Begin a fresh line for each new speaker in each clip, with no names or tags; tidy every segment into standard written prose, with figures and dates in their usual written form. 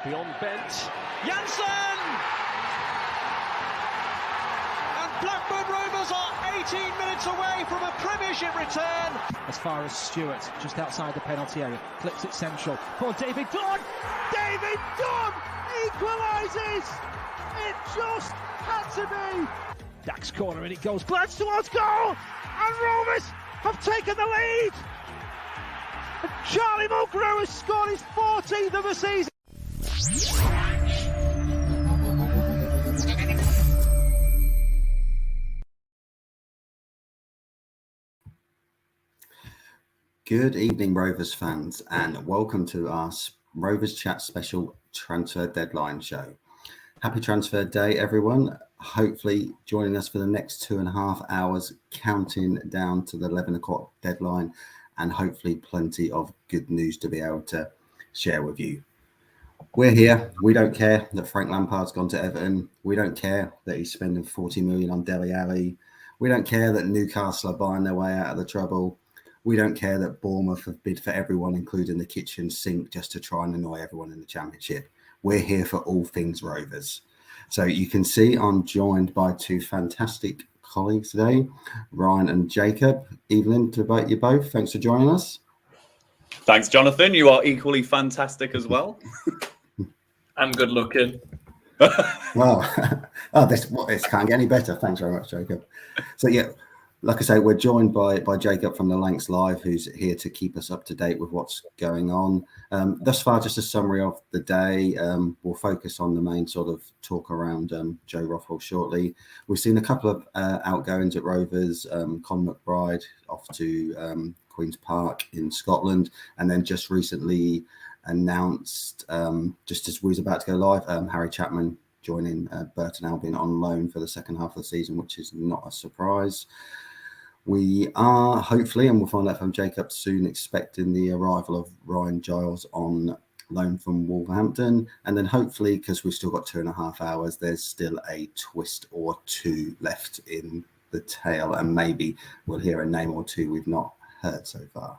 Beyond bent. Janssen! And Blackburn Rovers are 18 minutes away from a Premiership return.
As far as Stewart, just outside the penalty area, flips it central for David Dunn. David Dunn equalises. It just had to be. Dack's corner and it goes. Glance towards goal, and Rovers have taken the lead. And Charlie Mulgrew has scored his 14th of the season.
Good evening, Rovers fans, and welcome to our Rovers Chat special transfer deadline show. Happy transfer day, everyone. Hopefully joining us for the next 2.5 hours, counting down to the 11 o'clock deadline, and hopefully plenty of good news to be able to share with you. We're here. We don't care that Frank Lampard's gone to Everton. We don't care that he's spending 40 million on Dele Alli. We don't care that Newcastle are buying their way out of the trouble. We don't care that Bournemouth have bid for everyone, including the kitchen sink, just to try and annoy everyone in the Championship. We're here for all things Rovers. So you can see I'm joined by two fantastic colleagues today, Ryan and Jacob. Evening to you both. Thanks for joining us.
Thanks, Jonathan. You are equally fantastic as well.
And good looking.
Well, this can't get any better. Thanks very much, Jacob. So yeah, like I say, we're joined by Jacob from the Lancs Live, who's here to keep us up to date with what's going on. Thus far, just a summary of the day. We'll focus on the main sort of talk around Joe Rothwell shortly. We've seen a couple of outgoings at Rovers. Con McBride off to Queen's Park in Scotland, and then just recently announced, just as we was about to go live, Harry Chapman joining Burton Albion on loan for the second half of the season, which is not a surprise. We are hopefully, and we'll find out from Jacob soon, expecting the arrival of Ryan Giles on loan from Wolverhampton. And then hopefully, because we've still got 2.5 hours, there's still a twist or two left in the tail. And maybe we'll hear a name or two we've not heard so far.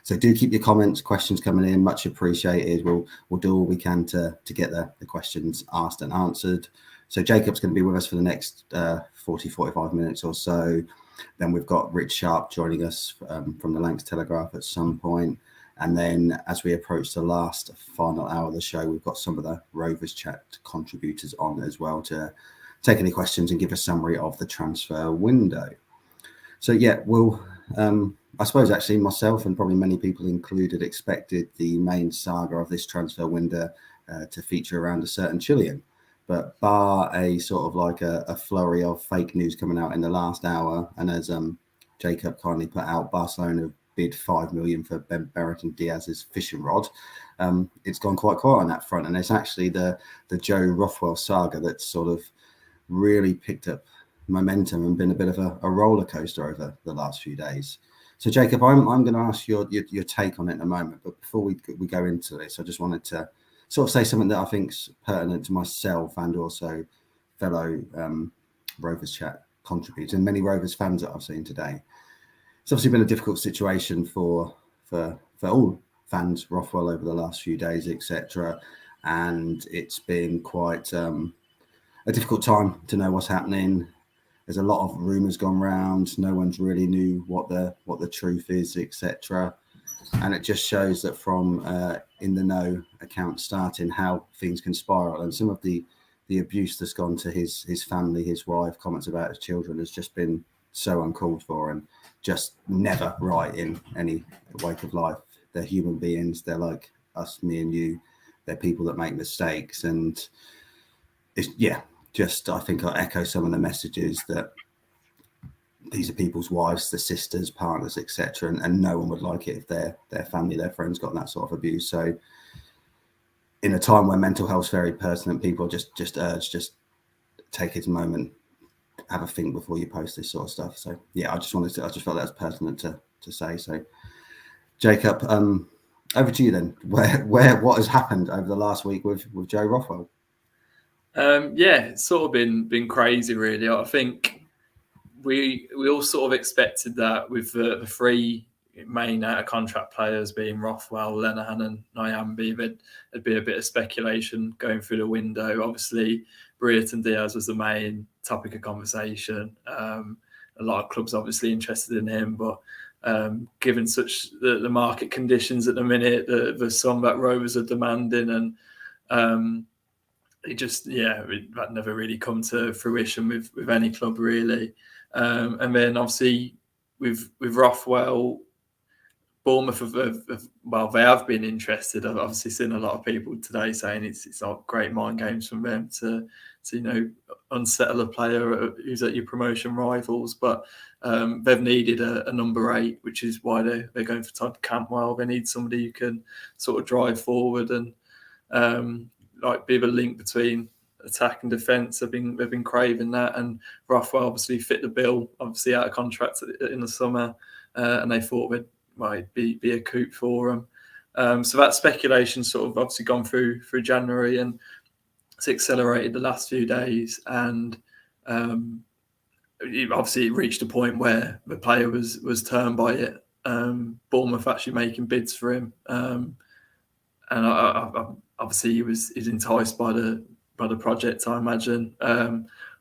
So do keep your comments, questions coming in, much appreciated. We'll do all we can to get the questions asked and answered. So Jacob's going to be with us for the next 45 minutes or so. Then we've got Rich Sharpe joining us from the Lancs Telegraph at some point. And then as we approach the last final hour of the show, we've got some of the Rovers Chat contributors on as well to take any questions and give a summary of the transfer window. So yeah, we'll... I suppose actually myself and probably many people included expected the main saga of this transfer window to feature around a certain Chilean. But bar a sort of like a flurry of fake news coming out in the last hour, and as Jacob kindly put out, Barcelona bid 5 million for Ben Brereton Diaz's fishing rod. It's gone quite quiet on that front, and it's actually the Joe Rothwell saga that's sort of really picked up momentum and been a bit of a roller coaster over the last few days. So Jacob, I'm going to ask your take on it in a moment, but before we go into this, I just wanted to sort of say something that I think's pertinent to myself and also fellow Rovers Chat contributors and many Rovers fans that I've seen today. It's obviously been a difficult situation for all fans, Rothwell, over the last few days, etc. And it's been quite a difficult time to know what's happening. There's a lot of rumours gone round. No one's really knew what the truth is, etc. And it just shows that from in the know account starting how things can spiral, and some of the abuse that's gone to his family, his wife, comments about his children has just been so uncalled for and just never right in any wake of life. They're human beings. They're like us, me and you. They're people that make mistakes, and it's I think I'll echo some of the messages that these are people's wives, their sisters, partners, etc. And no one would like it if their family, their friends got that sort of abuse. So in a time where mental health is very personal, people just take it a moment, have a think before you post this sort of stuff. So yeah, I just felt that was pertinent to say. So Jacob, over to you then. What has happened over the last week with Joe Rothwell?
It's sort of been crazy, really. I think we all sort of expected that with the three main out of contract players being Rothwell, Lenihan and Nyambi, there'd be a bit of speculation going through the window. Obviously, Brereton Diaz was the main topic of conversation. A lot of clubs obviously interested in him, but given such the market conditions at the minute, the sum that Rovers are demanding, and that never really come to fruition with any club really. And then obviously with Rothwell, Bournemouth they have been interested. I've obviously seen a lot of people today saying it's not great mind games from them to unsettle a player who's at your promotion rivals, but they've needed a number 8, which is why they're going for Todd Cantwell. They need somebody who can sort of drive forward and be the link between attack and defence. They've been craving that, and Rothwell obviously fit the bill. Obviously out of contract in the summer, and they thought they'd be a coup for them. So that speculation sort of obviously gone through January, and it's accelerated the last few days. And it reached a point where the player was turned by it. Bournemouth actually making bids for him, and obviously he's enticed by the project, I imagine. I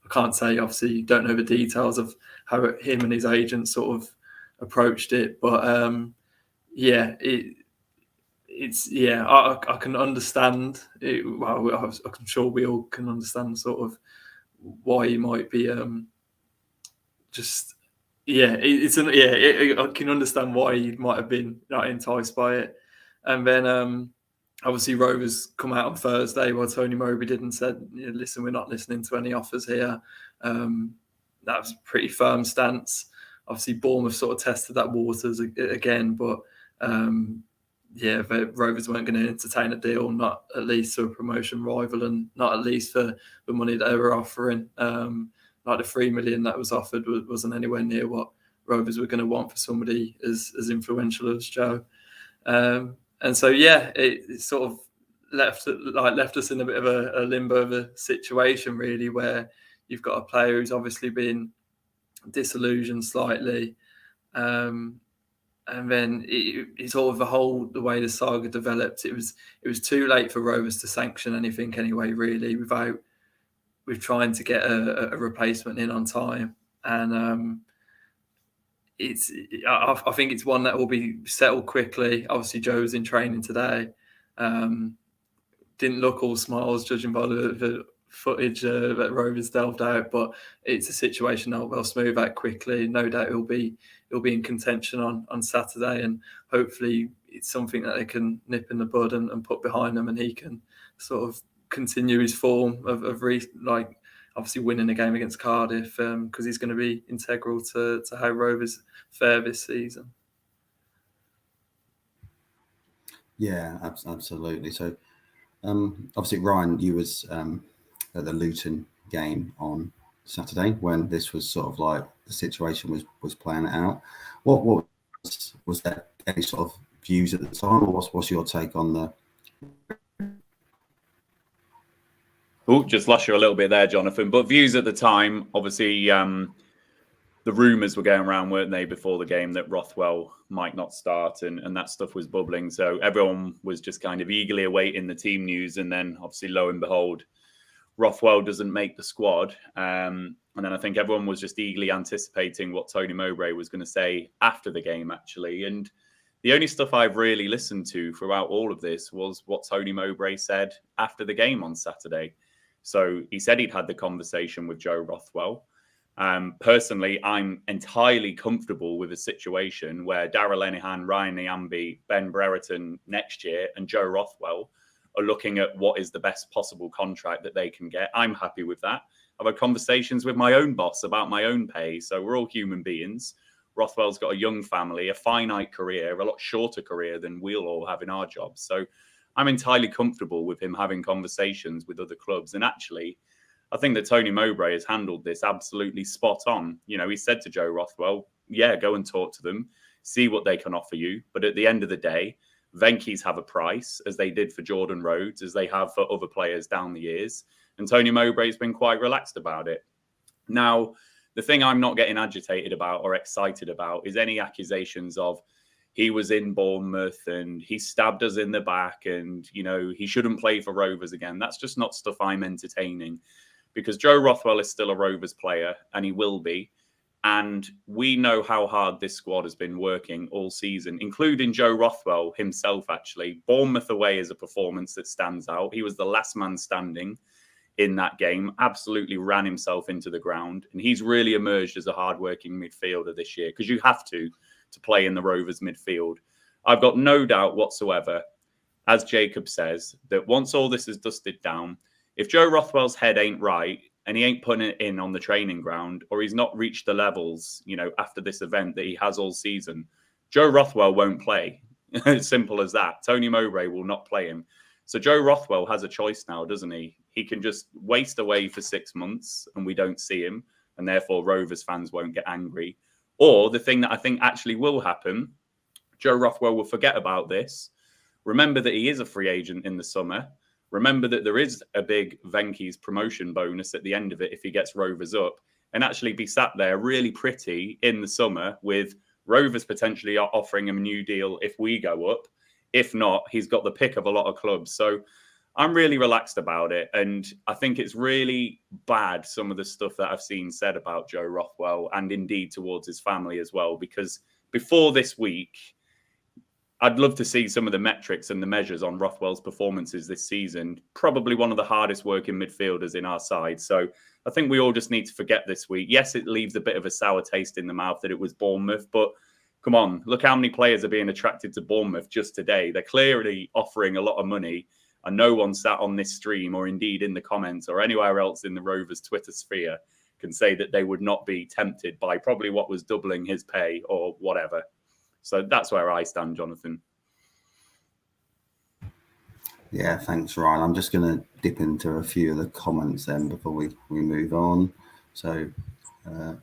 can't say, obviously, don't know the details of how him and his agent sort of approached it, but I can understand it. Well, I'm sure we all can understand sort of why he might be I can understand why he might have been not enticed by it. And then obviously Rovers come out on Thursday while Tony Mowbray did and said, listen, we're not listening to any offers here. That was a pretty firm stance. Obviously Bournemouth sort of tested that waters again, but the Rovers weren't going to entertain a deal, not at least to a promotion rival, and not at least for the money that they were offering. Like the 3 million that was offered wasn't anywhere near what Rovers were going to want for somebody as influential as Joe. And so, it sort of left us in a bit of a limbo of a situation, really, where you've got a player who's obviously been disillusioned slightly. And then it's sort of the way the saga developed. It was too late for Rovers to sanction anything anyway, really, without trying to get a replacement in on time. And I think it's one that will be settled quickly. Obviously, Joe was in training today. Didn't look all smiles, judging by the footage that Rovers delved out, but it's a situation they'll smooth out quickly. No doubt he'll be in contention on Saturday, and hopefully it's something that they can nip in the bud and put behind them, and he can sort of continue his form of obviously winning a game against Cardiff, because he's going to be integral to how Rovers fare this season.
Yeah, absolutely. So obviously, Ryan, you was at the Luton game on Saturday when this was sort of like the situation was playing out. What was there any sort of views at the time, or what's your take on the?
Oh, just lost you a little bit there, Jonathan. But views at the time, obviously, the rumours were going around, weren't they, before the game that Rothwell might not start, and that stuff was bubbling. So everyone was just kind of eagerly awaiting the team news, and then obviously, lo and behold, Rothwell doesn't make the squad. And then I think everyone was just eagerly anticipating what Tony Mowbray was going to say after the game, actually. And the only stuff I've really listened to throughout all of this was what Tony Mowbray said after the game on Saturday. So he said he'd had the conversation with Joe Rothwell. Personally, I'm entirely comfortable with a situation where Darragh Lenihan, Ryan Nyambi, Ben Brereton next year, and Joe Rothwell are looking at what is the best possible contract that they can get. I'm happy with that. I've had conversations with my own boss about my own pay. So we're all human beings. Rothwell's got a young family, a finite career, a lot shorter career than we'll all have in our jobs. So I'm entirely comfortable with him having conversations with other clubs. And actually, I think that Tony Mowbray has handled this absolutely spot on. He said to Joe Rothwell, go and talk to them, see what they can offer you. But at the end of the day, Venky's have a price, as they did for Jordan Rhodes, as they have for other players down the years. And Tony Mowbray's been quite relaxed about it. Now, the thing I'm not getting agitated about or excited about is any accusations of he was in Bournemouth and he stabbed us in the back and, you know, he shouldn't play for Rovers again. That's just not stuff I'm entertaining, because Joe Rothwell is still a Rovers player and he will be. And we know how hard this squad has been working all season, including Joe Rothwell himself, actually. Bournemouth away is a performance that stands out. He was the last man standing in that game, absolutely ran himself into the ground. And he's really emerged as a hardworking midfielder this year, because you have to play in the Rovers midfield. I've got no doubt whatsoever, as Jacob says, that once all this is dusted down, if Joe Rothwell's head ain't right, and he ain't putting it in on the training ground, or he's not reached the levels, you know, after this event that he has all season, Joe Rothwell won't play. As simple as that. Tony Mowbray will not play him. So Joe Rothwell has a choice now, doesn't he? He can just waste away for 6 months and we don't see him, and therefore Rovers fans won't get angry. Or the thing that I think actually will happen, Joe Rothwell will forget about this, remember that he is a free agent in the summer, remember that there is a big Venky's promotion bonus at the end of it if he gets Rovers up, and actually be sat there really pretty in the summer with Rovers potentially offering him a new deal if we go up. If not, he's got the pick of a lot of clubs. So I'm really relaxed about it. And I think it's really bad, some of the stuff that I've seen said about Joe Rothwell, and indeed towards his family as well, because before this week, I'd love to see some of the metrics and the measures on Rothwell's performances this season. Probably one of the hardest working midfielders in our side. So I think we all just need to forget this week. Yes, it leaves a bit of a sour taste in the mouth that it was Bournemouth, but come on, look how many players are being attracted to Bournemouth just today. They're clearly offering a lot of money, and no one sat on this stream or indeed in the comments or anywhere else in the Rovers Twitter sphere can say that they would not be tempted by probably what was doubling his pay or whatever. So that's where I stand, Jonathan.
Yeah, thanks, Ryan. I'm just going to dip into a few of the comments then before we move on. So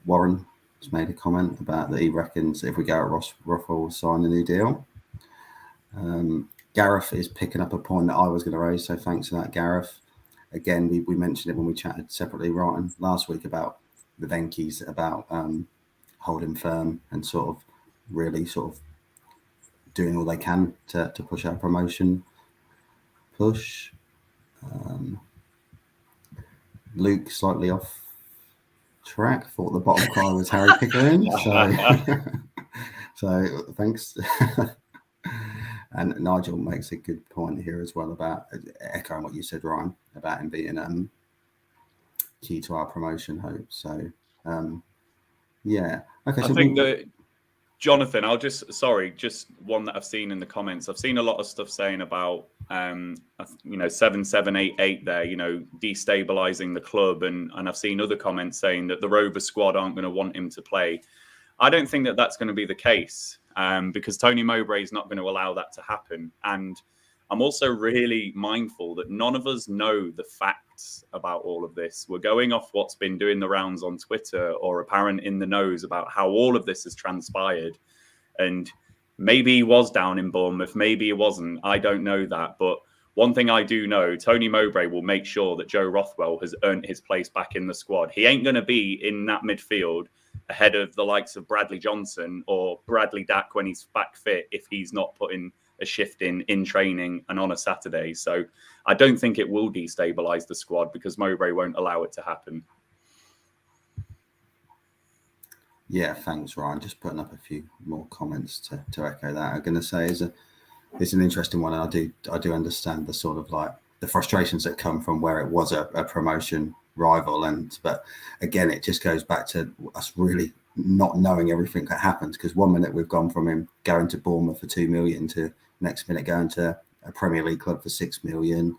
Warren has made a comment about that he reckons if we go at Rothwell will sign the new deal. Gareth is picking up a point that I was going to raise, so thanks for that, Gareth. Again, we mentioned it when we chatted separately, Ryan, last week about the Venky's, about holding firm and sort of really sort of doing all they can to push our promotion push. Luke slightly off track, thought the bottom cry was Harry Pickering. So thanks. And Nigel makes a good point here as well about echoing what you said, Ryan, about him being key to our promotion hopes. So yeah. Okay.
I think that Jonathan, just one that I've seen in the comments. I've seen a lot of stuff saying about, 7788 there, destabilizing the club. And I've seen other comments saying that the Rovers squad aren't going to want him to play. I don't think that that's going to be the case because Tony Mowbray is not going to allow that to happen. And I'm also really mindful that none of us know the facts about all of this. We're going off what's been doing the rounds on Twitter or apparent in the nose about how all of this has transpired. And maybe he was down in Bournemouth, maybe he wasn't. I don't know that. But one thing I do know, Tony Mowbray will make sure that Joe Rothwell has earned his place back in the squad. He ain't going to be in that midfield ahead of the likes of Bradley Johnson or Bradley Dack when he's back fit if he's not putting a shift in training and on a Saturday. So I don't think it will destabilise the squad because Mowbray won't allow it to happen.
Yeah, thanks, Ryan. Just putting up a few more comments to echo that. I'm going to say it's an interesting one, and I do understand the sort of like the frustrations that come from where it was a promotion rival, but again, it just goes back to us really not knowing everything that happens, because 1 minute we've gone from him going to Bournemouth for 2 million to next minute going to a Premier League club for 6 million,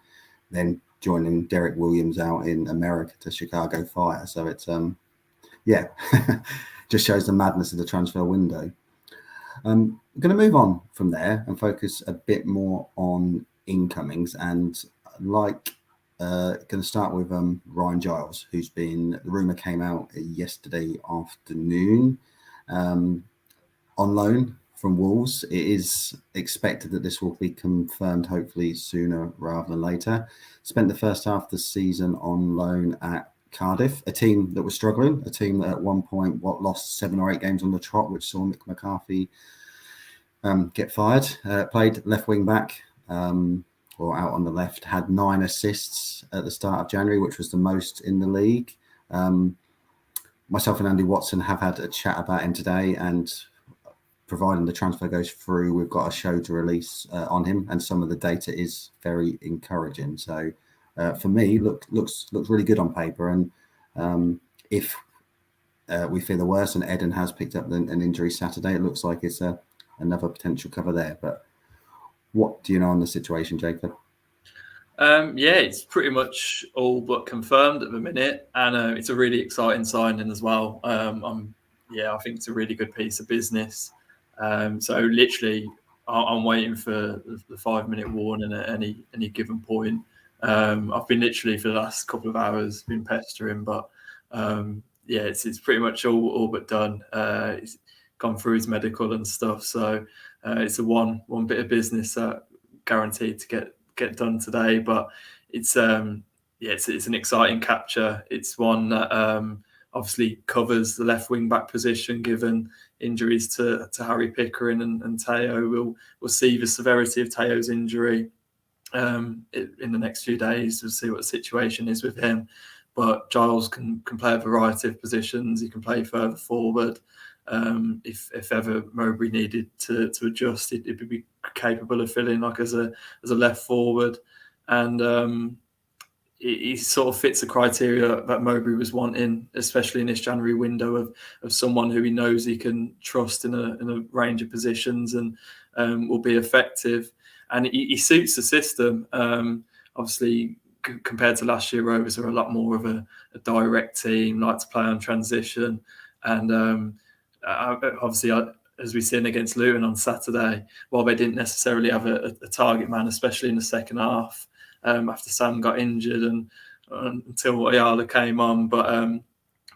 then joining Derek Williams out in America to Chicago Fire. So it's just shows the madness of the transfer window. I'm going to move on from there and focus a bit more on incomings, and going to start with Ryan Giles, who's the rumour came out yesterday afternoon on loan from Wolves. It is expected that this will be confirmed hopefully sooner rather than later. Spent the first half of the season on loan at Cardiff, a team that was struggling, a team that at one point lost 7 or 8 games on the trot, which saw Mick McCarthy get fired. Played left wing back or out on the left. Had 9 assists at the start of January, which was the most in the league. Myself and Andy Watson have had a chat about him today, and providing the transfer goes through, we've got a show to release on him, and some of the data is very encouraging. So for me, looks really good on paper. And if we fear the worst, and Eden has picked up an injury Saturday, it looks like it's another potential cover there. But what do you know on the situation, Jacob?
Yeah, it's pretty much all but confirmed at the minute, and it's a really exciting signing as well. I think it's a really good piece of business. So literally, I'm waiting for the 5-minute warning at any given point. I've been literally for the last couple of hours been pestering, but it's pretty much all but done. It's gone through his medical and stuff, so it's a one bit of business that guaranteed to get done today. But it's an exciting capture. It's one that obviously covers the left wing back position, given injuries to Harry Pickering and Teo. We'll see the severity of Teo's injury in the next few days. We'll see what the situation is with him. But Giles can play a variety of positions. He can play further forward. If ever Mowbray needed to adjust, it'd be capable of filling like as a left forward, and he sort of fits the criteria that Mowbray was wanting, especially in this January window of someone who he knows he can trust in a range of positions and will be effective, and he suits the system. Obviously, compared to last year, Rovers are a lot more of a direct team, like to play on transition, and obviously, as we've seen against Luton on Saturday, while they didn't necessarily have a target man, especially in the second half, after Sam got injured and until Ayala came on, but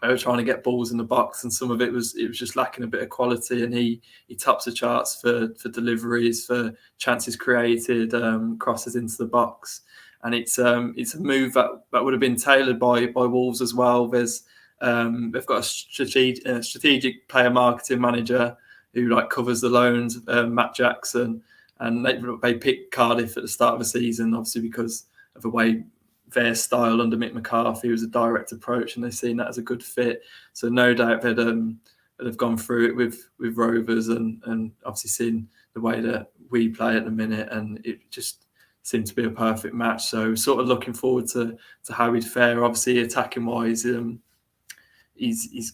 they were trying to get balls in the box, and some of it was just lacking a bit of quality. And he tops the charts for deliveries, for chances created, crosses into the box, and it's a move that would have been tailored by Wolves as well. They've got a strategic player marketing manager who covers the loans, Matt Jackson, and they picked Cardiff at the start of the season, obviously because of the way their style under Mick McCarthy was a direct approach, and they've seen that as a good fit. So no doubt they've gone through it with Rovers and obviously seen the way that we play at the minute, and it just seemed to be a perfect match. So sort of looking forward to how he'd fare. Obviously, attacking wise, he's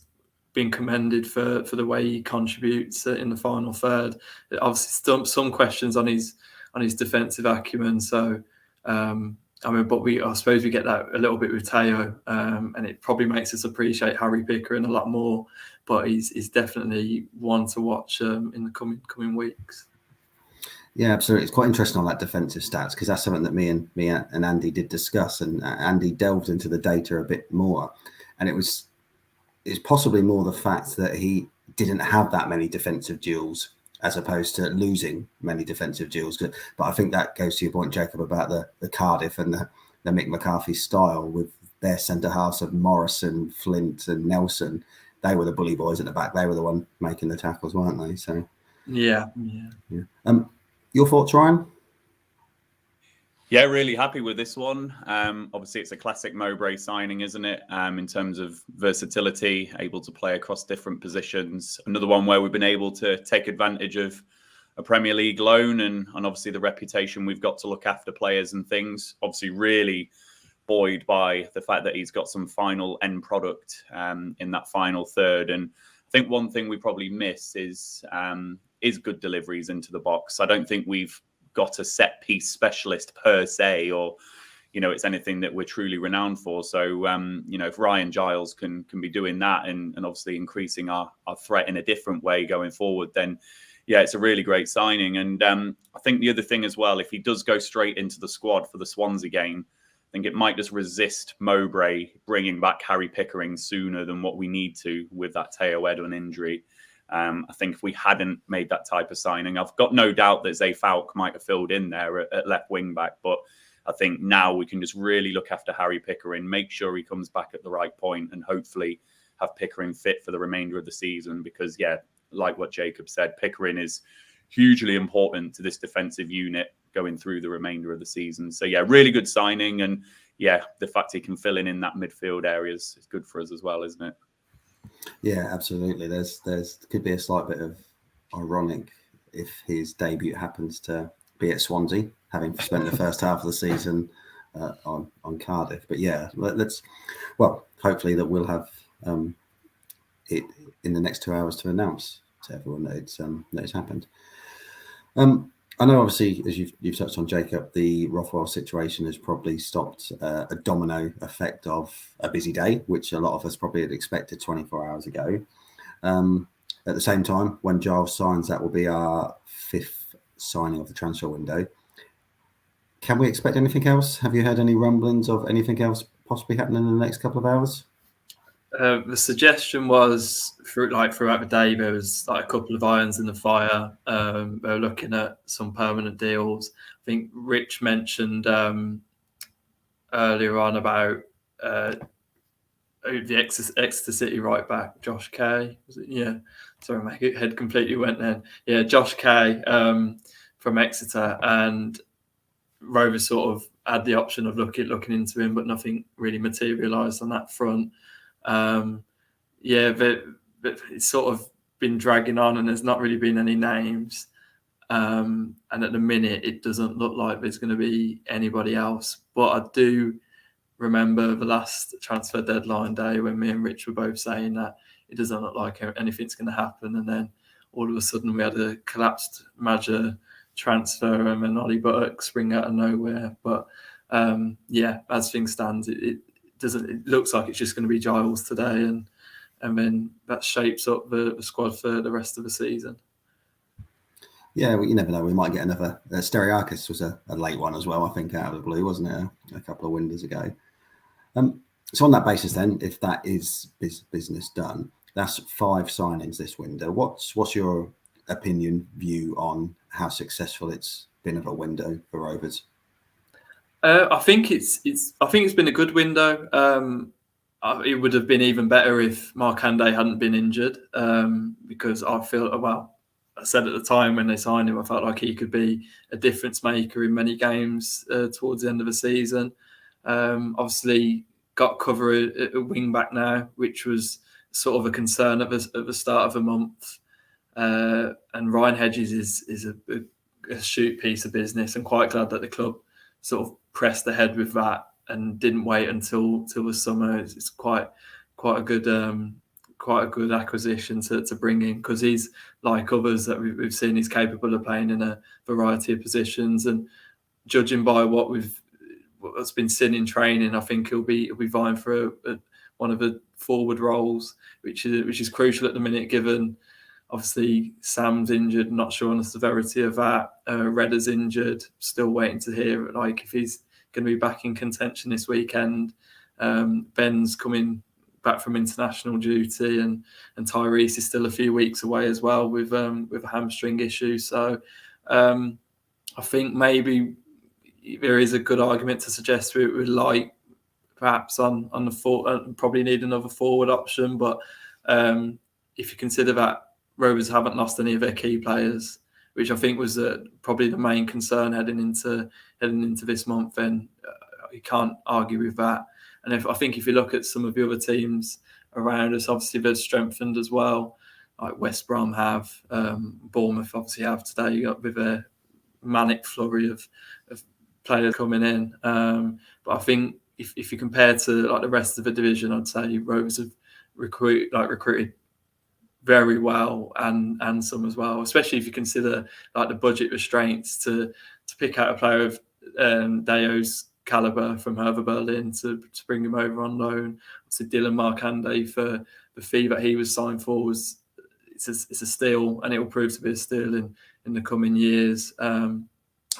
been commended for the way he contributes in the final third. Obviously, some questions on his defensive acumen. So, I suppose we get that a little bit with Teo, and it probably makes us appreciate Harry Pickering a lot more. But he's definitely one to watch in the coming weeks.
Yeah, absolutely. It's quite interesting on that defensive stats, because that's something that me and Andy did discuss, and Andy delved into the data a bit more, and it's possibly more the fact that he didn't have that many defensive duels as opposed to losing many defensive duels. But I think that goes to your point, Jacob, about the Cardiff and the Mick McCarthy style with their centre halves of Morrison, Flint and Nelson. They were the bully boys at the back. They were the one making the tackles, weren't they? So yeah. Your thoughts, Ryan?
Yeah, really happy with this one. Obviously, it's a classic Mowbray signing, isn't it? In terms of versatility, able to play across different positions. Another one where we've been able to take advantage of a Premier League loan and obviously the reputation we've got to look after players and things. Obviously, really buoyed by the fact that he's got some final end product in that final third. And I think one thing we probably miss is good deliveries into the box. I don't think we've got a set piece specialist per se, or it's anything that we're truly renowned for. So if Ryan Giles can be doing that and obviously increasing our threat in a different way going forward, then yeah, it's a really great signing. And I think the other thing as well, if he does go straight into the squad for the Swansea game, I think it might just resist Mowbray bringing back Harry Pickering sooner than what we need to with that Teo Edwin injury. I think if we hadn't made that type of signing, I've got no doubt that Zay Falk might have filled in there at left wing back. But I think now we can just really look after Harry Pickering, make sure he comes back at the right point, and hopefully have Pickering fit for the remainder of the season. Because, yeah, like what Jacob said, Pickering is hugely important to this defensive unit going through the remainder of the season. So yeah, really good signing, and yeah, the fact he can fill in that midfield area is good for us as well, isn't it?
Yeah, absolutely. There's could be a slight bit of ironic if his debut happens to be at Swansea, having spent the first half of the season on Cardiff. But yeah, hopefully that we'll have it in the next 2 hours to announce to everyone that it's happened. I know, obviously, as you've touched on, Jacob, the Rothwell situation has probably stopped a domino effect of a busy day, which a lot of us probably had expected 24 hours ago. At the same time, when Giles signs, that will be our 5th signing of the transfer window. Can we expect anything else? Have you heard any rumblings of anything else possibly happening in the next couple of hours?
The suggestion was throughout the day there was like a couple of irons in the fire. They were looking at some permanent deals. I think Rich mentioned earlier on about the Exeter City right back, Josh Kay. Was it? Yeah, sorry, my head completely went then. Yeah, Josh Kay from Exeter, and Rovers sort of had the option of looking into him, but nothing really materialised on that front. But it's sort of been dragging on, and there's not really been any names. And at the minute, it doesn't look like there's going to be anybody else. But I do remember the last transfer deadline day when me and Rich were both saying that it doesn't look like anything's going to happen. And then all of a sudden, we had a collapsed Madger transfer and then Ollie Burke spring out of nowhere. But as things stand, it looks like it's just going to be Giles today, and then that shapes up the squad for the rest of the season. Yeah,
well, you never know. We might get another. Steriakis was a late one as well, I think, out of the blue, wasn't it? A couple of windows ago. So on that basis, then, if that is business done, that's 5 signings this window. What's your view on how successful it's been of a window for Rovers?
I think it's been a good window. It would have been even better if Markande hadn't been injured, because I feel, I said at the time when they signed him, I felt like he could be a difference maker in many games towards the end of the season. Obviously, got cover at wing back now, which was sort of a concern at the start of the month. And Ryan Hedges is a astute piece of business, and quite glad that the club sort of pressed ahead with that and didn't wait until the summer. It's quite a good acquisition to bring in, because he's like others that we've seen, he's capable of playing in a variety of positions, and judging by what's been seen in training, I think he'll be vying for one of the forward roles, which is crucial at the minute, given obviously Sam's injured, not sure on the severity of that. Redder's injured, still waiting to hear if he's going to be back in contention this weekend. Ben's coming back from international duty, and Tyrese is still a few weeks away as well with a hamstring issue. So I think maybe there is a good argument to suggest we would like perhaps on the probably need another forward option. But if you consider that Rovers haven't lost any of their key players, which I think was probably the main concern heading into this month, then you can't argue with that. And I think if you look at some of the other teams around us, obviously they've strengthened as well. Like West Brom have, Bournemouth obviously have today, with a manic flurry of players coming in. But I think if you compare to the rest of the division, I'd say Rovers have recruited very well, and some as well, especially if you consider the budget restraints to pick out a player of Dayo's calibre from Hertha Berlin to bring him over on loan. Obviously, Dylan Markande, for the fee that he was signed for, it's a steal, and it will prove to be a steal in the coming years. I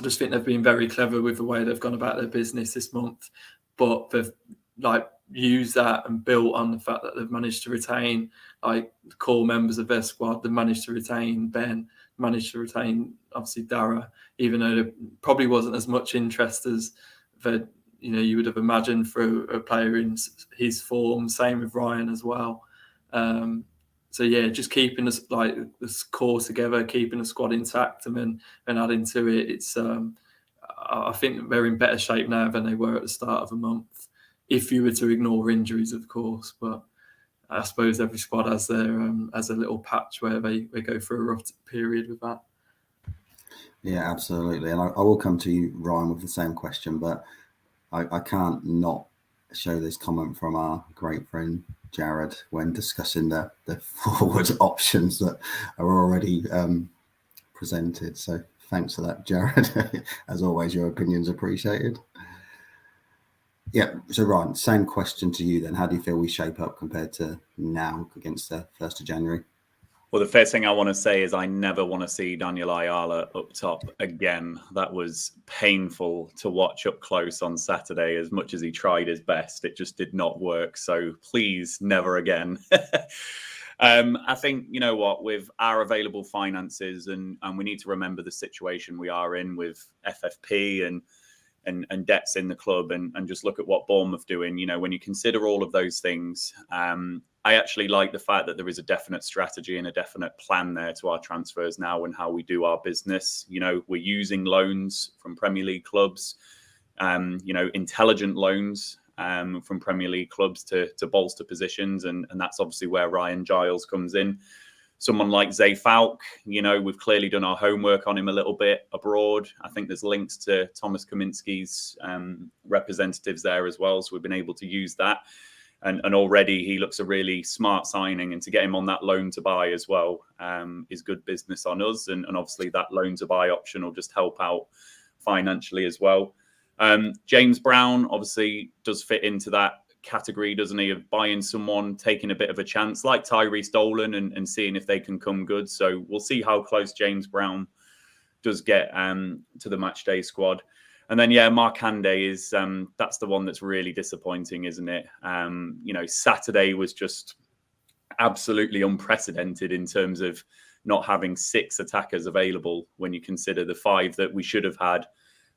just think they've been very clever with the way they've gone about their business this month, but they've used that and built on the fact that they've managed to retain the core members of their squad. They've managed to retain Ben, managed to retain obviously Dara, even though there probably wasn't as much interest as you would have imagined for a player in his form. Same with Ryan as well. So yeah, just keeping us like this core together, keeping the squad intact, and then adding to it. It's I think they're in better shape now than they were at the start of the month, if you were to ignore injuries, of course. But I suppose every squad has their has a little patch where they go through a rough period with that.
Yeah, absolutely. And I will come to you, Ryan, with the same question, but I can't not show this comment from our great friend Jared when discussing the forward options that are already presented. So thanks for that, Jared. As always, your opinion's appreciated. Yeah, so Ryan, same question to you then. How do you feel we shape up compared to now against the 1st of January?
Well, the first thing I want to say is I never want to see Daniel Ayala up top again. That was painful to watch up close on Saturday. As much as he tried his best, it just did not work. So please, never again. I think, you know what, with our available finances, and we need to remember the situation we are in with FFP and debts in the club, and just look at what Bournemouth doing. You know, when you consider all of those things, I actually like the fact that there is a definite strategy and a definite plan there to our transfers now and how we do our business. You know, we're using loans from Premier League clubs, you know, intelligent loans from Premier League clubs to bolster positions. And that's obviously where Ryan Giles comes in. Someone like Zay Falk, you know, we've clearly done our homework on him a little bit abroad. I think there's links to Thomas Kaminski's representatives there as well. So we've been able to use that. And already he looks a really smart signing. And to get him on that loan to buy as well is good business on us. And obviously that loan to buy option will just help out financially as well. James Brown obviously does fit into that category, doesn't he, of buying someone, taking a bit of a chance like Tyrese Dolan and seeing if they can come good. So we'll see how close James Brown does get to the match day squad. And then, yeah, Mark Hande is that's the one that's really disappointing, isn't it? You know, Saturday was just absolutely unprecedented in terms of not having 6 attackers available when you consider the 5 that we should have had,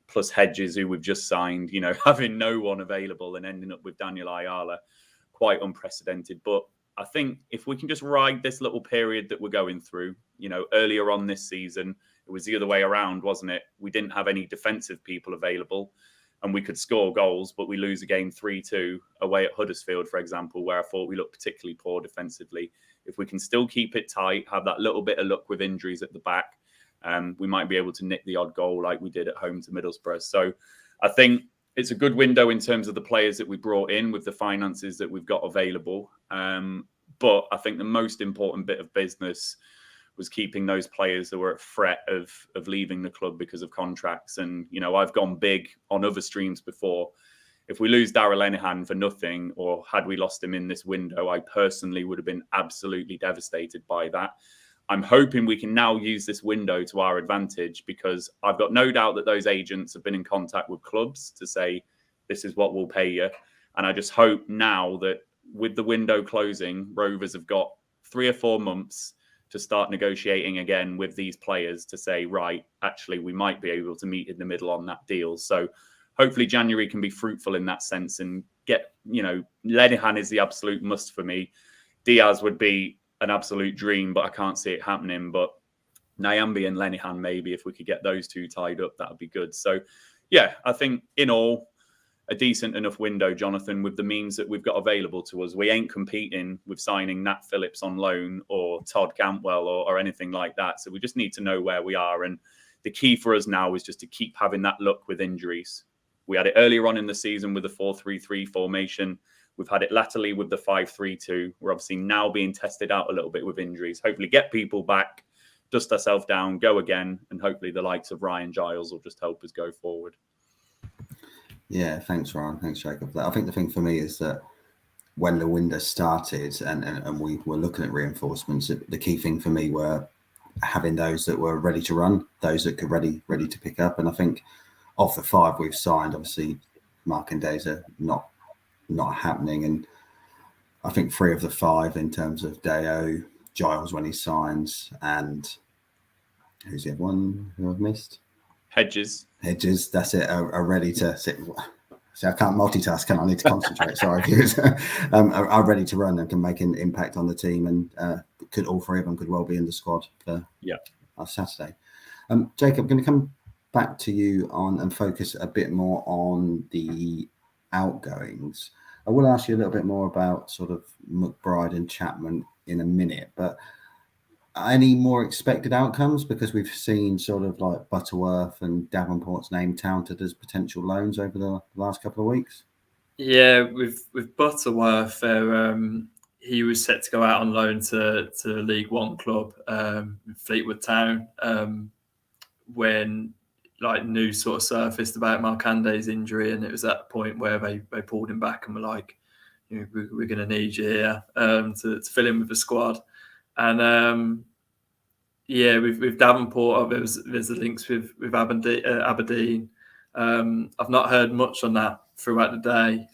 plus Hedges, who we've just signed, you know, having no one available and ending up with Daniel Ayala, quite unprecedented. But I think if we can just ride this little period that we're going through, you know, earlier on this season, it was the other way around, wasn't it? We didn't have any defensive people available and we could score goals, but we lose a game 3-2 away at Huddersfield, for example, where I thought we looked particularly poor defensively. If we can still keep it tight, have that little bit of luck with injuries at the back, we might be able to nick the odd goal like we did at home to Middlesbrough. So I think it's a good window in terms of the players that we brought in with the finances that we've got available. But I think the most important bit of business was keeping those players that were at threat of leaving the club because of contracts. And, you know, I've gone big on other streams before. If we lose Darragh Lenihan for nothing, or had we lost him in this window, I personally would have been absolutely devastated by that. I'm hoping we can now use this window to our advantage, because I've got no doubt that those agents have been in contact with clubs to say, this is what we'll pay you. And I just hope now that with the window closing, Rovers have got 3 or 4 months to start negotiating again with these players to say, right, actually, we might be able to meet in the middle on that deal. So hopefully January can be fruitful in that sense and get, you know, Lenihan is the absolute must for me. Diaz would be an absolute dream, but I can't see it happening. But Nyambi and Lenihan, maybe if we could get those 2 tied up, that would be good. So, yeah, I think in all, a decent enough window, Jonathan, with the means that we've got available to us. We ain't competing with signing Nat Phillips on loan or Todd Cantwell or anything like that. So we just need to know where we are. And the key for us now is just to keep having that luck with injuries. We had it earlier on in the season with the 4-3-3 formation. We've had it latterly with the 5-3-2. We're obviously now being tested out a little bit with injuries. Hopefully get people back, dust ourselves down, go again. And hopefully the likes of Ryan Giles will just help us go forward.
Yeah, thanks, Ryan. Thanks, Jacob. I think the thing for me is that when the window started and we were looking at reinforcements, the key thing for me were having those that were ready to run, those that could ready to pick up. And I think of the 5 we've signed, obviously Mark and Deza not happening. And I think 3 of the 5 in terms of Deo, Giles when he signs, and who's the other one who I've missed?
Hedges,
that's it, are ready to sit. See, I can't multitask, can I? need to concentrate. Sorry, viewers. Are ready to run and can make an impact on the team, and could all three of them could well be in the squad for Saturday. Jacob, going to come back to you on and focus a bit more on the outgoings. I will ask you a little bit more about sort of McBride and Chapman in a minute, but any more expected outcomes? Because we've seen sort of like Butterworth and Davenport's name touted as potential loans over the last couple of weeks.
Yeah, with Butterworth, he was set to go out on loan to a League One club, Fleetwood Town, when like news sort of surfaced about Markande's injury, and it was at the point where they pulled him back and were like, you know, we're going to need you here to fill in with the squad. And with Davenport, there's the links with Aberdeen. I've not heard much on that throughout the day.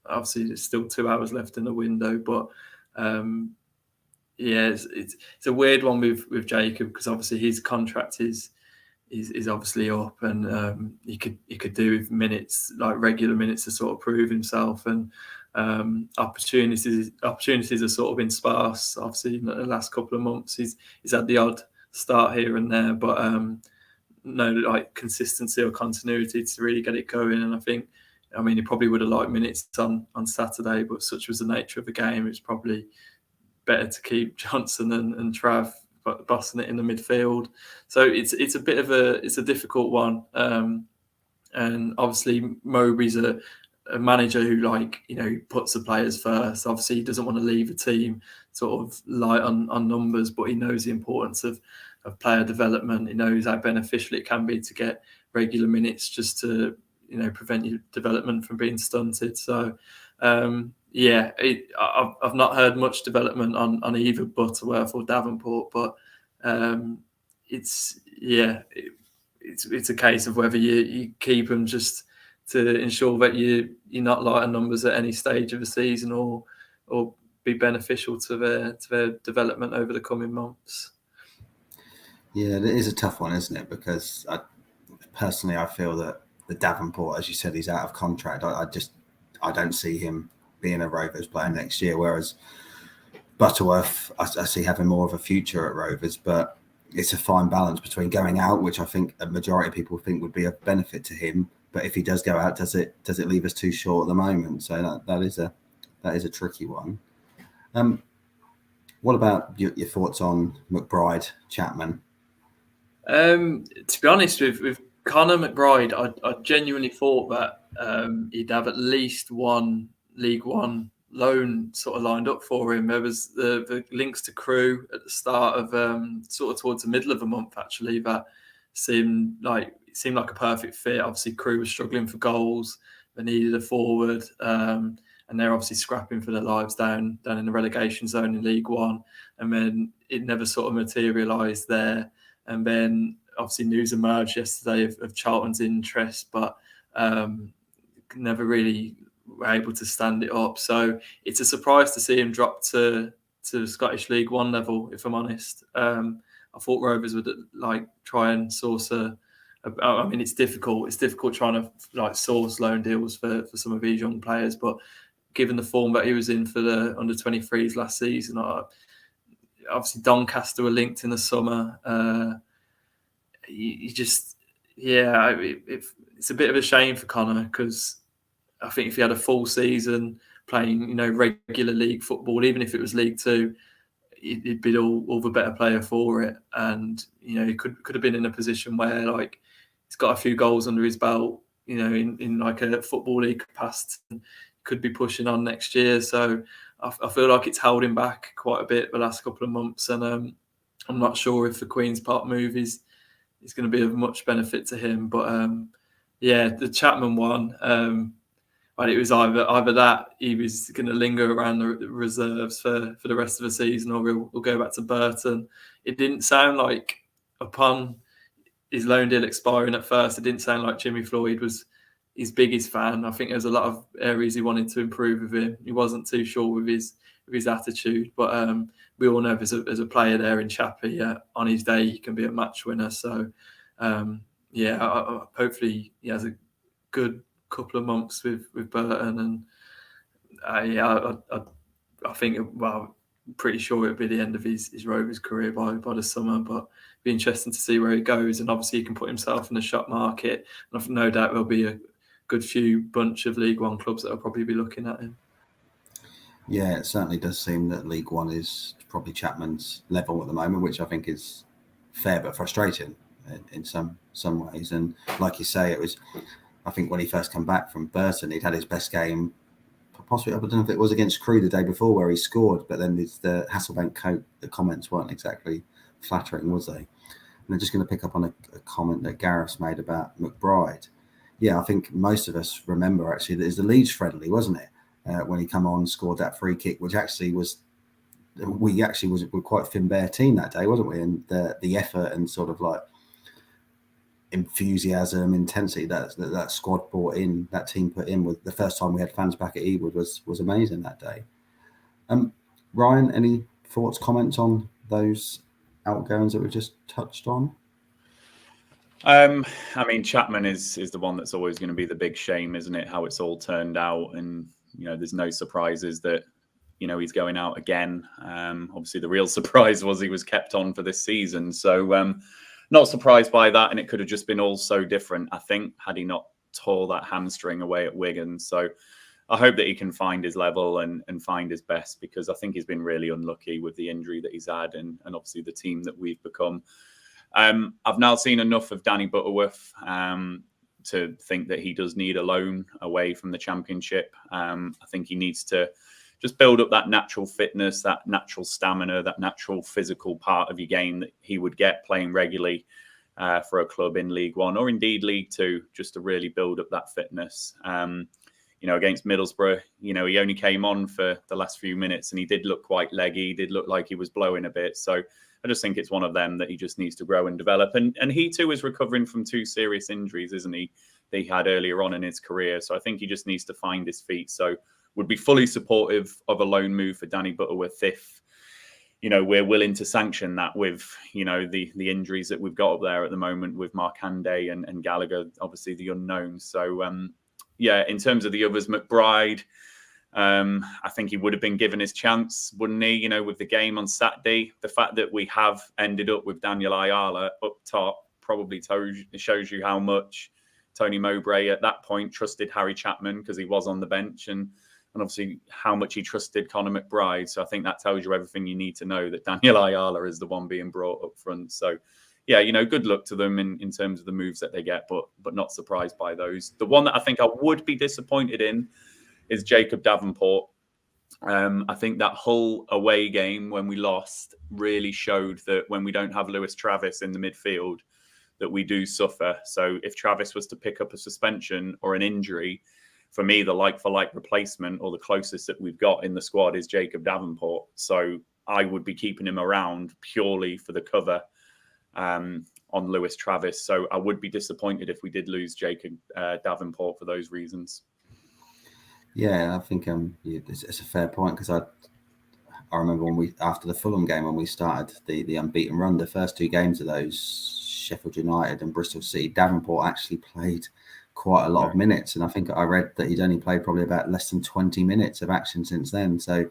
Obviously, there's still 2 hours left in the window, but it's a weird one with Jacob, because obviously his contract is obviously up, and he could do with minutes, like regular minutes, to sort of prove himself, and opportunities have sort of been sparse. Obviously, in the last couple of months, he's had the odd start here and there, but no like consistency or continuity to really get it going. And I mean, he probably would have liked minutes on Saturday, but such was the nature of the game. It's probably better to keep Johnson and Trav bossing it in the midfield. So it's a bit of a difficult one. And obviously Mowbray's a manager who, like, you know, puts the players first. Obviously he doesn't want to leave a team sort of light on numbers, but he knows the importance of player development. He knows how beneficial it can be to get regular minutes, just to, you know, prevent your development from being stunted. So I've not heard much development on either Butterworth or Davenport, but it's a case of whether you keep them just to ensure that you're not light on numbers at any stage of the season, or be beneficial to their development over the coming months.
Yeah, it is a tough one, isn't it? Because I feel that the Davenport, as you said, he's out of contract. I don't see him being a Rovers player next year, whereas Butterworth, I see having more of a future at Rovers, but it's a fine balance between going out, which I think a majority of people think would be a benefit to him, but if he does go out, does it leave us too short at the moment? So that is a tricky one. What about your thoughts on McBride, Chapman?
To be honest, with Conor McBride, I genuinely thought that he'd have at least one League One loan sort of lined up for him. There was the links to Crewe at the start of sort of towards the middle of the month, actually, that seemed like a perfect fit. Obviously, Crewe was struggling for goals. They needed a forward, and they're obviously scrapping for their lives down in the relegation zone in League One. And then it never sort of materialised there. And then obviously news emerged yesterday of Charlton's interest, but never really were able to stand it up. So it's a surprise to see him drop to Scottish League One level, if I'm honest. I thought Rovers would like try and source I mean, it's difficult. It's difficult trying to like source loan deals for some of these young players, but given the form that he was in for the under-23s last season, obviously Doncaster were linked in the summer. It's a bit of a shame for Conor, because I think if he had a full season playing, you know, regular league football, even if it was League Two, he'd be all the better player for it. And, you know, he could have been in a position where, like, he's got a few goals under his belt, you know, in like a football league capacity, could be pushing on next year. So I feel like it's held him back quite a bit the last couple of months. And I'm not sure if the Queen's Park move is going to be of much benefit to him. But the Chapman one, it was either that he was going to linger around the reserves for the rest of the season, or we'll go back to Burton. It didn't sound like, upon his loan deal expiring at first, it didn't sound like Jimmy Floyd was his biggest fan. I think there's a lot of areas he wanted to improve with him. He wasn't too sure with his attitude, but we all know there's a player there in Chappie. On his day, he can be a match winner. So hopefully he has a good couple of months with Burton, and I think, well, I'm pretty sure it'll be the end of his Rovers career by the summer, but it'll be interesting to see where he goes. And obviously he can put himself in the shop market, and I've no doubt there'll be a good few bunch of League One clubs that will probably be looking at him.
Yeah, it certainly does seem that League One is probably Chapman's level at the moment, which I think is fair but frustrating in some ways. And like you say, it was, I think when he first came back from Burton, he'd had his best game, possibly, I don't know if it was against CROOKE the day before where he scored, but then the Hasselbank coat, the comments weren't exactly flattering, was they? And I'm just going to pick up on a comment that Gareth's made about McBride. Yeah, I think most of us remember actually that it was the Leeds friendly, wasn't it? When he come on, scored that free kick, which actually was, we were quite Finbar team that day, wasn't we? And the effort and sort of like enthusiasm, intensity that squad brought in, that team put in, with the first time we had fans back at Ewood was amazing that day. Ryan, any thoughts, comments on those outgoings that we've just touched on?
I mean, Chapman is the one that's always going to be the big shame, isn't it? How it's all turned out, and there's no surprises that he's going out again. Obviously, the real surprise was he was kept on for this season, so not surprised by that. And it could have just been all so different, I think, had he not tore that hamstring away at Wigan. So I hope that he can find his level and find his best, because I think he's been really unlucky with the injury that he's had and obviously the team that we've become. I've now seen enough of Danny Butterworth to think that he does need a loan away from the Championship. I think he needs to just build up that natural fitness, that natural stamina, that natural physical part of your game that he would get playing regularly for a club in League One or indeed League Two, just to really build up that fitness. Against Middlesbrough, he only came on for the last few minutes and he did look quite leggy. He did look like he was blowing a bit. So I just think it's one of them that he just needs to grow and develop. And he too is recovering from 2 serious injuries, isn't he? That he had earlier on in his career. So I think he just needs to find his feet. So would be fully supportive of a loan move for Danny Butterworth if, we're willing to sanction that with, the injuries that we've got up there at the moment with Markande and Gallagher, obviously the unknowns. So, in terms of the others, McBride, I think he would have been given his chance, wouldn't he? With the game on Saturday, the fact that we have ended up with Daniel Ayala up top probably shows you how much Tony Mowbray at that point trusted Harry Chapman, because he was on the bench, and obviously how much he trusted Conor McBride. So I think that tells you everything you need to know, that Daniel Ayala is the one being brought up front. So good luck to them in terms of the moves that they get, but not surprised by those. The one that I think I would be disappointed in is JAQUOB Davenport. I think that Hull away game when we lost really showed that when we don't have Lewis Travis in the midfield, that we do suffer. So if Travis was to pick up a suspension or an injury, for me, the like-for-like replacement or the closest that we've got in the squad is JAQUOB Davenport. So I would be keeping him around purely for the cover on Lewis Travis. So I would be disappointed if we did lose JAQUOB Davenport for those reasons. Yeah,
I think it's a fair point, because I remember when after the Fulham game, when we started the unbeaten run, the first 2 games of those, Sheffield United and Bristol City, Davenport actually played quite a lot of minutes, and I think I read that he'd only played probably about less than 20 minutes of action since then. So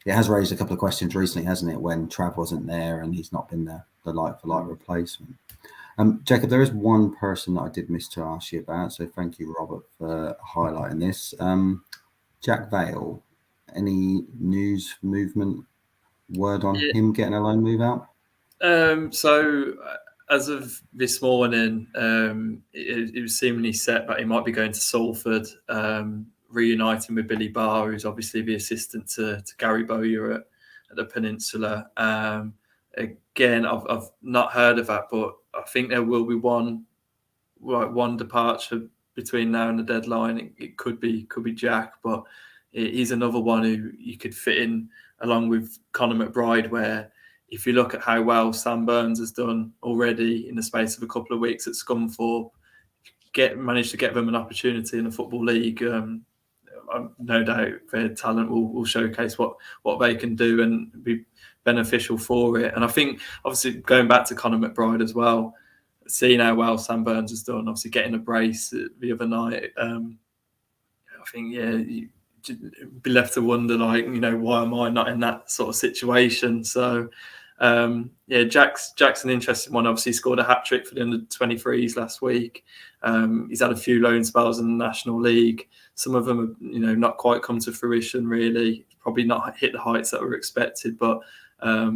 it has raised a couple of questions recently, hasn't it, when Trav wasn't there and he's not been the like-for-like replacement. JAQUOB, there is one person that I did miss to ask you about, so thank you, Robert, for highlighting this. Jack Vale, any news, movement, word on him getting a loan move out?
So as of this morning, it was seemingly set that he might be going to Salford, reuniting with Billy Barr, who's obviously the assistant to Gary Bowyer at the Peninsula. Again, I've not heard of that, but I think there will be one departure between now and the deadline. It could be Jack, but he's another one who you could fit in along with Conor McBride, where if you look at how well Sam Burns has done already in the space of a couple of weeks at Scunthorpe, managed to get them an opportunity in the Football League, no doubt their talent will showcase what they can do and be beneficial for it. And I think, obviously, going back to Conor McBride as well, seeing how well Sam Burns has done, obviously getting a brace the other night, I think, you'd be left to wonder, like, why am I not in that sort of situation? So, Jack's an interesting one. Obviously, scored a hat-trick for the under-23s last week. He's had a few loan spells in the National League. Some of them have, not quite come to fruition, really. Probably not hit the heights that were expected, but a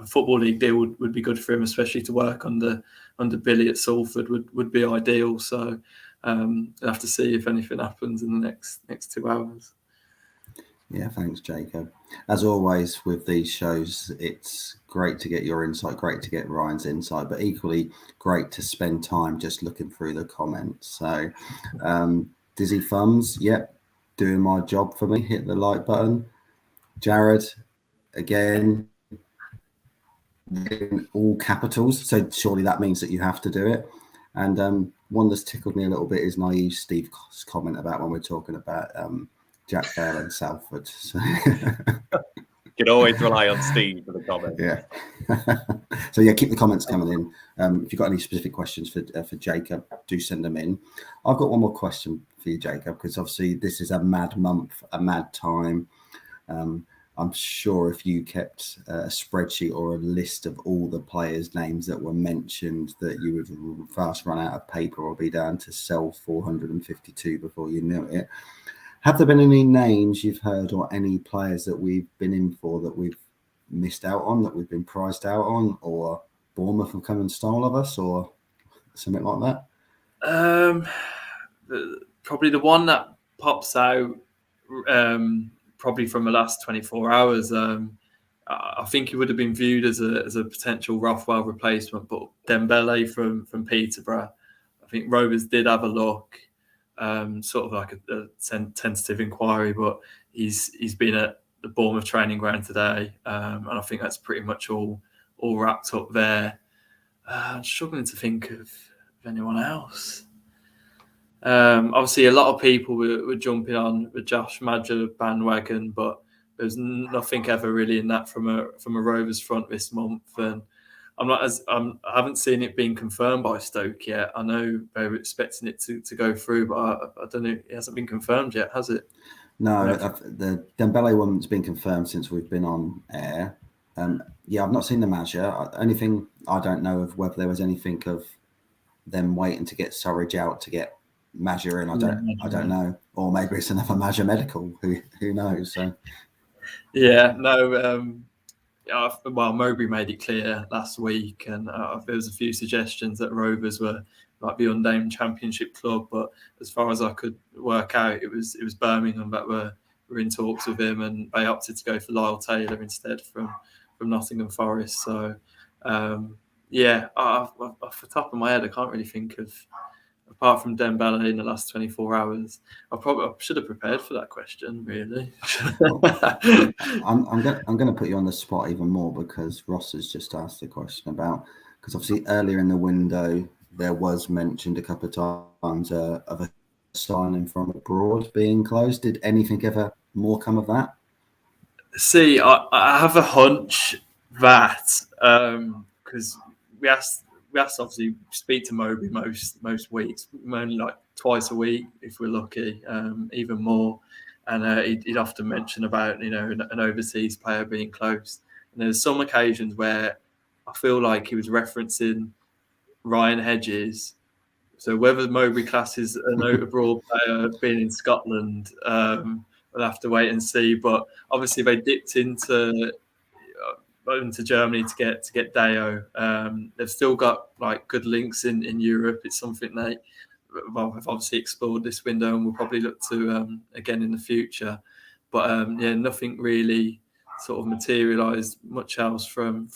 football league deal would be good for him, especially to work under Billy at Salford would be ideal. So we'll have to see if anything happens in the next 2 hours.
Yeah, thanks, Jacob. As always with these shows, it's great to get your insight, great to get Ryan's insight, but equally great to spend time just looking through the comments. So, Dizzy Thumbs, yep, doing my job for me. Hit the like button. Jared, again, in all capitals. So surely that means that you have to do it. And one that's tickled me a little bit is naive Steve's comment about when we're talking about Jack Vale and Salford. So
You can always rely on Steve for the comments.
Yeah. So yeah, keep the comments coming in. If you've got any specific questions for Jacob, do send them in. I've got one more question for you, Jacob, because obviously this is a mad month, a mad time. I'm sure if you kept a spreadsheet or a list of all the players' names that were mentioned, that you would fast run out of paper or be down to cell 452 before you knew it. Have there been any names you've heard or any players that we've been in for that we've missed out on, that we've been priced out on, or Bournemouth have come and stole of us, or something like that?
Probably the one that pops out, probably from the last 24 hours. I think he would have been viewed as a potential Rothwell replacement, but Dembele from Peterborough. I think Rovers did have a look. Sort of like a tentative inquiry, but he's been at the Bournemouth training ground today, and I think that's pretty much all wrapped up there. I'm struggling to think of anyone else. Obviously, a lot of people were jumping on the Josh Maja bandwagon, but there's nothing ever really in that from a Rovers front this month, and I haven't seen it being confirmed by Stoke yet. I know they were expecting it to go through, but I don't know. It hasn't been confirmed yet, has it?
No, the Dembele one's been confirmed since we've been on air. Yeah, I've not seen the Maja. Anything, I don't know of whether there was anything of them waiting to get Surridge out to get Maja in. I don't know. Or maybe it's another Maja medical. Who knows? So
yeah, no. Well, Mowbray made it clear last week, and there was a few suggestions that Rovers were like the unnamed Championship club, but as far as I could work out, it was Birmingham that were in talks with him, and they opted to go for Lyle Taylor instead from Nottingham Forest. So, off the top of my head, I can't really think of, apart from Dembele in the last 24 hours. I should have prepared for that question, really.
I'm going to put you on the spot even more, because Ross has just asked the question about, because obviously earlier in the window there was mentioned a couple of times of a signing from abroad being closed. Did anything ever more come of that?
See, I have a hunch that because we asked obviously speak to Mowbray most weeks, only like twice a week if we're lucky, even more. And he'd often mention about an overseas player being close. And there's some occasions where I feel like he was referencing Ryan Hedges. So whether Mowbray classes an abroad player being in Scotland, we'll have to wait and see. But obviously they dipped into Germany to get Deo. They've still got like good links in Europe. It's something have obviously explored this window and will probably look to again in the future. But nothing really sort of materialised much else from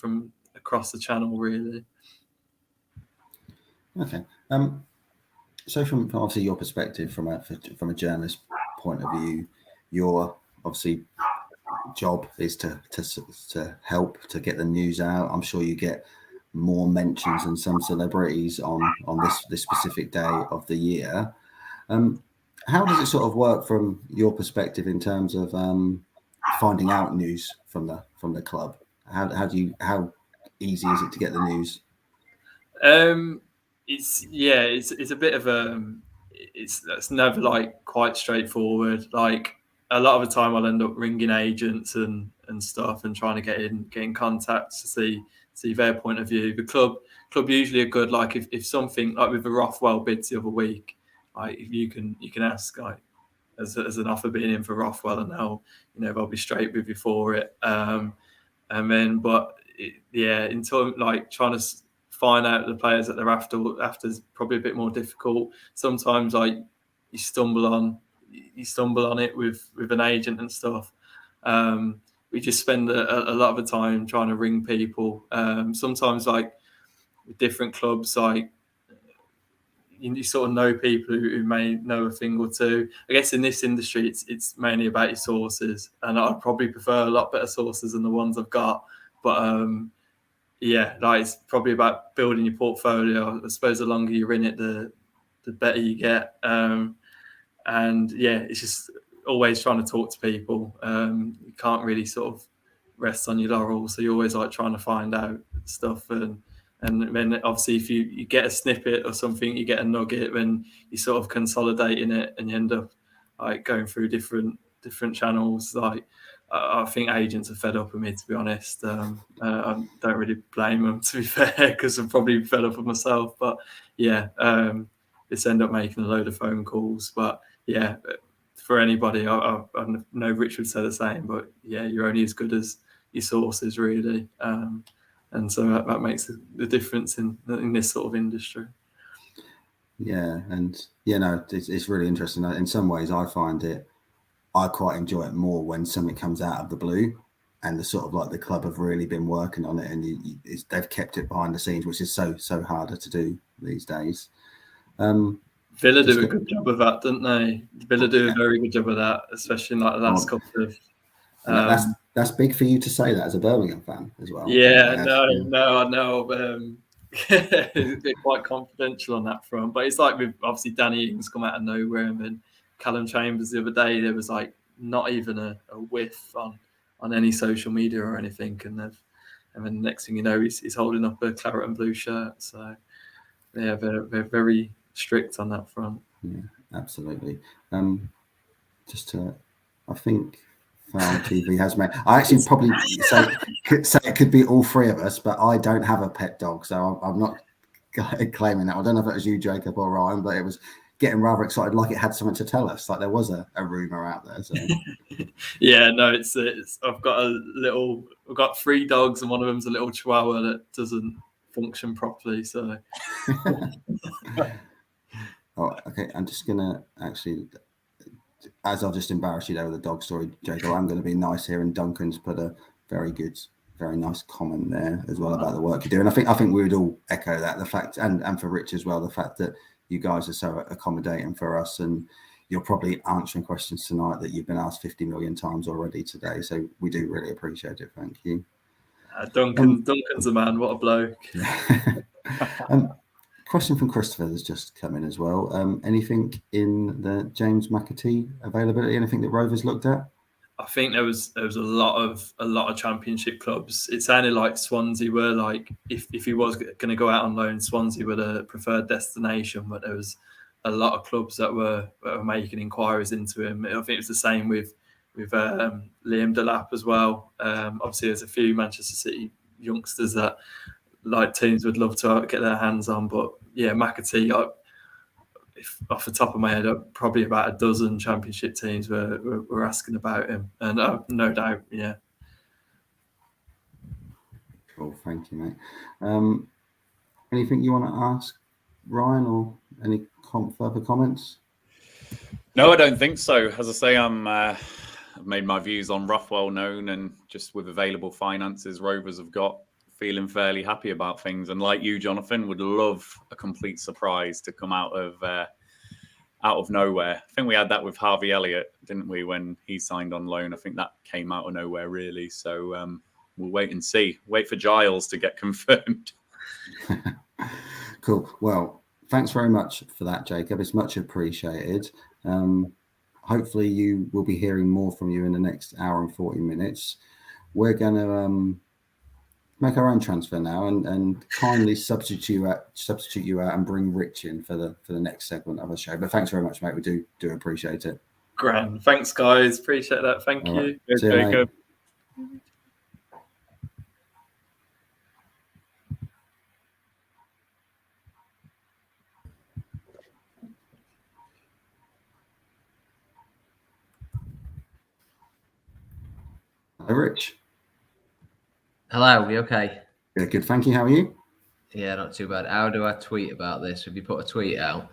across the channel, really.
Okay. So from obviously your perspective, from a journalist point of view, your obviously job is to help to get the news out. I'm sure you get more mentions than some celebrities on this specific day of the year. How does it sort of work from your perspective in terms of finding out news from the club? How easy is it to get the news?
It's a bit of it's never like quite straightforward. Like a lot of the time, I'll end up ringing agents and stuff and trying to get in contact to see their point of view. The club usually are good. Like if something like with the Rothwell bids the other week, like if you can ask like as an offer being in for Rothwell, and they'll be straight with you for it. And then, until like trying to find out the players that they're after is probably a bit more difficult. Sometimes like you stumble on it with an agent and stuff. We just spend a lot of the time trying to ring people. Sometimes like with different clubs, like you sort of know people who may know a thing or two. I guess in this industry, it's mainly about your sources, and I'd probably prefer a lot better sources than the ones I've got. But like it's probably about building your portfolio. I suppose the longer you're in it, the better you get. It's just always trying to talk to people. You can't really sort of rest on your laurels, so you're always like trying to find out stuff. And then obviously if you get a snippet or something, you get a nugget, then you sort of consolidating it and you end up like going through different channels. Like I think agents are fed up with me, to be honest. I don't really blame them, to be fair, because I'm probably fed up with myself. But it's end up making a load of phone calls. But for anybody, I know Rich would say the same, but you're only as good as your sources, really. And so that makes the difference in this sort of industry.
Yeah, and it's really interesting. In some ways, I quite enjoy it more when something comes out of the blue, and the sort of like the club have really been working on it, and they've kept it behind the scenes, which is so harder to do these days.
Villa do a good job of that, don't they? Villa do a very good job of that, especially in like the last couple of.
That's big for you to say that as a Birmingham fan as well.
I know. It's been quite confidential on that front, but it's like with obviously Danny Ings come out of nowhere, and then Callum Chambers the other day, there was like not even a whiff on any social media or anything, and then the next thing you know, he's holding up a claret and blue shirt. So they're very strict on that front.
Yeah, absolutely. I think Foul TV has made. I actually probably say it could be all three of us, but I don't have a pet dog, so I'm not claiming that. I don't know if it was you, Jacob, or Ryan, but it was getting rather excited, like it had something to tell us, like there was a rumor out there. So.
It's I've got 3 dogs, and one of them's a little Chihuahua that doesn't function properly. So.
Oh, okay. I'm just gonna actually, as I've just embarrassed you there with the dog story, Jacob, I'm going to be nice here, and Duncan's put a very nice comment there as well about the work you do, and I think we would all echo that, the fact, and for Rich as well, the fact that you guys are so accommodating for us, and you're probably answering questions tonight that you've been asked 50 million times already today. So we do really appreciate it. Thank you.
Duncan's a man. What a bloke.
Question from Christopher has just come in as well. Anything in the James McAtee availability? Anything that Rovers looked at?
I think there was a lot of Championship clubs. It sounded like Swansea were like, if he was going to go out on loan, Swansea were the preferred destination. But there was a lot of clubs that were making inquiries into him. I think it was the same with Liam Delap as well. Obviously, there's a few Manchester City youngsters that like teams would love to get their hands on, but McAtee, off the top of my head, probably about a dozen Championship teams were asking about him, and no doubt,
Cool, thank you, mate. Anything you want to ask Ryan, or any further comments?
No, I don't think so. As I say, I've made my views on Rothwell known, and just with available finances Rovers have got, feeling fairly happy about things. And like you, Jonathan, would love a complete surprise to come out of nowhere. I think we had that with Harvey Elliott, didn't we, when he signed on loan? I think that came out of nowhere, really. So we'll wait and see. Wait for Giles to get confirmed.
Cool. Well, thanks very much for that, Jacob. It's much appreciated. Hopefully you will be hearing more from you in the next hour and 40 minutes. We're going make our own transfer now and kindly substitute you out and bring Rich in for the next segment of the show. But thanks very much, mate. We do appreciate it.
Grand. Thanks, guys. Appreciate that. Thank
All
you.
right.
Cheers,
See you,
Jacob.
mate. Hi, Rich.
Hello, you okay?
Yeah, good. Thank you. How are you?
Yeah, not too bad. How do I tweet about this? Have you put a tweet out?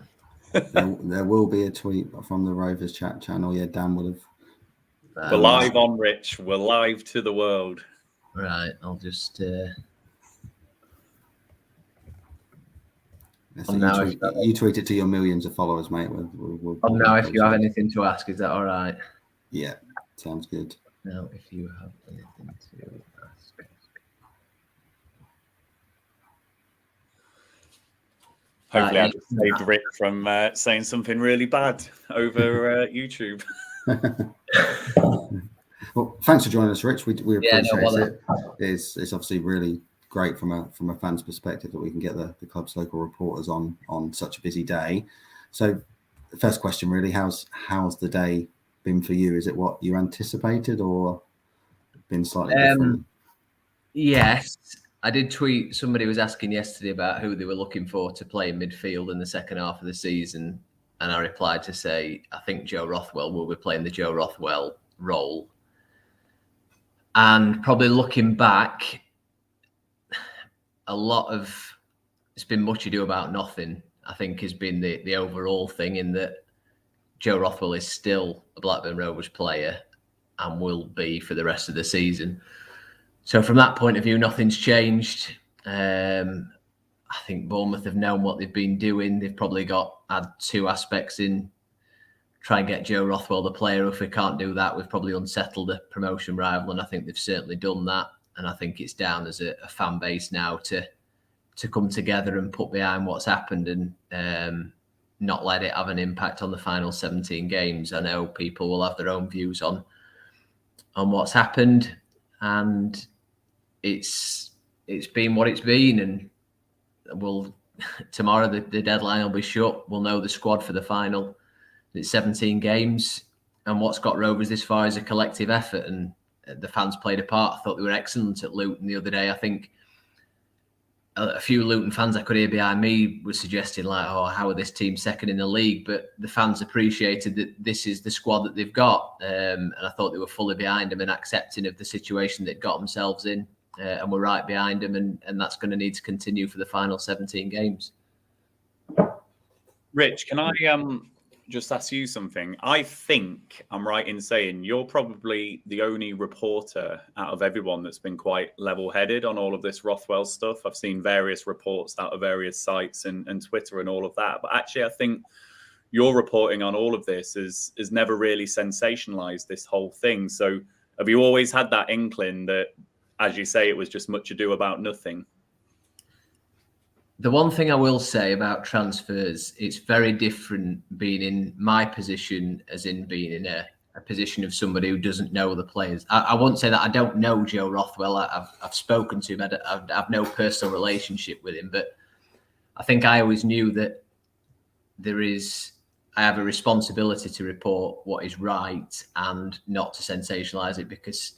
There will be a tweet from the Rovers Chat channel. Yeah, Dan would have.
We're live on, Rich. We're live to the world.
Right, I'll just.
So you tweet it to your millions of followers, mate.
Now, if you have anything to ask, is that all right?
Yeah, sounds good.
Now, if you have anything to ask.
Hopefully, I just saved Rick from saying something really bad over YouTube.
Well, thanks for joining us, Rich. We appreciate it.
No,
It's obviously really great from a fan's perspective that we can get the club's local reporters on such a busy day. So, the first question, really, how's the day been for you? Is it what you anticipated, or been slightly different?
Yes, I did tweet. Somebody was asking yesterday about who they were looking for to play in midfield in the second half of the season, and I replied to say I think Joe Rothwell will be playing the Joe Rothwell role. And probably looking back, it's been much ado about nothing, I think, has been the overall thing, in that Joe Rothwell is still a Blackburn Rovers player and will be for the rest of the season. So from that point of view, nothing's changed. I think Bournemouth have known what they've been doing. They've probably had two aspects in: try and get Joe Rothwell the player. If we can't do that, we've probably unsettled a promotion rival, and I think they've certainly done that. And I think it's down as a fan base now to come together and put behind what's happened and not let it have an impact on the final 17 games. I know people will have their own views on what's happened, and it's been what it's been. And tomorrow the deadline will be shut. We'll know the squad for the final. It's 17 games, and what's got Rovers this far is a collective effort, and the fans played a part. I thought they were excellent at Luton the other day. I think a few Luton fans I could hear behind me were suggesting, like, oh, how are this team second in the league? But the fans appreciated that this is the squad that they've got, and I thought they were fully behind them and accepting of the situation they'd got themselves in, and we're right behind them, and that's going to need to continue for the final 17 games.
Rich, can I just ask you something? I think I'm right in saying you're probably the only reporter out of everyone that's been quite level-headed on all of this Rothwell stuff. I've seen various reports out of various sites and Twitter and all of that. But actually, I think your reporting on all of this is never really sensationalized this whole thing. So have you always had that inkling that, as you say, it was just much ado about nothing?
The one thing I will say about transfers, it's very different being in my position as in being in a position of somebody who doesn't know the players. I won't say that I don't know Joe Rothwell. I've spoken to him. I've no personal relationship with him, but I think I always knew that I have a responsibility to report what is right and not to sensationalise it, because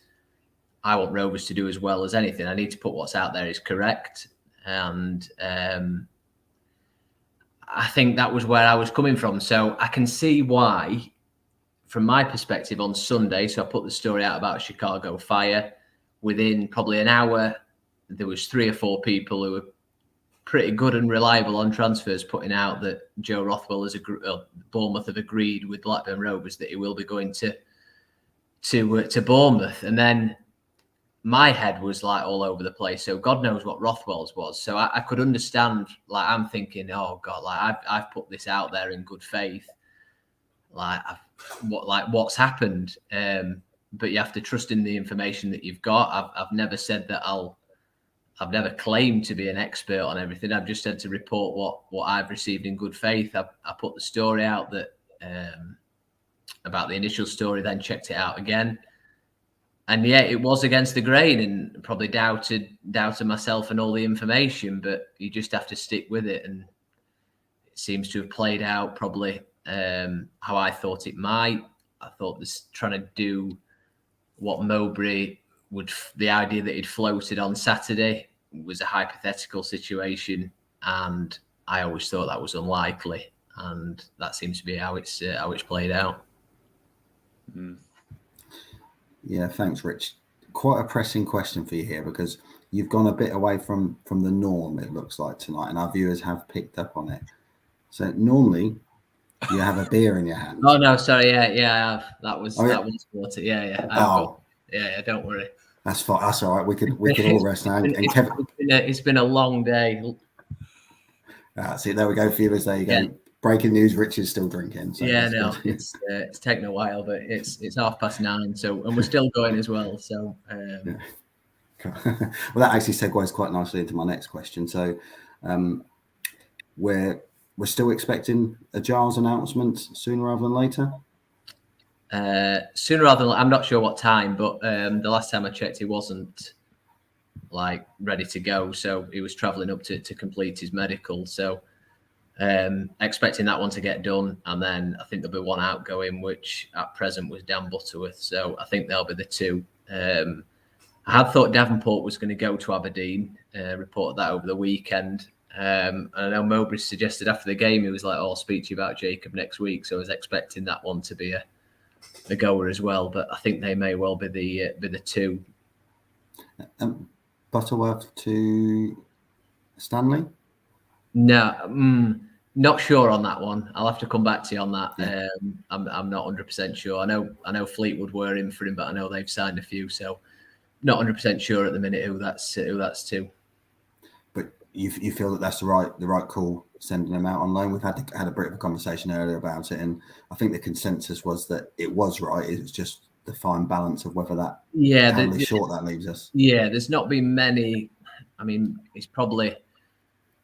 I want Rovers to do as well as anything. I need to put what's out there is correct. And I think that was where I was coming from. So I can see why, from my perspective, on Sunday, so I put the story out about Chicago Fire. Within probably an hour, there was 3 or 4 people who were pretty good and reliable on transfers putting out that Joe Rothwell Bournemouth have agreed with Blackburn Rovers that he will be going to Bournemouth. And then my head was like all over the place. So God knows what Rothwell's was. So I could understand, like, I'm thinking, oh God, like I've put this out there in good faith. What's happened? But you have to trust in the information that you've got. I've never said that I've never claimed to be an expert on everything. I've just said to report what I've received in good faith. I put the story out that about the initial story, then checked it out again. And yeah, it was against the grain, and probably doubted myself and all the information, but you just have to stick with it. And it seems to have played out probably how I thought it might. I thought this trying to do what Mowbray the idea that he'd floated on Saturday was a hypothetical situation, and I always thought that was unlikely, and that seems to be how it's played out.
Mm.
Yeah, thanks, Rich. Quite a pressing question for you here, because you've gone a bit away from the norm, it looks like, tonight, and our viewers have picked up on it. So normally you have a beer in your hand.
Oh no, sorry, yeah, I have. That was
Oh, yeah.
that was water. Yeah. Yeah, don't worry.
That's fine. That's all right. We could all rest now. And Kevin,
it's been a long day.
See, there we go, viewers. There you go.
Yeah.
Breaking news: Rich is still drinking. So
Yeah, no, it's taken a while, but it's 9:30. So, and we're still going as well. So,
yeah. Well, that actually segues quite nicely into my next question. So, we're still expecting a Giles announcement sooner rather than later.
Sooner rather than, I'm not sure what time, but the last time I checked, he wasn't like ready to go, so he was travelling up to complete his medical. So expecting that one to get done, and then I think there'll be one outgoing, which at present was Dan Butterworth. So I think they'll be the two. I had thought Davenport was going to go to Aberdeen. Reported that over the weekend. And I know Mowbray suggested after the game, he was like, "Oh, I'll speak to you about JAQUOB next week." So I was expecting that one to be a goer as well, but I think they may well be the two.
Butterworth to Stanley?
No, not sure on that one. I'll have to come back to you on that.
Yeah.
I'm not 100% sure. I know Fleetwood were in for him, but I know they've signed a few, so not 100% sure at the minute who that's to. But
you feel that that's the right call, sending them out on loan? We've had a bit of a conversation earlier about it, and I think the consensus was that it was right. It's just the fine balance of whether that how short that leaves us.
Yeah, there's not been many. I mean, it's probably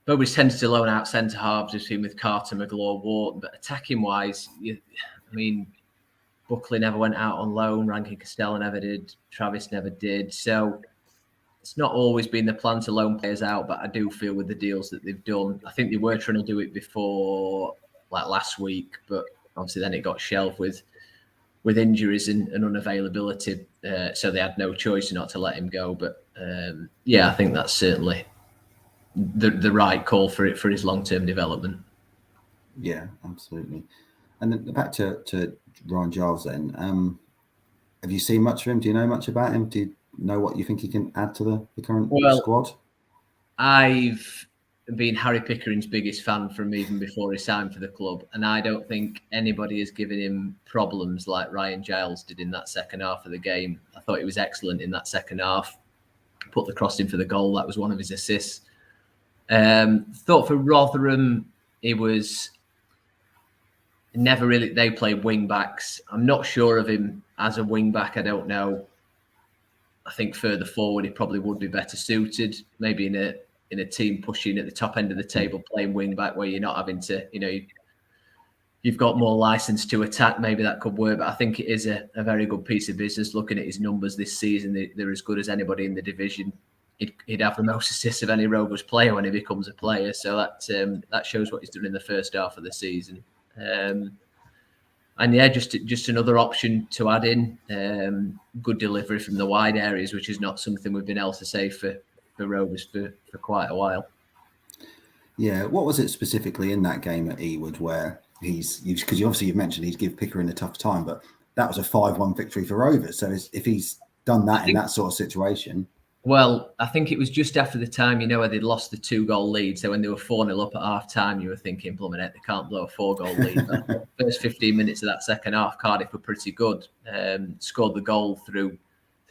Mowbray's tended to loan out centre halves. We've seen with Carter, McGlaw, Wharton, but attacking wise, I mean, Buckley never went out on loan. Rankin Costello never did. Travis never did. So it's not always been the plan to loan players out, but I do feel with the deals that they've done, I think they were trying to do it before, like last week, but obviously then it got shelved with injuries and unavailability, so they had no choice not to let him go. But I think that's certainly the right call for his long-term development.
Yeah, absolutely. And then back to Ryan Giles then. Have you seen much of him? Do you know much about him? Do you know what you think he can add to the current squad?
I've been Harry Pickering's biggest fan from even before he signed for the club, and I don't think anybody has given him problems like Ryan Giles did in that second half of the game. I thought he was excellent in that second half. Put the cross in for the goal. That was one of his assists. Thought for Rotherham, he was never really. They played wing backs. I'm not sure of him as a wing back. I don't know. I think further forward, he probably would be better suited. Maybe in a team pushing at the top end of the table, playing wing back where you're not having to, you've got more license to attack. Maybe that could work. But I think it is a very good piece of business. Looking at his numbers this season, they're as good as anybody in the division. He'd have the most assists of any Rovers player when he becomes a player. So that shows what he's done in the first half of the season. And yeah, just another option to add in. Good delivery from the wide areas, which is not something we've been able to say for Rovers for quite a while.
Yeah, what was it specifically in that game at Ewood where because you've mentioned he's give Pickering a tough time, but that was a 5-1 victory for Rovers. So if he's done that in that sort of situation.
Well, I think it was just after the time, where they'd lost the 2-goal lead. So when they were 4-0 up at half time, you were thinking, blooming heck, they can't blow a 4-goal lead. But the first 15 minutes of that second half, Cardiff were pretty good. Scored the goal through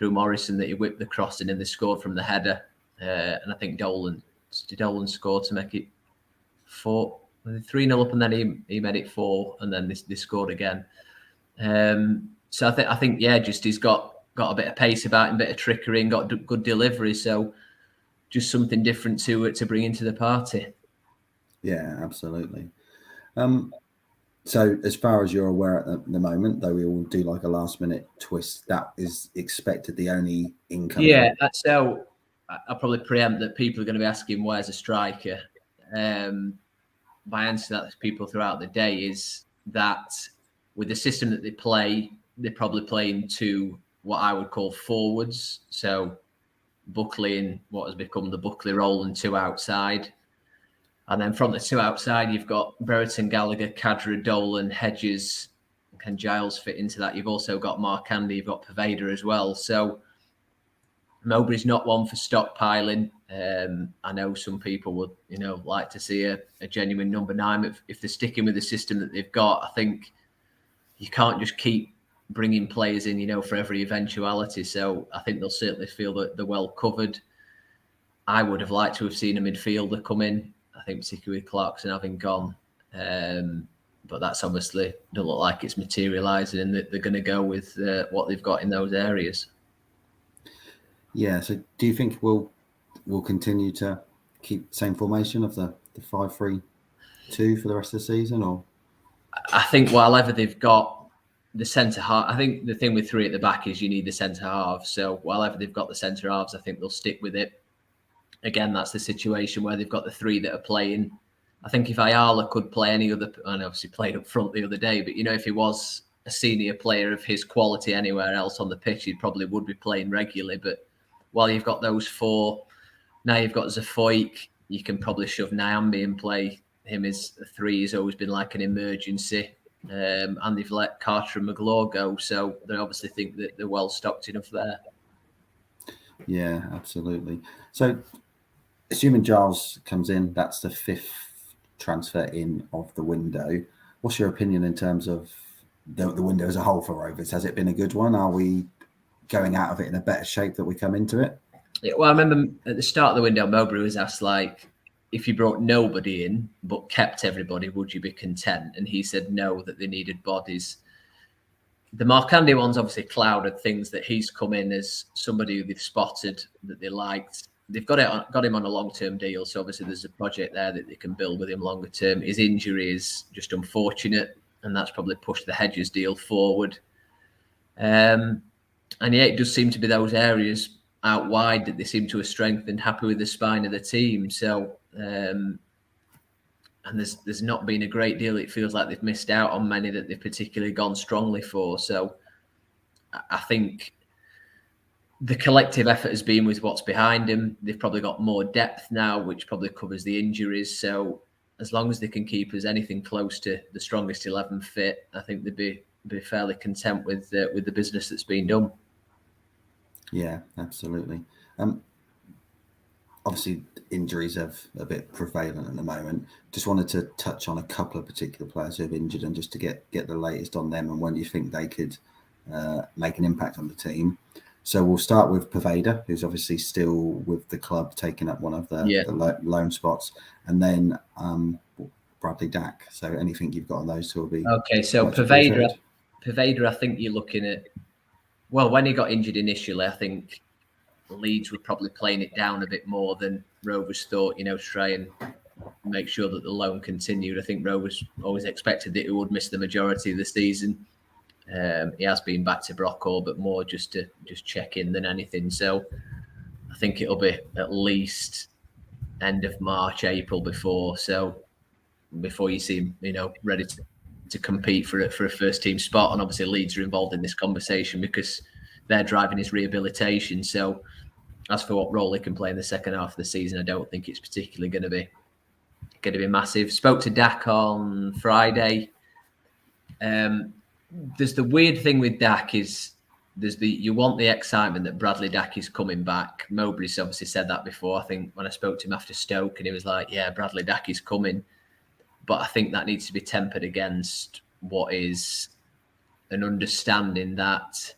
Morrison that he whipped the cross in, and they scored from the header. And I think Dolan score to make it 3-0 up, and then he made it 4, and then they scored again. So I think just he's got a bit of pace about him, a bit of trickery, and got good delivery. So just something different to bring into the party.
Yeah, absolutely. So as far as you're aware at the moment, though we will do like a last minute twist, that is expected the only income.
Yeah, so I'll probably preempt that people are going to be asking where's a striker. My answer to that to people throughout the day is that with the system that they play, they're probably playing to what I would call forwards. So Buckley in what has become the Buckley role and 2 outside. And then from the 2 outside, you've got Brereton, Gallagher, Khadra, Dolan, Hedges. Can Giles fit into that? You've also got Mark Andy, you've got Poveda as well. So Mowbray's not one for stockpiling. I know some people would, like to see a genuine number 9. If they're sticking with the system that they've got, I think you can't just keep bringing players in, for every eventuality. So I think they'll certainly feel that they're well covered. I would have liked to have seen a midfielder come in. I think particularly with Clarkson having gone. But that's obviously doesn't look like it's materialising, and they're going to go with what they've got in those areas.
Yeah. So do you think we'll continue to keep the same formation of the 5-3-2 for the rest of the season, or?
I think whatever they've got the centre half, I think the thing with 3 at the back is you need the centre half. So whatever they've got the centre halves, I think they'll stick with it. Again, that's the situation where they've got the 3 that are playing. I think if Ayala could play any other, and obviously played up front the other day, but if he was a senior player of his quality anywhere else on the pitch, he probably would be playing regularly. But while you've got those 4, now you've got Zafoik, you can probably shove Nyambi and play him as a 3. He's always been like an emergency. And they've let Carter and McGlaw go. So they obviously think that they're well stocked enough there.
Yeah, absolutely. So assuming Giles comes in, that's the 5th transfer in of the window. What's your opinion in terms of the window as a whole for Rovers? Has it been a good one? Are we going out of it in a better shape that we come into it?
Yeah, well, I remember at the start of the window, Mowbray was asked, if you brought nobody in but kept everybody, would you be content? And he said no, that they needed bodies. The Mark Andy one's obviously clouded things that he's come in as somebody who they've spotted that they liked. They've got him on a long-term deal, so obviously there's a project there that they can build with him longer term. His injury is just unfortunate, and that's probably pushed the Hedges deal forward. And yeah, it does seem to be those areas out wide that they seem to have strengthened, happy with the spine of the team. So, and there's not been a great deal. It feels like they've missed out on many that they've particularly gone strongly for. So I think the collective effort has been with what's behind them. They've probably got more depth now, which probably covers the injuries. So as long as they can keep us anything close to the strongest 11 fit, I think they'd be fairly content with the business that's been done.
Yeah, absolutely. Obviously, injuries have a bit prevalent at the moment. Just wanted to touch on a couple of particular players who have injured, and just to get the latest on them and when you think they could make an impact on the team. So we'll start with Poveda, who's obviously still with the club, taking up one of the loan spots, and then Bradley Dack. So anything you've got on those two will be
okay. So Poveda, I think you're looking at. Well, when he got injured initially, I think Leeds were probably playing it down a bit more than Rovers thought, to try and make sure that the loan continued. I think Rovers always expected that he would miss the majority of the season. He has been back to Brockall, but more just to check in than anything. So I think it'll be at least end of March, April before you see him, ready to compete for a first team spot. And obviously Leeds are involved in this conversation because they're driving his rehabilitation. So as for what role he can play in the second half of the season, I don't think it's particularly going to be massive. Spoke to Dack on Friday. There's the weird thing with Dack is you want the excitement that Bradley Dack is coming back. Mowbray's obviously said that before. I think when I spoke to him after Stoke, and he was like, yeah, Bradley Dack is coming. But I think that needs to be tempered against what is an understanding that.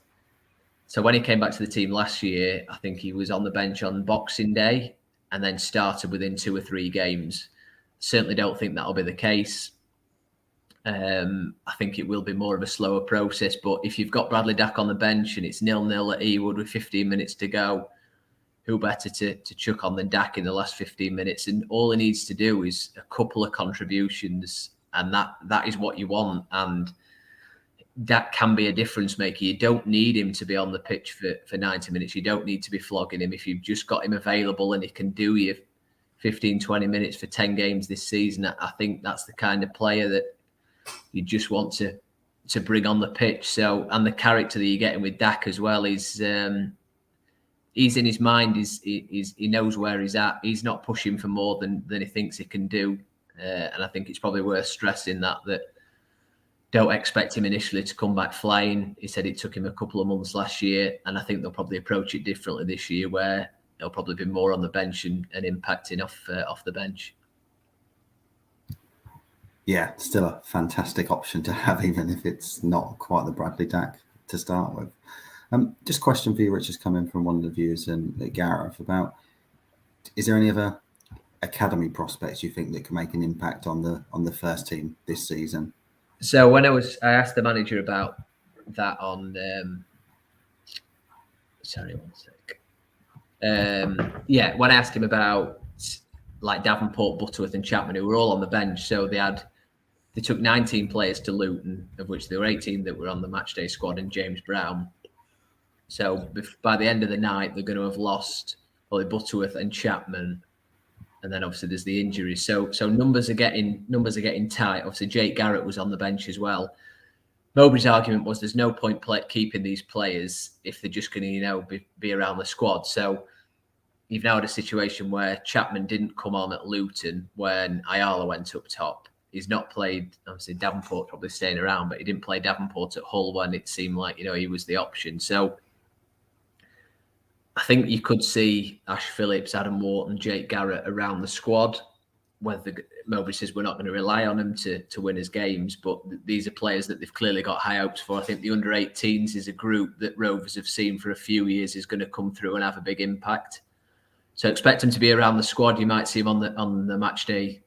So when he came back to the team last year, I think he was on the bench on Boxing Day and then started within 2 or 3 games. Certainly don't think that'll be the case. I think it will be more of a slower process. But if you've got Bradley Dack on the bench and it's 0-0 at Ewood with 15 minutes to go, who better to chuck on than Dack in the last 15 minutes? And all he needs to do is a couple of contributions and that is what you want. And that can be a difference maker. You don't need him to be on the pitch for 90 minutes. You don't need to be flogging him. If you've just got him available and he can do you 15, 20 minutes for 10 games this season, I think that's the kind of player that you just want to bring on the pitch. So, and the character that you're getting with Dack as well is he's in his mind. He knows where he's at. He's not pushing for more than he thinks he can do. And I think it's probably worth stressing that don't expect him initially to come back flying. He said it took him a couple of months last year, and I think they'll probably approach it differently this year, where he'll probably be more on the bench and impacting off the bench.
Yeah, still a fantastic option to have, even if it's not quite the Bradley Dack to start with. Just a question for you, Rich, has come in from one of the viewers and Gareth about: is there any other academy prospects you think that can make an impact on the first team this season?
So when I asked the manager about that on, sorry, one sec. When I asked him about like Davenport, Butterworth and Chapman, who were all on the bench. So they took 19 players to Luton, of which there were 18 that were on the matchday squad and James Brown. So by the end of the night, they're going to have lost probably Butterworth and Chapman. And then obviously there's the injuries. So numbers are getting tight. Obviously Jake Garrett was on the bench as well. Mowbray's argument was there's no point keeping these players if they're just going to be around the squad. So you've now had a situation where Chapman didn't come on at Luton when Ayala went up top. He's not played. Obviously Davenport probably staying around, but he didn't play Davenport at Hull when it seemed like he was the option. So I think you could see Ash Phillips, Adam Wharton, Jake Garrett around the squad. Whether Mowbray says we're not going to rely on them to win his games, but these are players that they've clearly got high hopes for. I think the under-18s is a group that Rovers have seen for a few years is going to come through and have a big impact. So expect him to be around the squad. You might see him on the match day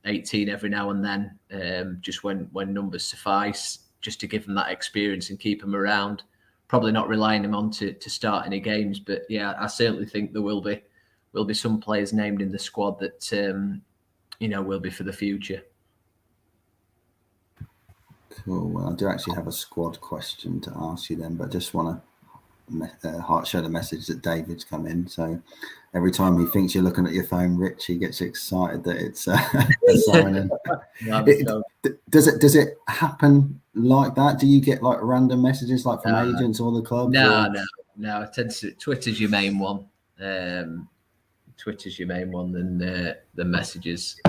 18 every now and then, just when numbers suffice, just to give them that experience and keep them around. Probably not relying him on to start any games, but yeah, I certainly think there will be some players named in the squad that will be for the future.
Cool. Well, I do actually have a squad question to ask you then, but just want to show the message that David's come in. So every time he thinks you're looking at your phone, Rich, he gets excited that it's a signing. Does it happen like that? Do you get like random messages like from agents or the club?
No. Twitter's your main one. Twitter's your main one than the messages.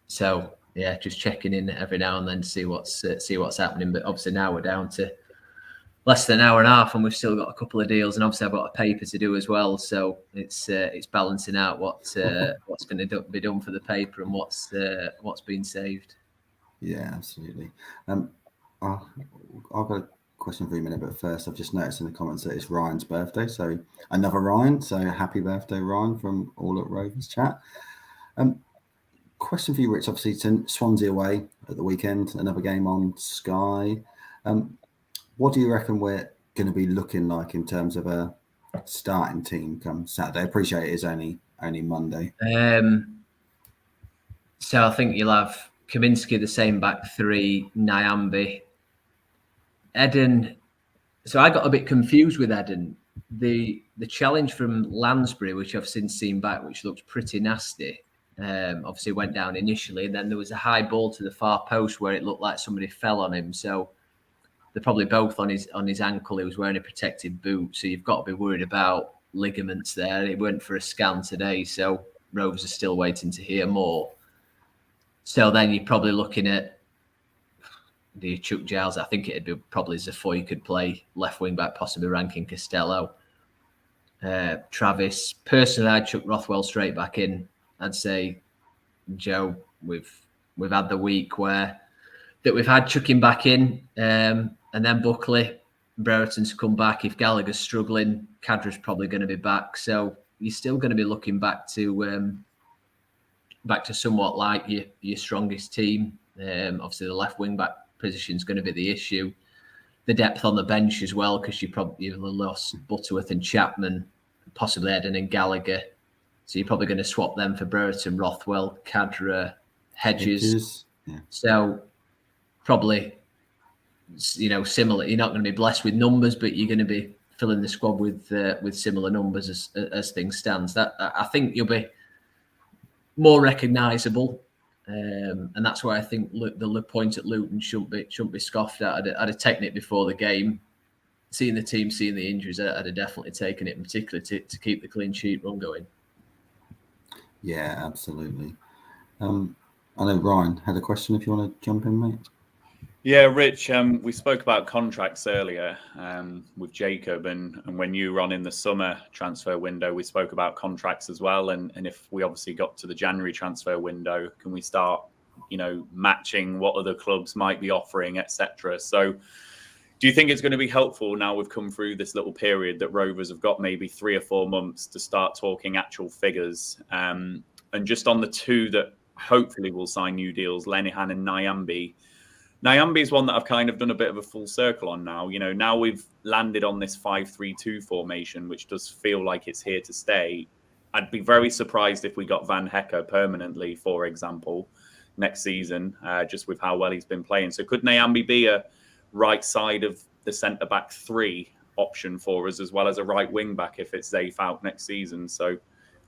So yeah, just checking in every now and then to see what's happening. But obviously now we're down to less than an hour and a half, and we've still got a couple of deals, and obviously I've got a paper to do as well. So it's balancing out what's going to be done for the paper and what's been saved.
Yeah, absolutely. I've got a question for you in a minute, but first I've just noticed in the comments that it's Ryan's birthday, so another Ryan. So happy birthday, Ryan, from all at Rovers Chat. Question for you, Rich. Obviously, it's Swansea away at the weekend, another game on Sky. What do you reckon we're going to be looking like in terms of a starting team come Saturday? I appreciate it is only Monday.
So I think you'll have Kaminsky, the same back three, Nyambe, Eden. So I got a bit confused with Eden. The challenge from Lansbury, which I've since seen back, which looked pretty nasty, obviously went down initially. And then there was a high ball to the far post where it looked like somebody fell on him. So they're probably both on his ankle. He was wearing a protective boot, so you've got to be worried about ligaments there. He went for a scan today, so Rovers are still waiting to hear more. So then you're probably looking at, do you chuck Giles? I think it'd be probably Zafoy could play left wing back, possibly Rankin Costello. Travis. Personally, I'd chuck Rothwell straight back in. I'd say, Joe, we've had the week that we've had chucking back in, and then Buckley, Brereton's come back. If Gallagher's struggling, Cadra's probably going to be back. So you're still going to be looking back to somewhat like your strongest team. Obviously, the left wing back position is going to be the issue. The depth on the bench as well, because you've lost Butterworth and Chapman, possibly Eden and Gallagher. So you're probably going to swap them for Brereton, Rothwell, Cadra, Hedges. Yeah. So probably, similar. You're not going to be blessed with numbers, but you're going to be filling the squad with similar numbers as things stands. That I think you'll be more recognisable, and that's why I think the point at Luton shouldn't be scoffed at. I'd have taken it before the game. Seeing the team, seeing the injuries, I'd have definitely taken it, particularly to keep the clean sheet run going.
Yeah, absolutely. I know Ryan had a question. If you want to jump in, mate.
Yeah, Rich, we spoke about contracts earlier with JAQUOB, and when you were on in the summer transfer window, we spoke about contracts as well. And if we obviously got to the January transfer window, can we start, matching what other clubs might be offering, etc.? So do you think it's going to be helpful now we've come through this little period that Rovers have got maybe 3 or 4 months to start talking actual figures? And just on the two that hopefully will sign new deals, Lenihan and Nyambe. Nyambe is one that I've kind of done a bit of a full circle on now. Now we've landed on this 5-3-2 formation, which does feel like it's here to stay. I'd be very surprised if we got Van Hecke permanently, for example, next season, just with how well he's been playing. So could Nyambe be a right side of the centre-back 3 option for us, as well as a right wing-back if it's Zafe out next season? So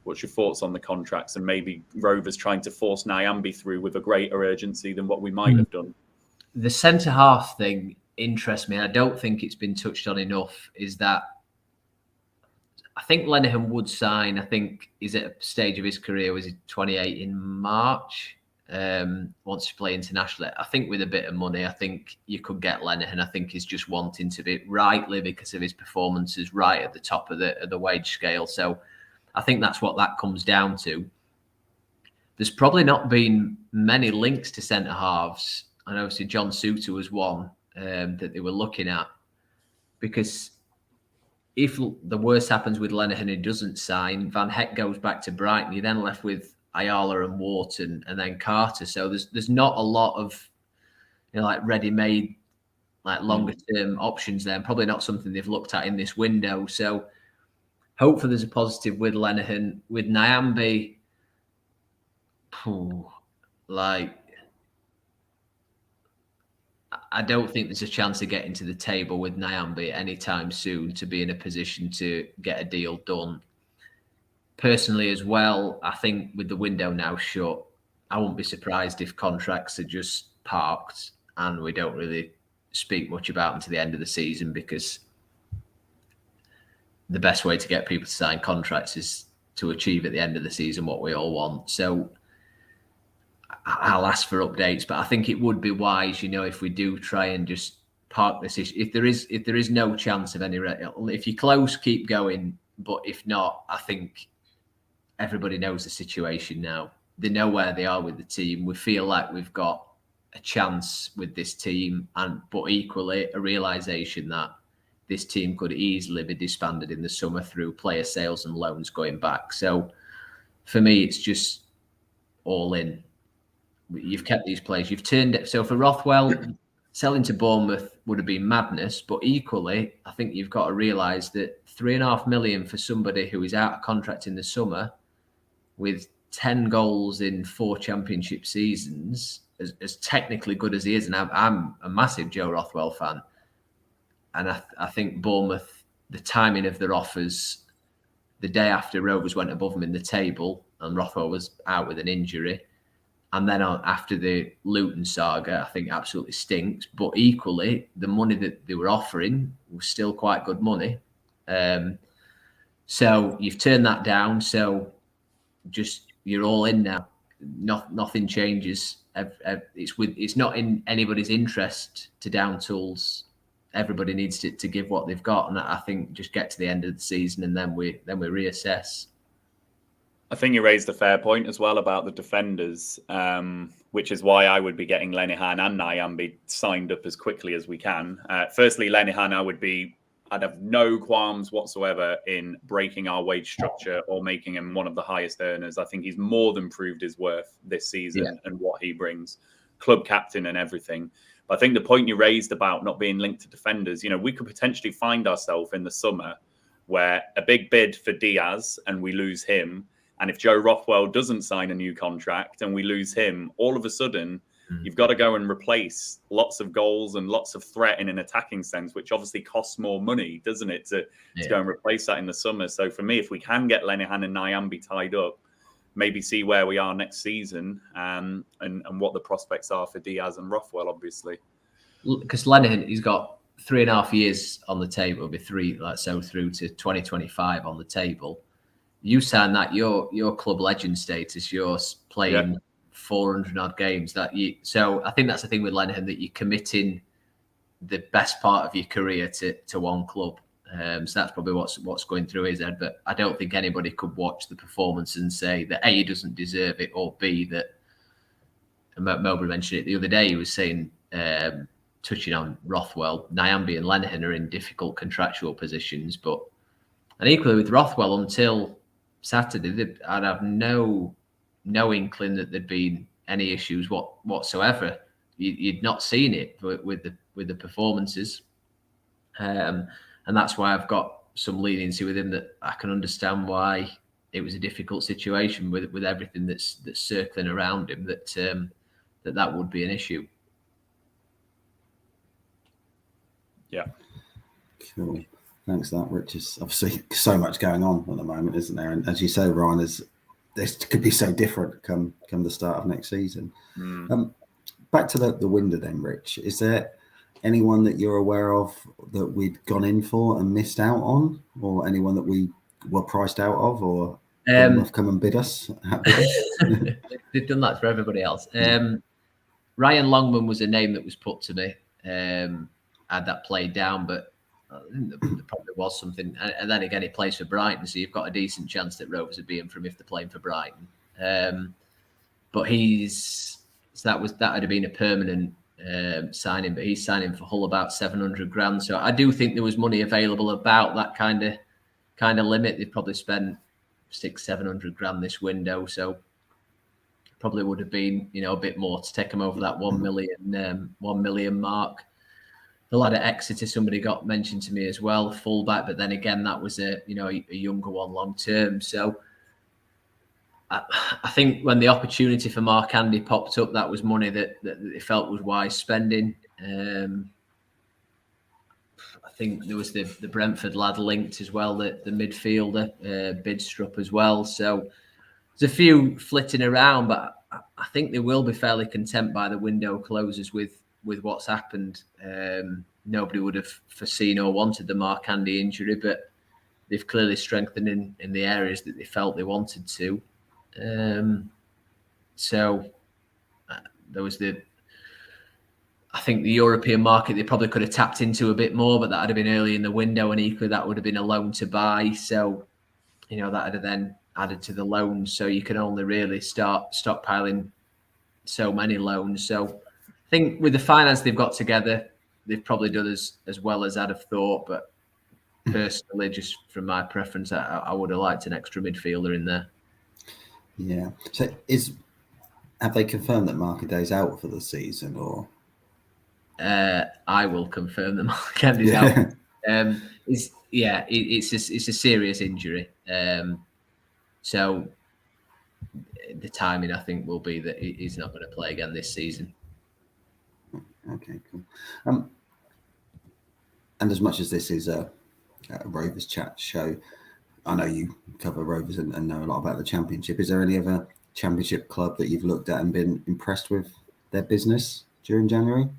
what's your thoughts on the contracts and maybe Rovers trying to force Nyambe through with a greater urgency than what we might have done?
The centre-half thing interests me. I don't think it's been touched on enough, is that I think Lenihan would sign. I think he's at a stage of his career, was he 28 in March? Wants to play internationally. I think with a bit of money, I think you could get Lenihan. I think he's just wanting to be, rightly because of his performances, right at the top of the wage scale. So I think that's what that comes down to. There's probably not been many links to centre halves, and obviously John Suter was one that they were looking at, because if the worst happens with Lenihan and he doesn't sign, Van Hecke goes back to Brighton, you're then left with Ayala and Wharton and then Carter. So there's not a lot of like ready-made, like longer term options there, and probably not something they've looked at in this window. So hopefully there's a positive with Lenihan. With Nyambe, I don't think there's a chance of getting to the table with Nyambe anytime soon to be in a position to get a deal done. Personally as well, I think with the window now shut, I won't be surprised if contracts are just parked and we don't really speak much about them to the end of the season, because the best way to get people to sign contracts is to achieve at the end of the season what we all want. So I'll ask for updates, but I think it would be wise, if we do try and just park this issue. If there is no chance of any, if you're close, keep going. But if not, I think everybody knows the situation now. They know where they are with the team. We feel like we've got a chance with this team, but equally a realisation that this team could easily be disbanded in the summer through player sales and loans going back. So for me, it's just all in. You've kept these players. You've turned it. So for Rothwell, selling to Bournemouth would have been madness. But equally, I think you've got to realise that $3.5 million for somebody who is out of contract in the summer with 10 goals in 4 championship seasons, as technically good as he is, and I'm a massive Joe Rothwell fan. And I think Bournemouth, the timing of their offers, the day after Rovers went above them in the table and Rothwell was out with an injury, and then after the Luton saga, I think absolutely stinks. But equally, the money that they were offering was still quite good money. So you've turned that down. So you're all in now. Nothing changes. It's not in anybody's interest to down tools. Everybody needs to give what they've got, and I think just get to the end of the season and then we reassess.
I think you raised a fair point as well about the defenders, which is why I would be getting Lenihan and Nyambe signed up as quickly as we can. Firstly, Lenihan, I'd have no qualms whatsoever in breaking our wage structure or making him one of the highest earners. I think he's more than proved his worth this season and what he brings, club captain and everything. But I think the point you raised about not being linked to defenders, we could potentially find ourselves in the summer where a big bid for Diaz and we lose him, And if Joe Rothwell doesn't sign a new contract and we lose him, all of a sudden, you've got to go and replace lots of goals and lots of threat in an attacking sense, which obviously costs more money, doesn't it, to go and replace that in the summer. So for me, if we can get Lenihan and Nyambe tied up, maybe see where we are next season, and what the prospects are for Diaz and Rothwell, obviously.
Because Lenihan, he's got 3.5 years on the table, be three, like so, through to 2025 on the table. You sign that, your club legend status, you're playing 400 odd games. So I think that's the thing with Lenihan, that you're committing the best part of your career to one club. So that's probably what's going through his head. But I don't think anybody could watch the performance and say that A, he doesn't deserve it, or B, that, and Mowbray mentioned it the other day, he was saying, touching on Rothwell, Nyambe and Lenihan are in difficult contractual positions. And equally with Rothwell, until Saturday, I'd have no inkling that there'd been any issues whatsoever. You'd not seen it with the performances. And that's why I've got some leniency with him, that I can understand why it was a difficult situation with everything that's circling around him, that would be an issue.
Yeah. Cool. Thanks for that, Rich. There's obviously so much going on at the moment, isn't there? And as you say, Ryan, this could be so different come the start of next season. Back to the window then, Rich. Is there anyone that you're aware of that we'd gone in for and missed out on, or anyone that we were priced out of, or come and bid us?
They've done that for everybody else. Ryan Longman was a name that was put to me. Had that played down, but I think there probably was something. And then again, he plays for Brighton, so you've got a decent chance that Rovers would be in for him if they're playing for Brighton. But that would have been a permanent signing, but he's signing for Hull about 700 grand. So I do think there was money available about that kind of limit. They've probably spent 600-700 grand this window, so probably would have been a bit more to take him over that 1 million mark. The lad at Exeter, somebody got mentioned to me as well, fullback, but then again, that was a younger one long term. So I think when the opportunity for Mark Andy popped up, that was money that they felt was wise spending. I think there was the Brentford lad linked as well, the midfielder, Bidstrup as well. So there's a few flitting around, but I think they will be fairly content by the window closes with what's happened. Nobody would have foreseen or wanted the Mark Andy injury, but they've clearly strengthened in the areas that they felt they wanted to. So there was I think the European market, they probably could have tapped into a bit more, but that would have been early in the window, and equally that would have been a loan to buy. So, that would have then added to the loans. So you can only really start stockpiling so many loans. So I think with the finance they've got together, they've probably done as well as I'd have thought. But personally, just from my preference, I would have liked an extra midfielder in there.
Yeah. So have they confirmed that Markaday's out for the season, or?
I will confirm that Mark Andy's out. It's a serious injury. So the timing, I think, will be that he's not going to play again this season.
Okay, cool. And as much as this is a Rovers Chat show, I know you cover Rovers and know a lot about the Championship. Is there any other Championship club that you've looked at and been impressed with their business during January?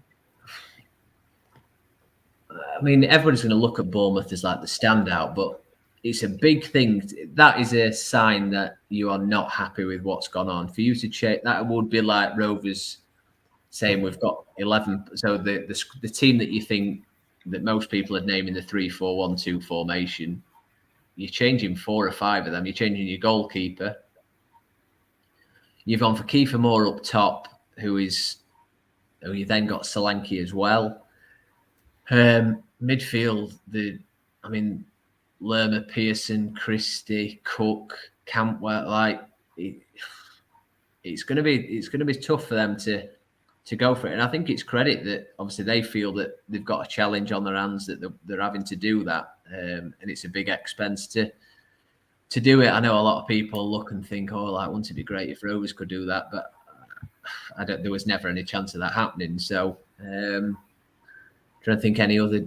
I mean, everybody's going to look at Bournemouth as like the standout, but it's a big thing. That is a sign that you are not happy with what's gone on. For you to check, that would be like Rovers saying we've got 11. So the team that you think that most people are naming the 3-4-1-2 formation, you're changing 4 or 5 of them. You're changing your goalkeeper. You've gone for Kiefer Moore up top, who you then got Solanke as well. Midfield, Lerma, Pearson, Christie, Cook, Campbell, it's going to be tough for them to go for it. And I think it's credit that obviously they feel that they've got a challenge on their hands, that they're having to do that, and it's a big expense to to do it. I know a lot of people look and think, oh, like, wouldn't it be great if Rovers could do that? But there was never any chance of that happening. So trying to think any other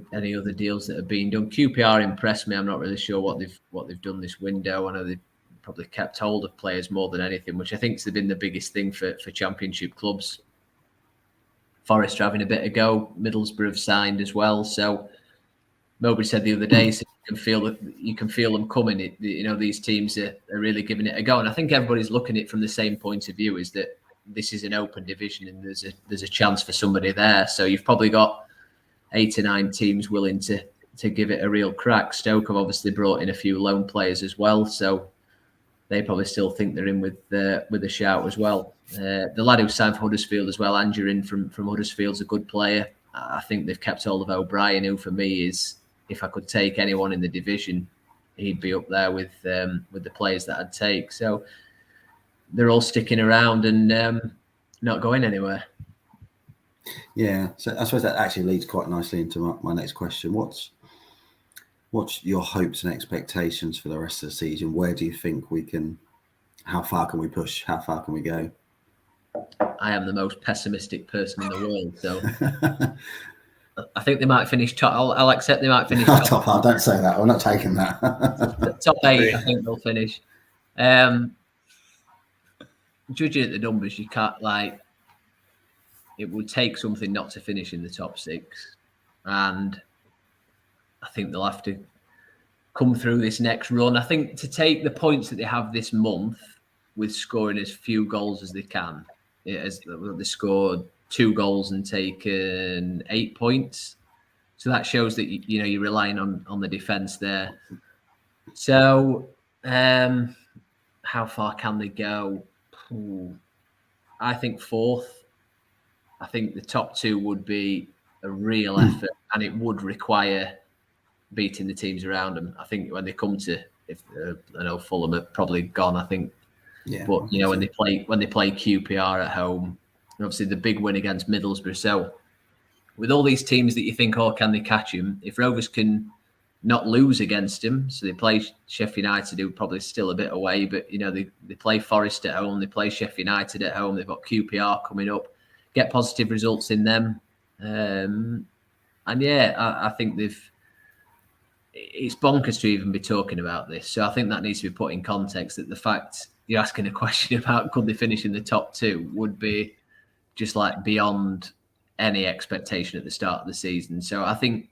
deals that have been done. QPR impressed me. I'm not really sure what they've done this window. I know they've probably kept hold of players more than anything, which I think has been the biggest thing for Championship clubs. Forest are having a bit of go. Middlesbrough have signed as well. So Mowbray said the other day, so you can feel them coming. These teams are really giving it a go, and I think everybody's looking at it from the same point of view: is that this is an open division and there's a chance for somebody there. So you've probably got 8 or 9 teams willing to give it a real crack. Stoke have obviously brought in a few loan players as well, so they probably still think they're in with a shout as well. The lad who signed for Huddersfield as well, Angerin from Huddersfield's a good player. I think they've kept hold of O'Brien, who for me is, if I could take anyone in the division, he'd be up there with the players that I'd take. So they're all sticking around and not going anywhere.
Yeah, so I suppose that actually leads quite nicely into my next question. What's your hopes and expectations for the rest of the season? Where do you think we can? How far can we push? How far can we go?
I am the most pessimistic person in the world, so I think they might finish top. I'll accept they might finish top.
Top. Don't say that. We're not taking that.
Top 8, I think they'll finish. Judging at the numbers, you can't it would take something not to finish in the top 6, and I think they'll have to come through this next run. I think to take the points that they have this month with scoring as few goals as they can, as they scored 2 goals and taken 8 points. So that shows that you're relying on the defence there. So how far can they go? I think 4th. I think the top 2 would be a real effort, and it would require beating the teams around them. I think when they come to, I know Fulham are probably gone, I think. Yeah. But when they play QPR at home, obviously the big win against Middlesbrough. So with all these teams that you think, oh, can they catch him? If Rovers can not lose against him, so they play Sheffield United, who probably still a bit away, but they play Forest at home, they play Sheffield United at home, they've got QPR coming up, get positive results in them, and I think it's bonkers to even be talking about this. So I think that needs to be put in context, that the fact you're asking a question about could they finish in the top 2 would be just beyond any expectation at the start of the season. So I think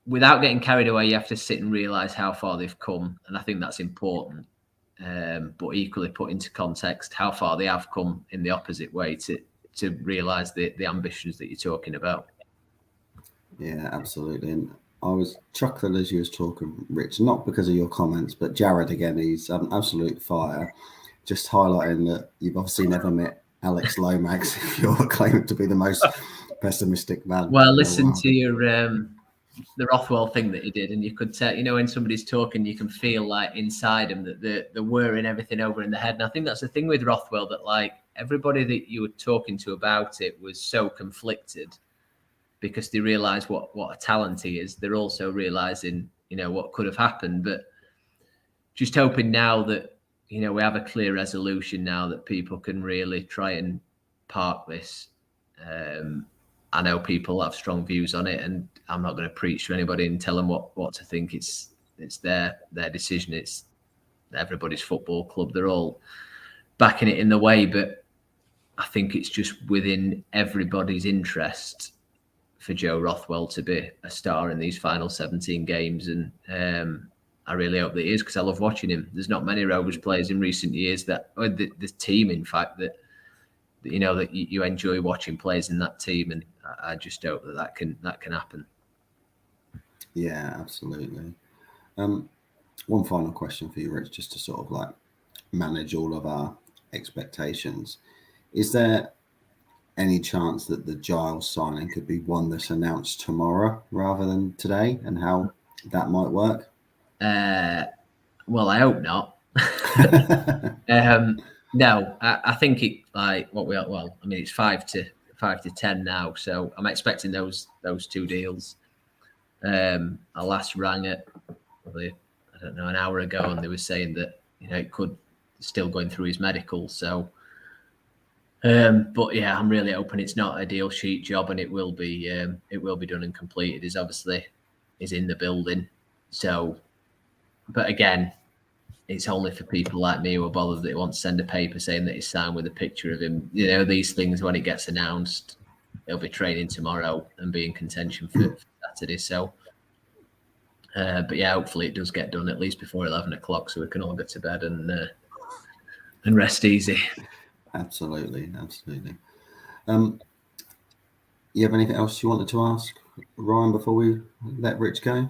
without getting carried away, you have to sit and realise how far they've come. And I think that's important. But equally put into context how far they have come in the opposite way to realise the ambitions that you're talking about.
Yeah, absolutely. And I was chuckling as you was talking, Rich, not because of your comments, but Jared again, he's an absolute fire. Just highlighting that you've obviously never met Alex Lomax if you're claiming to be the most pessimistic man.
Well, listen to your the Rothwell thing that he did, and you could tell, when somebody's talking, you can feel inside him that they're worrying everything over in the head. And I think that's the thing with Rothwell, that everybody that you were talking to about it was so conflicted, because they realise what a talent he is. They're also realising, what could have happened. But just hoping now that, we have a clear resolution now, that people can really try and park this. I know people have strong views on it, and I'm not going to preach to anybody and tell them what to think. It's their decision. It's everybody's football club. They're all backing it in the way. But I think it's just within everybody's interest for Joe Rothwell to be a star in these final 17 games. And I really hope that he is, because I love watching him. There's not many Rovers players in recent years or the team, in fact, that you enjoy watching players in that team. And I just hope that can happen.
Yeah, absolutely. One final question for you, Rich, just to sort of manage all of our expectations. Is there any chance that the Giles signing could be one that's announced tomorrow rather than today, and how that might work?
Well, I hope not. No, I think it it's 5 to 10 now, so I'm expecting those 2 deals. I last rang at probably, don't know, an hour ago, and they were saying that, you know, it could still going through his medical. So, but yeah, I'm really hoping it's not a deal sheet job, and it will be done and completed. He's obviously in the building. So, but again, it's only for people like me who are bothered that want to send a paper saying that he's signed with a picture of him. You know, these things, when it gets announced, he'll be training tomorrow and be in contention for Saturday. So, but yeah, hopefully it does get done at least before 11 o'clock, so we can all get to bed and rest easy.
Absolutely. You have anything else you wanted to ask Ryan before we let Rich go?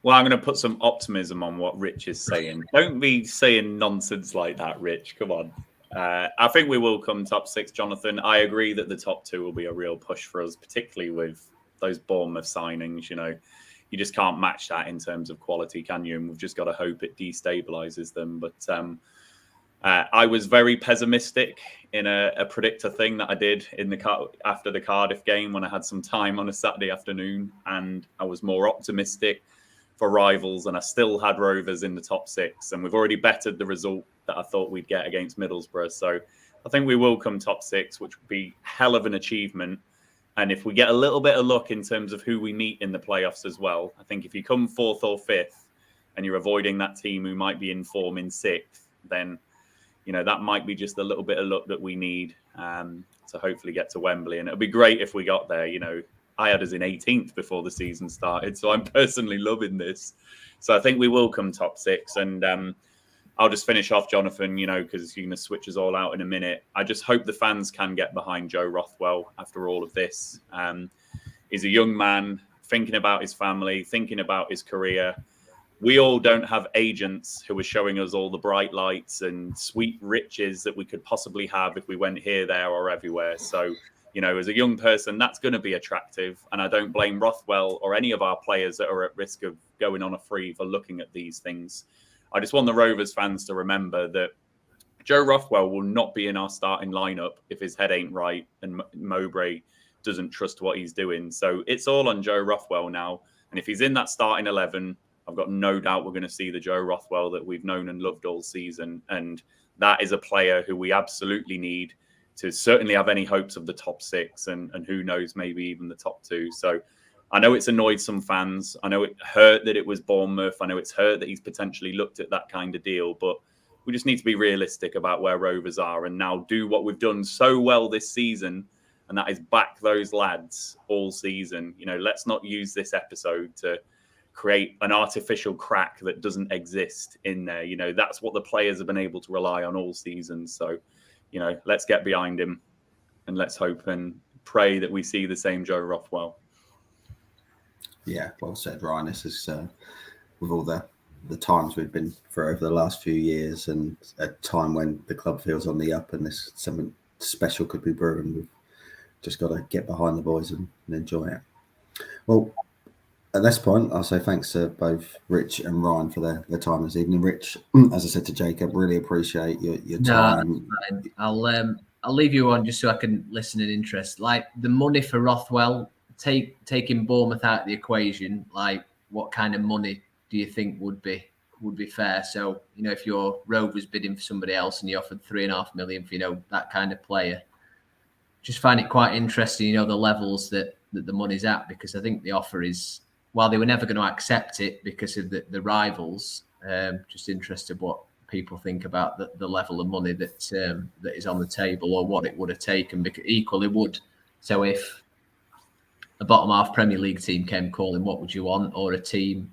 Well, I'm going to put some optimism on what Rich is saying. Don't be saying nonsense like that, Rich. Come on. I think we will come top 6, Jonathan. I agree that the top 2 will be a real push for us, particularly with those Bournemouth signings. You know, you just can't match that in terms of quality, can you? And we've just got to hope it destabilizes them. But I was very pessimistic in a predictor thing that I did after the Cardiff game when I had some time on a Saturday afternoon, and I was more optimistic for rivals, and I still had Rovers in the top 6, and we've already bettered the result that I thought we'd get against Middlesbrough. So I think we will come top 6, which would be hell of an achievement. And if we get a little bit of luck in terms of who we meet in the playoffs as well, I think if you come 4th or 5th and you're avoiding that team who might be in form in 6th, then, you know, that might be just a little bit of luck that we need to hopefully get to Wembley. And it would be great if we got there. You know, I had us in 18th before the season started, so I'm personally loving this. So I think we will come top 6. And I'll just finish off, Jonathan, you know, because you're going to switch us all out in a minute. I just hope the fans can get behind Joe Rothwell after all of this. He's a young man thinking about his family, thinking about his career. We all don't have agents who are showing us all the bright lights and sweet riches that we could possibly have if we went here, there, or everywhere. So, you know, as a young person, that's going to be attractive. And I don't blame Rothwell or any of our players that are at risk of going on a free for looking at these things. I just want the Rovers fans to remember that Joe Rothwell will not be in our starting lineup if his head ain't right and Mowbray doesn't trust what he's doing. So it's all on Joe Rothwell now. And if he's in that starting 11, I've got no doubt we're going to see the Joe Rothwell that we've known and loved all season. And that is a player who we absolutely need to certainly have any hopes of the top 6 and who knows, maybe even the top 2. So I know it's annoyed some fans. I know it hurt that it was Bournemouth. I know it's hurt that he's potentially looked at that kind of deal, but we just need to be realistic about where Rovers are and now do what we've done so well this season, and that is back those lads all season. You know, let's not use this episode to create an artificial crack that doesn't exist in there. You know, that's what the players have been able to rely on all season. So, you know, let's get behind him and let's hope and pray that we see the same Joe Rothwell.
Yeah, well said, Ryan. This is with all the times we've been through over the last few years, and a time when the club feels on the up and this something special could be brewing. We've just got to get behind the boys and enjoy it. Well, at this point, I'll say thanks to both Rich and Ryan for their time this evening. Rich, as I said to Jacob, really appreciate your time.
No, I'll leave you on just so I can listen in interest. Like the money for Rothwell, taking Bournemouth out of the equation, like what kind of money do you think would be fair? So, you know, if your Rovers bidding for somebody else and you offered $3.5 million for, you know, that kind of player, just find it quite interesting, you know, the levels that the money's at, because I think the offer is, while they were never going to accept it because of the rivals, just interested what people think about the level of money that is on the table, or what it would have taken, because equally would. So if a bottom half Premier League team came calling, what would you want? Or a team,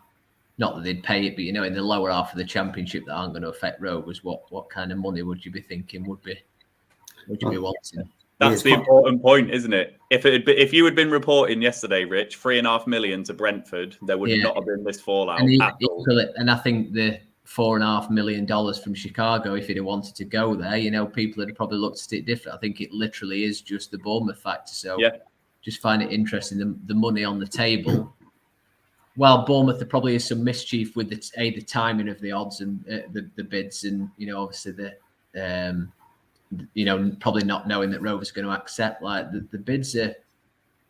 not that they'd pay it, but, you know, in the lower half of the Championship that aren't going to affect Rovers, what kind of money would you be thinking would you be wanting?
That's the important point, isn't it? If you had been reporting yesterday, Rich, $3.5 million to Brentford, there would not have been this fallout at all.
And I think the $4.5 million from Chicago, if he'd have wanted to go there, you know, people had probably looked at it different. I think it literally is just the Bournemouth factor. So just find it interesting, the money on the table. While Bournemouth, there probably is some mischief with the timing of the odds and the bids, and, you know, obviously you know, probably not knowing that Rovers are going to accept, like the bids are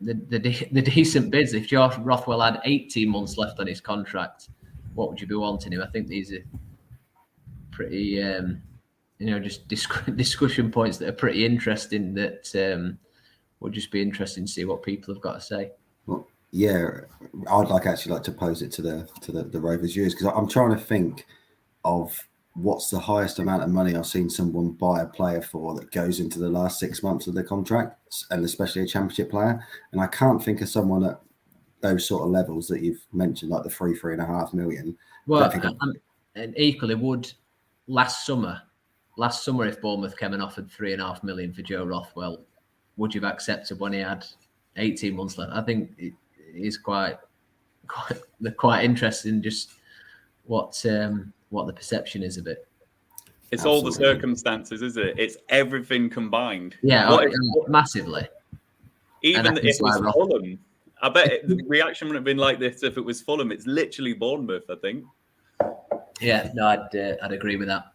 the decent bids. If Joe Rothwell had 18 months left on his contract what would you be wanting him? I think these are pretty, just discussion points that are pretty interesting. That would just be interesting to see what people have got to say.
Well, yeah, I'd like to pose it to the Rovers viewers, because I'm trying to think of what's the highest amount of money I've seen someone buy a player for that goes into the last 6 months of their contract, and especially a championship player. And I can't think of someone at those sort of levels that you've mentioned, like the 3.5 million.
Well, and equally would last summer, if Bournemouth came and offered 3.5 million for Joe Rothwell, would you have accepted when he had 18 months left? I think it is quite interesting just what the perception is of it.
It's
Absolutely.
all the circumstances, isn't it? It's everything combined.
Yeah, massively.
Even if it was Fulham, I bet the reaction wouldn't have been like this if it was Fulham. It's literally Bournemouth, I think.
Yeah, no, I'd agree with that.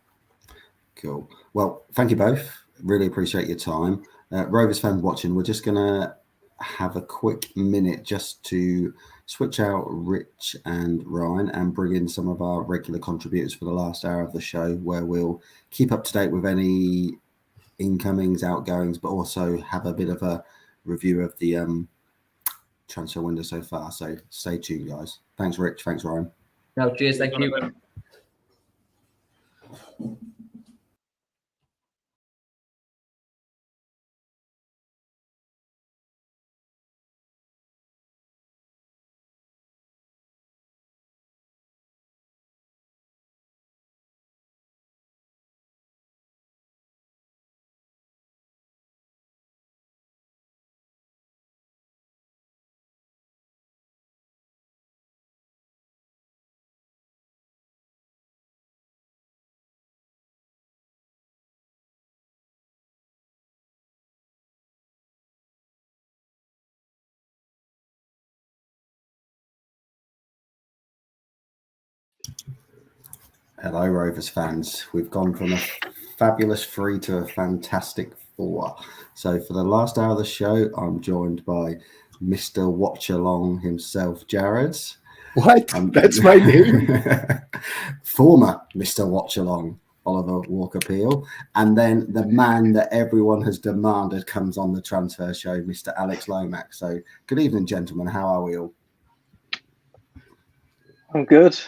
Cool. Well, thank you both. Really appreciate your time. Rovers fans watching, we're just going to have a quick minute just to switch out Rich and Ryan and bring in some of our regular contributors for the last hour of the show, where we'll keep up to date with any incomings, outgoings, but also have a bit of a review of the transfer window so far. So stay tuned, guys. Thanks, Rich. Thanks, Ryan.
No, cheers. Thank you.
Hello, Rovers fans. We've gone from a fabulous 3 to a fantastic 4. So for the last hour of the show, I'm joined by Mr. Watch Along himself, Jared.
What? That's my name?
Former Mr. Watch Along, Oliver Walker-Peel. And then the man that everyone has demanded comes on the transfer show, Mr. Alex Lomax. So good evening, gentlemen. How are we all?
I'm good.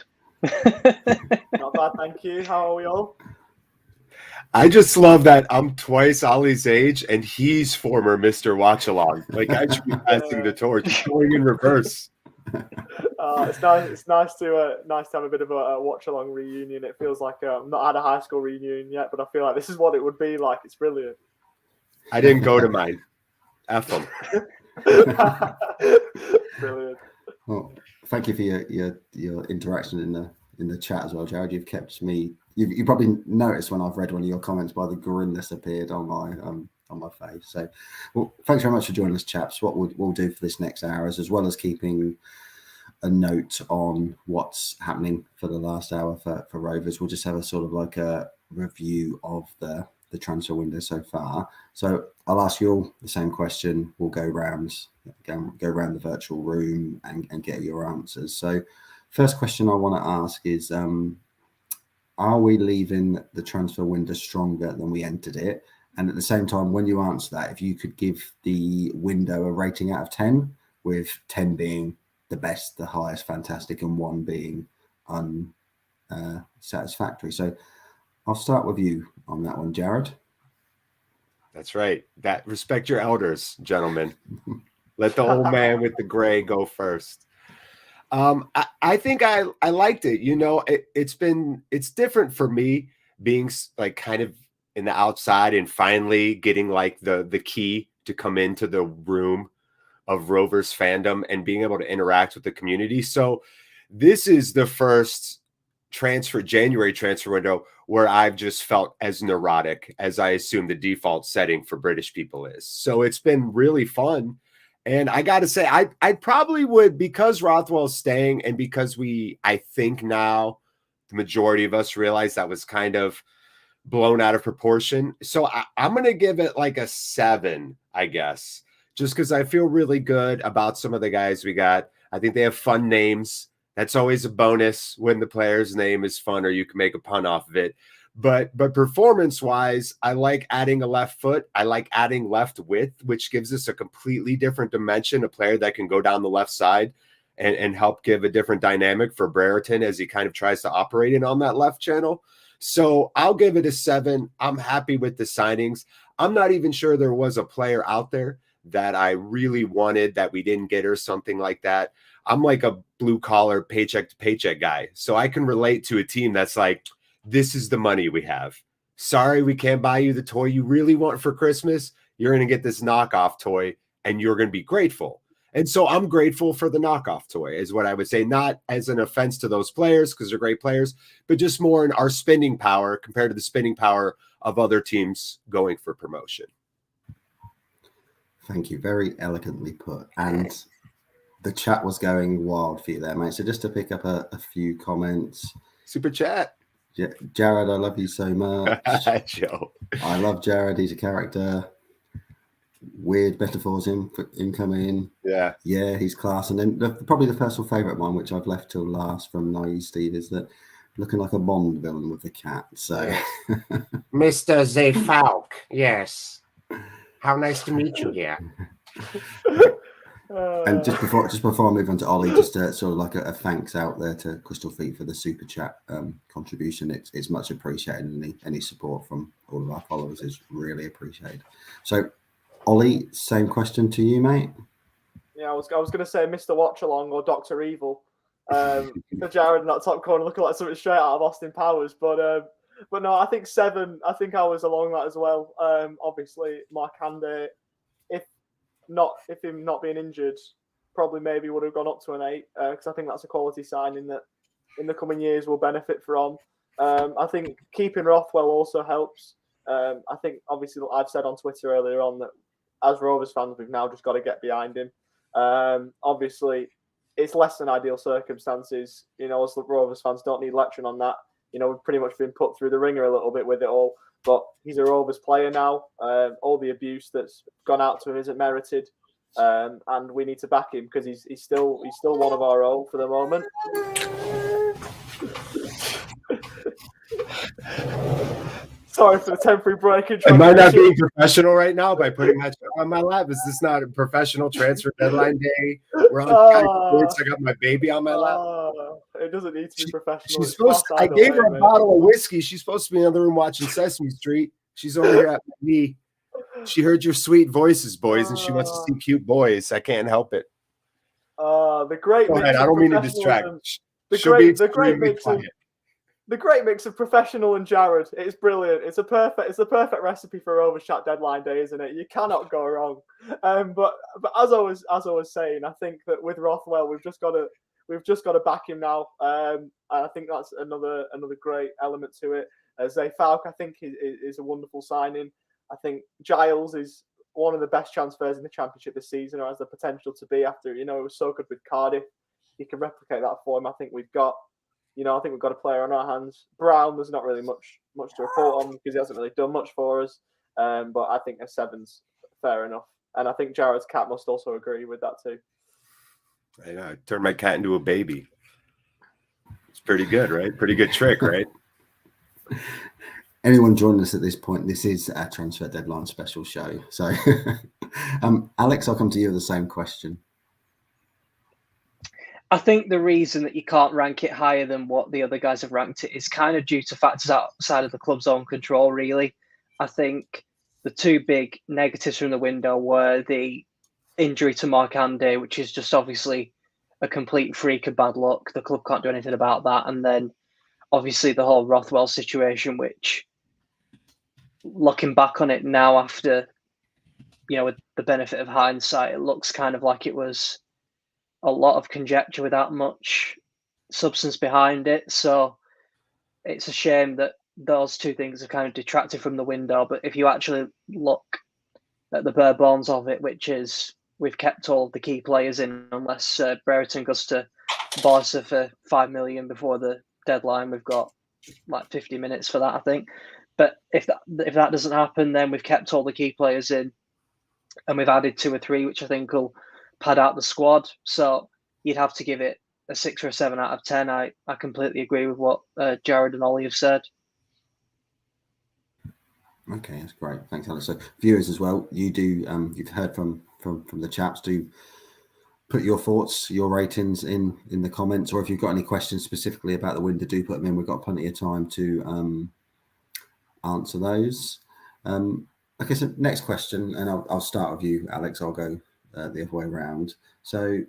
Not bad, thank you. How are we all?
I just love that I'm twice Ollie's age and he's former Mr. Watch Along. Like, I should be passing the torch, going in reverse.
It's nice to have a bit of a watch along reunion. It feels like I've not had a high school reunion yet, but I feel like this is what it would be like. It's brilliant.
I didn't go to mine. F them.
Brilliant.
Well, thank you for your interaction in the chat as well, Jared. You've kept me. You probably noticed when I've read one of your comments by the grin that's appeared on my face. So, well, thanks very much for joining us, chaps. What we'll do for this next hour is, as well as keeping a note on what's happening for the last hour for Rovers, we'll just have a sort of like a review of the transfer window so far. So I'll ask you all the same question. We'll go around the virtual room and get your answers. So first question I want to ask is, are we leaving the transfer window stronger than we entered it? And at the same time, when you answer that, if you could give the window a rating out of 10, with 10 being the best, the highest, fantastic, and 1 being unsatisfactory. So I'll start with you on that one, Jared.
That's right. Respect your elders, gentlemen. Let the old man with the gray go first. I think I liked it. You know, it's different for me being like kind of in the outside and finally getting like the key to come into the room of Rovers fandom and being able to interact with the community. So this is the first January transfer window where I've just felt as neurotic as I assume the default setting for British people is. So it's been really fun. And I got to say, I probably would, because Rothwell's staying and because I think now the majority of us realize that was kind of blown out of proportion. So I'm going to give it like a 7, I guess, just because I feel really good about some of the guys we got. I think they have fun names. That's always a bonus when the player's name is fun or you can make a pun off of it. But performance-wise, I like adding a left foot. I like adding left width, which gives us a completely different dimension, a player that can go down the left side and help give a different dynamic for Brereton as he kind of tries to operate in on that left channel. So I'll give it a 7. I'm happy with the signings. I'm not even sure there was a player out there that I really wanted that we didn't get or something like that. I'm like a blue-collar paycheck to paycheck guy. So I can relate to a team that's like, this is the money we have. Sorry, we can't buy you the toy you really want for Christmas. You're going to get this knockoff toy and you're going to be grateful. And so I'm grateful for the knockoff toy is what I would say, not as an offense to those players because they're great players, but just more in our spending power compared to the spending power of other teams going for promotion.
Thank you. Very elegantly put. And the chat was going wild for you there, mate. So just to pick up a few comments.
Super chat.
Jared, I love you so much.
Joe.
I love Jared. He's a character. Weird metaphors in coming in. Yeah, he's class. And then probably the personal favourite one, which I've left till last from Naive Steve, is that looking like a Bond villain with the cat. So,
Mr. Zefalk, yes. How nice to meet you here.
And just before I move on to Ollie, just sort of like a thanks out there to Crystal Feet for the super chat contribution. It's much appreciated, and any support from all of our followers is really appreciated. So, Ollie, same question to you, mate.
Yeah, I was going to say Mr. Watch Along or Dr. Evil. For Jared in that top corner looking like something straight out of Austin Powers, but no, I think 7. I think I was along that as well. Obviously, Markande, if him not being injured, probably maybe would have gone up to an 8 because I think that's a quality signing that in the coming years will benefit from. I think keeping Rothwell also helps. I think obviously I've said on Twitter earlier on that as Rovers fans we've now just got to get behind him. Obviously, it's less than ideal circumstances. You know, as the Rovers fans don't need lecturing on that. You know, we've pretty much been put through the ringer a little bit with it all. But he's a Rovers player now. All the abuse that's gone out to him isn't merited, and we need to back him because he's still one of our own for the moment. Sorry for the temporary break.
Am I not being professional right now by putting my check on my lap? Is this not a professional transfer deadline day? We're on Skype. I got my baby on my lap.
It doesn't need to be professional.
She's supposed to, I gave her a bottle of whiskey. She's supposed to be in the other room watching Sesame Street. She's over here at my knee. She heard your sweet voices, boys, and she wants to see cute boys. I can't help it.
The great.
Go ahead. I don't mean to distract.
The great mix of professional and Jared. It's brilliant. It's a perfect recipe for Rovers Chat deadline day, isn't it? You cannot go wrong. But as I was saying, I think that with Rothwell, we've just got to back him now. And I think that's another great element to it. Zefalk, I think, is a wonderful signing. I think Giles is one of the best transfers in the Championship this season, or has the potential to be after, it was so good with Cardiff. He can replicate that for him. I think we've got a player on our hands. Brown, there's not really much to report on because he hasn't really done much for us. But I think a 7's fair enough. And I think Jared's cat must also agree with that too.
I turned my cat into a baby. It's pretty good, right? Pretty good trick, right?
Anyone joining us at this point, this is a transfer deadline special show. So, Alex, I'll come to you with the same question.
I think the reason that you can't rank it higher than what the other guys have ranked it is kind of due to factors outside of the club's own control, really. I think the two big negatives from the window were the injury to Markande, which is just obviously a complete freak of bad luck. The club can't do anything about that. And then obviously the whole Rothwell situation, which looking back on it now after, with the benefit of hindsight, it looks kind of like it was a lot of conjecture without much substance behind it. So it's a shame that those two things have kind of detracted from the window. But if you actually look at the bare bones of it, which is we've kept all the key players in, unless Brereton goes to Barca for 5 million before the deadline. We've got like 50 minutes for that, I think. But if that doesn't happen, then we've kept all the key players in, and we've added 2 or 3, which I think will pad out the squad. So you'd have to give it a 6 or a 7 out of 10. I completely agree with what Jared and Ollie have said.
Okay, that's great. Thanks, Alex. So viewers as well, you do you've heard from the chaps. Do put your thoughts, your ratings in the comments, or if you've got any questions specifically about the window, do put them in. We've got plenty of time to answer those. Okay, so next question, and I'll start with you, Alex. I'll go the other way around. So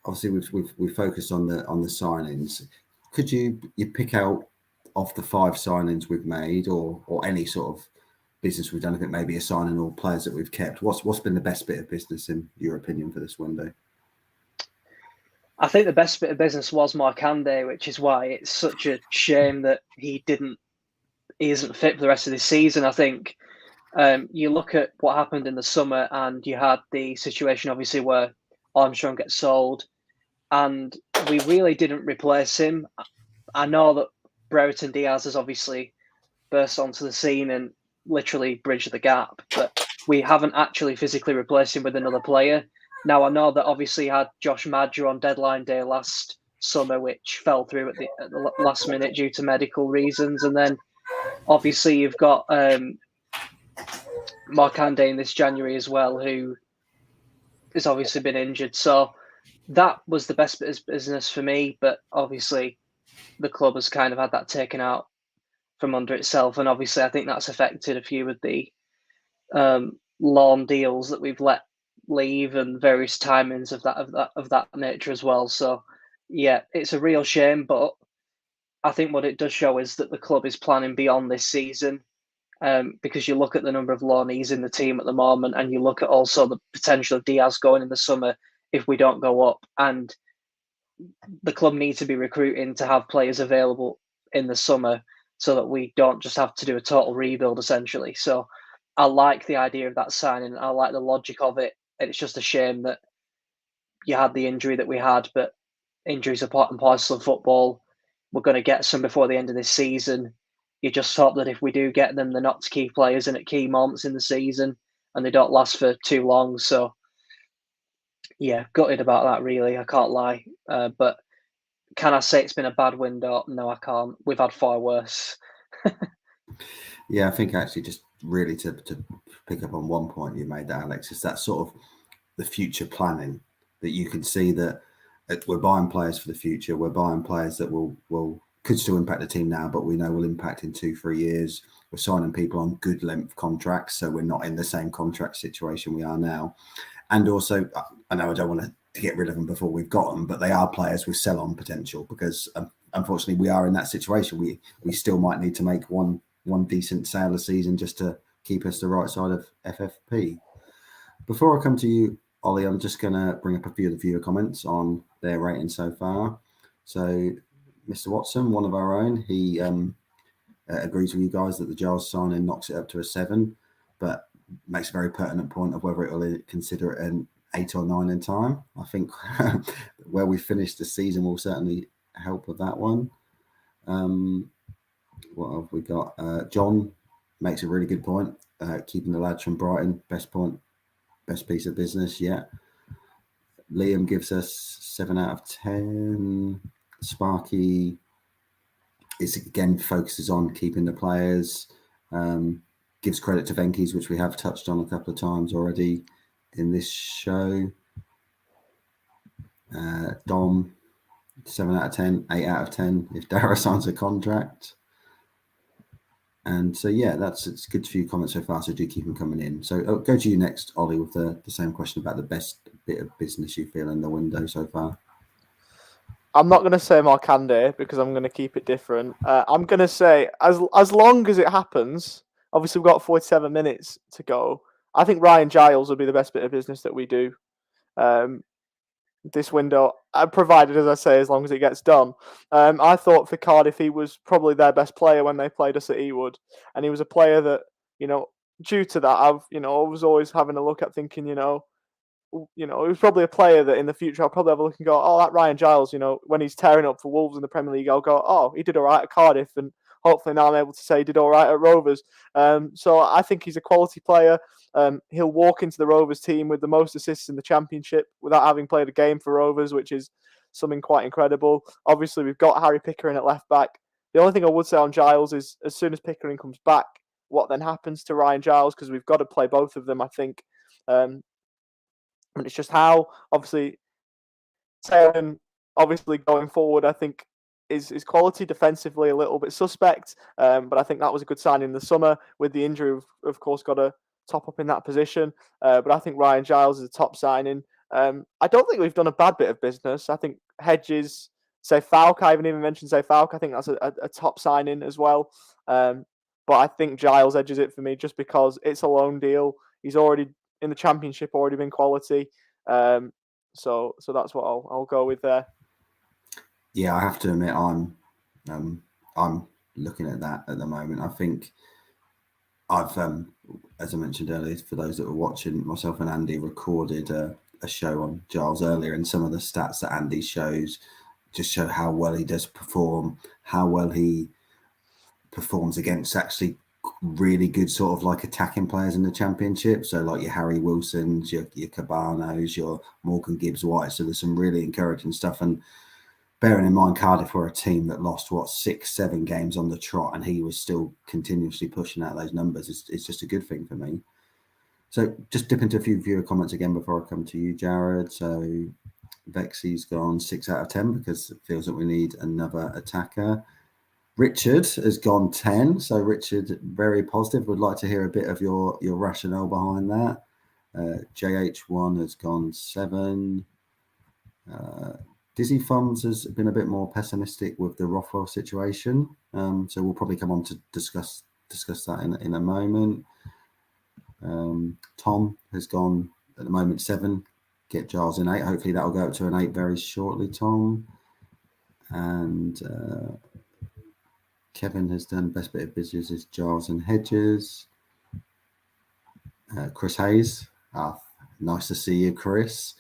obviously we've focused on the signings. Could you pick out of the 5 signings we've made, or any sort of business we've done, if it may be a signing or players that we've kept, what's been the best bit of business in your opinion for this window?
I think the best bit of business was Markande, which is why it's such a shame that he isn't fit for the rest of this season. I think you look at what happened in the summer, and you had the situation obviously where Armstrong gets sold, and we really didn't replace him. I know that Brereton Diaz has obviously burst onto the scene and literally bridged the gap, but we haven't actually physically replaced him with another player. Now, I know that obviously you had Josh Madger on deadline day last summer, which fell through at the last minute due to medical reasons. And then obviously you've got Markande in this January as well, who has obviously been injured. So that was the best bit of business for me, but obviously the club has kind of had that taken out from under itself, and obviously I think that's affected a few of the loan deals that we've let leave and various timings of that nature as well. So yeah, it's a real shame, but I think what it does show is that the club is planning beyond this season, because you look at the number of loanees in the team at the moment, and you look at also the potential of Diaz going in the summer if we don't go up, and the club needs to be recruiting to have players available in the summer so that we don't just have to do a total rebuild essentially. So I like the idea of that signing. I like the logic of it. It's just a shame that you had the injury that we had, but injuries are part and parcel of football. We're going to get some before the end of this season. You just hope that if we do get them, they're not key players and at key moments in the season, and they don't last for too long. So yeah, gutted about that really. I can't lie. But can I say it's been a bad window? No, I can't. We've had far worse.
Yeah, I think actually just really to pick up on one point you made there, Alex, is that sort of the future planning, that you can see that we're buying players for the future. We're buying players that could still impact the team now, but we know will impact in 2-3 years. We're signing people on good length contracts, so we're not in the same contract situation we are now. And also, I know I don't want to get rid of them before we've got them, but they are players with sell-on potential, because unfortunately we are in that situation. We still might need to make one decent sale a season just to keep us the right side of FFP. Before I come to you, Ollie, I'm just going to bring up a few of the viewer comments on their rating so far. So Mr. Watson, one of our own, he agrees with you guys that the Giles signing knocks it up to a 7, but makes a very pertinent point of whether it will consider it an 8 or 9 in time. I think where we finish the season will certainly help with that one. What have we got? John makes a really good point. Keeping the lads from Brighton, best piece of business yet. Liam gives us 7 out of 10. Sparky focuses on keeping the players. Gives credit to Venky's, which we have touched on a couple of times already in this show. Dom, 7 out of 10, 8 out of 10 if Dara signs a contract. And so, yeah, it's good for you comments so far, so do keep them coming in. So I'll go to you next, Ollie, with the same question about the best bit of business you feel in the window so far.
I'm not going to say Markande because I'm going to keep it different. I'm going to say, as long as it happens, obviously we've got 47 minutes to go, I think Ryan Giles will be the best bit of business that we do this window, provided, as I say, as long as it gets done. I thought for Cardiff he was probably their best player when they played us at Ewood, and he was a player that, due to that, I was always having a look at thinking, he was probably a player that in the future I'll probably have a look and go, oh, that Ryan Giles, when he's tearing up for Wolves in the Premier League, I'll go, oh, he did all right at Cardiff, and hopefully now I'm able to say he did all right at Rovers. So I think he's a quality player. He'll walk into the Rovers team with the most assists in the Championship without having played a game for Rovers, which is something quite incredible. Obviously, we've got Harry Pickering at left back. The only thing I would say on Giles is as soon as Pickering comes back, what then happens to Ryan Giles? Because we've got to play both of them, I think. And it's just how, obviously, Taylor, obviously going forward, I think his quality defensively a little bit suspect. But I think that was a good sign in the summer. With the injury, we've, of course, got to top up in that position. But I think Ryan Giles is a top signing. I don't think we've done a bad bit of business. I think Hedges, say Falk, I haven't even mentioned say Falk. I think that's a top signing as well. But I think Giles edges it for me just because it's a loan deal. He's already in the Championship, already been quality. So that's what I'll go with there.
Yeah, I have to admit I'm looking at that at the moment. I think I've, as I mentioned earlier, for those that were watching, myself and Andy recorded a show on Giles earlier, and some of the stats that Andy shows just show how well he does perform, how well he performs against actually really good sort of like attacking players in the Championship. So like your Harry Wilsons, your Cabanos, your Morgan Gibbs-White. So there's some really encouraging stuff. And bearing in mind Cardiff were a team that lost 6-7 games on the trot, and he was still continuously pushing out those numbers. It's just a good thing for me. So just dip into a few viewer comments again before I come to you, Jared. So Vexy's gone 6 out of 10 because it feels that we need another attacker. Richard has gone 10. So Richard, very positive. Would like to hear a bit of your rationale behind that. JH1 has gone 7. Dizzy Thumbs has been a bit more pessimistic with the Rothwell situation. So we'll probably come on to discuss that in a moment. Tom has gone at the moment 7. Get Giles in 8. Hopefully that'll go up to an 8 very shortly, Tom. And Kevin has done best bit of business is Giles and Hedges. Chris Hayes. Nice to see you, Chris.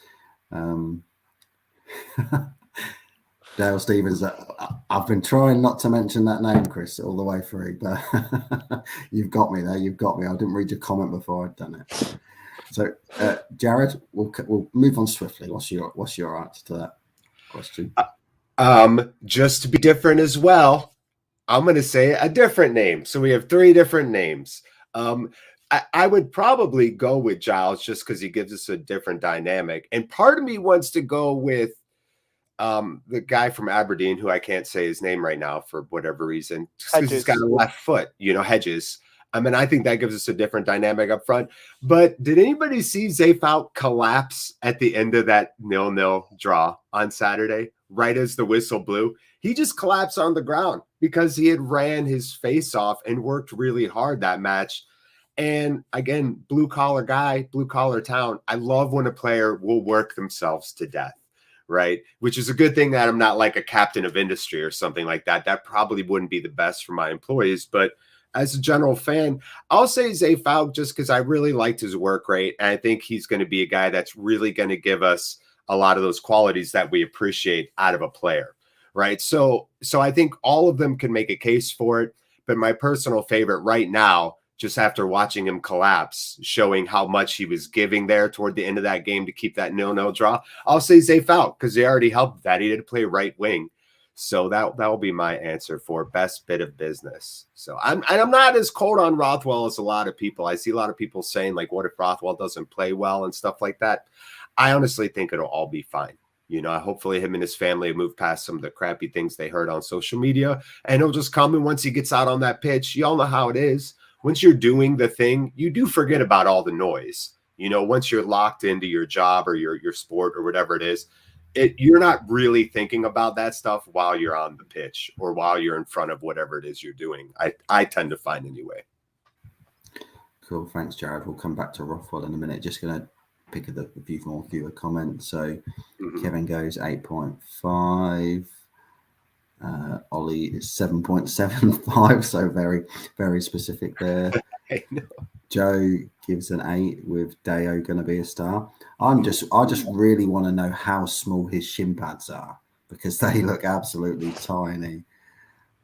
Dale Stevens, I've been trying not to mention that name, Chris, all the way through, but you've got me there. You've got me. I didn't read your comment before I'd done it. So, Jared, we'll move on swiftly. What's your answer to that question?
Just to be different as well, I'm going to say a different name. So we have 3 different names. I would probably go with Giles just because he gives us a different dynamic. And part of me wants to go with the guy from Aberdeen, who I can't say his name right now for whatever reason, because he's got a left foot, Hedges. I mean, I think that gives us a different dynamic up front. But did anybody see Zayfout collapse at the end of that 0-0 draw on Saturday, right as the whistle blew? He just collapsed on the ground because he had ran his face off and worked really hard that match. And again, blue-collar guy, blue-collar town. I love when a player will work themselves to death, right? Which is a good thing that I'm not like a captain of industry or something like that. That probably wouldn't be the best for my employees. But as a general fan, I'll say Zayfout just because I really liked his work rate. And I think he's going to be a guy that's really going to give us a lot of those qualities that we appreciate out of a player, right? So I think all of them can make a case for it. But my personal favorite right now, just after watching him collapse, showing how much he was giving there toward the end of that game to keep that 0-0 draw, I'll say Zayfout because they already helped that. He did play right wing. So that will be my answer for best bit of business. So I'm not as cold on Rothwell as a lot of people. I see a lot of people saying, like, what if Rothwell doesn't play well and stuff like that? I honestly think it'll all be fine. Hopefully him and his family have moved past some of the crappy things they heard on social media, and he'll just come. And once he gets out on that pitch, you all know how it is. Once you're doing the thing, you do forget about all the noise. Once you're locked into your job or your sport or whatever it is, you're not really thinking about that stuff while you're on the pitch or while you're in front of whatever it is you're doing. I tend to find anyway.
Cool. Thanks, Jared. We'll come back to Rothwell in a minute. Just going to pick a few more viewer comments. So Kevin goes 8.5. Ollie is 7.75, so very, very specific there. Joe gives an 8 with Deo going to be a star. I just really want to know how small his shin pads are because they look absolutely tiny.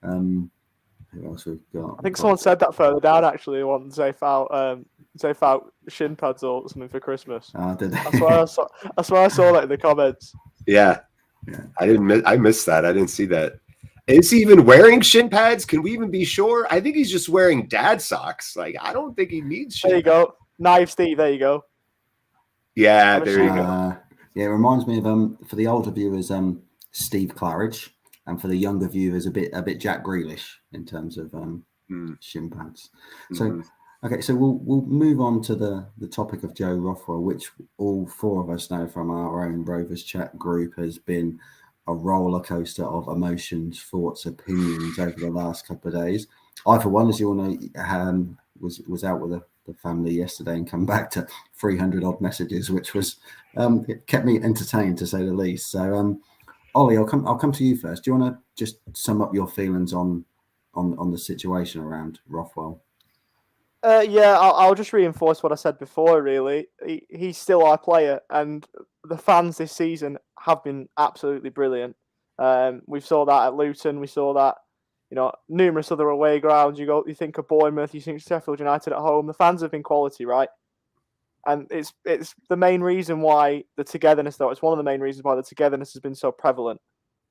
Who Who else we've got?
I think someone said that further down actually. They want Zafe out shin pads or something for Christmas.
Did they?
I swear I saw that in the comments.
Yeah. I missed that. I didn't see that. Is he even wearing shin pads? Can we even be sure? I think he's just wearing dad socks. Like, I don't think he needs shin
There you
pads.
go. Knife Steve, there you go.
Yeah, there you go.
Yeah, it reminds me of for the older viewers, Steve Claridge, and for the younger viewers, a bit Jack Grealish in terms of shin pads. So okay, so we'll move on to the topic of Joe Rothwell, which all four of us know from our own Rovers Chat group has been a roller coaster of emotions, thoughts, opinions over the last couple of days. I, for one, as you all know, was out with the family yesterday and come back to 300 odd messages, which was it kept me entertained to say the least. So, Ollie, I'll come to you first. Do you want to just sum up your feelings on the situation around Rothwell?
Yeah, I'll just reinforce what I said before. Really, he's still our player, and the fans this season have been absolutely brilliant. We saw that at Luton. We saw that, numerous other away grounds. You think of Bournemouth. You think of Sheffield United at home. The fans have been quality, right? And it's the main reason why the togetherness, though. It's one of the main reasons why the togetherness has been so prevalent.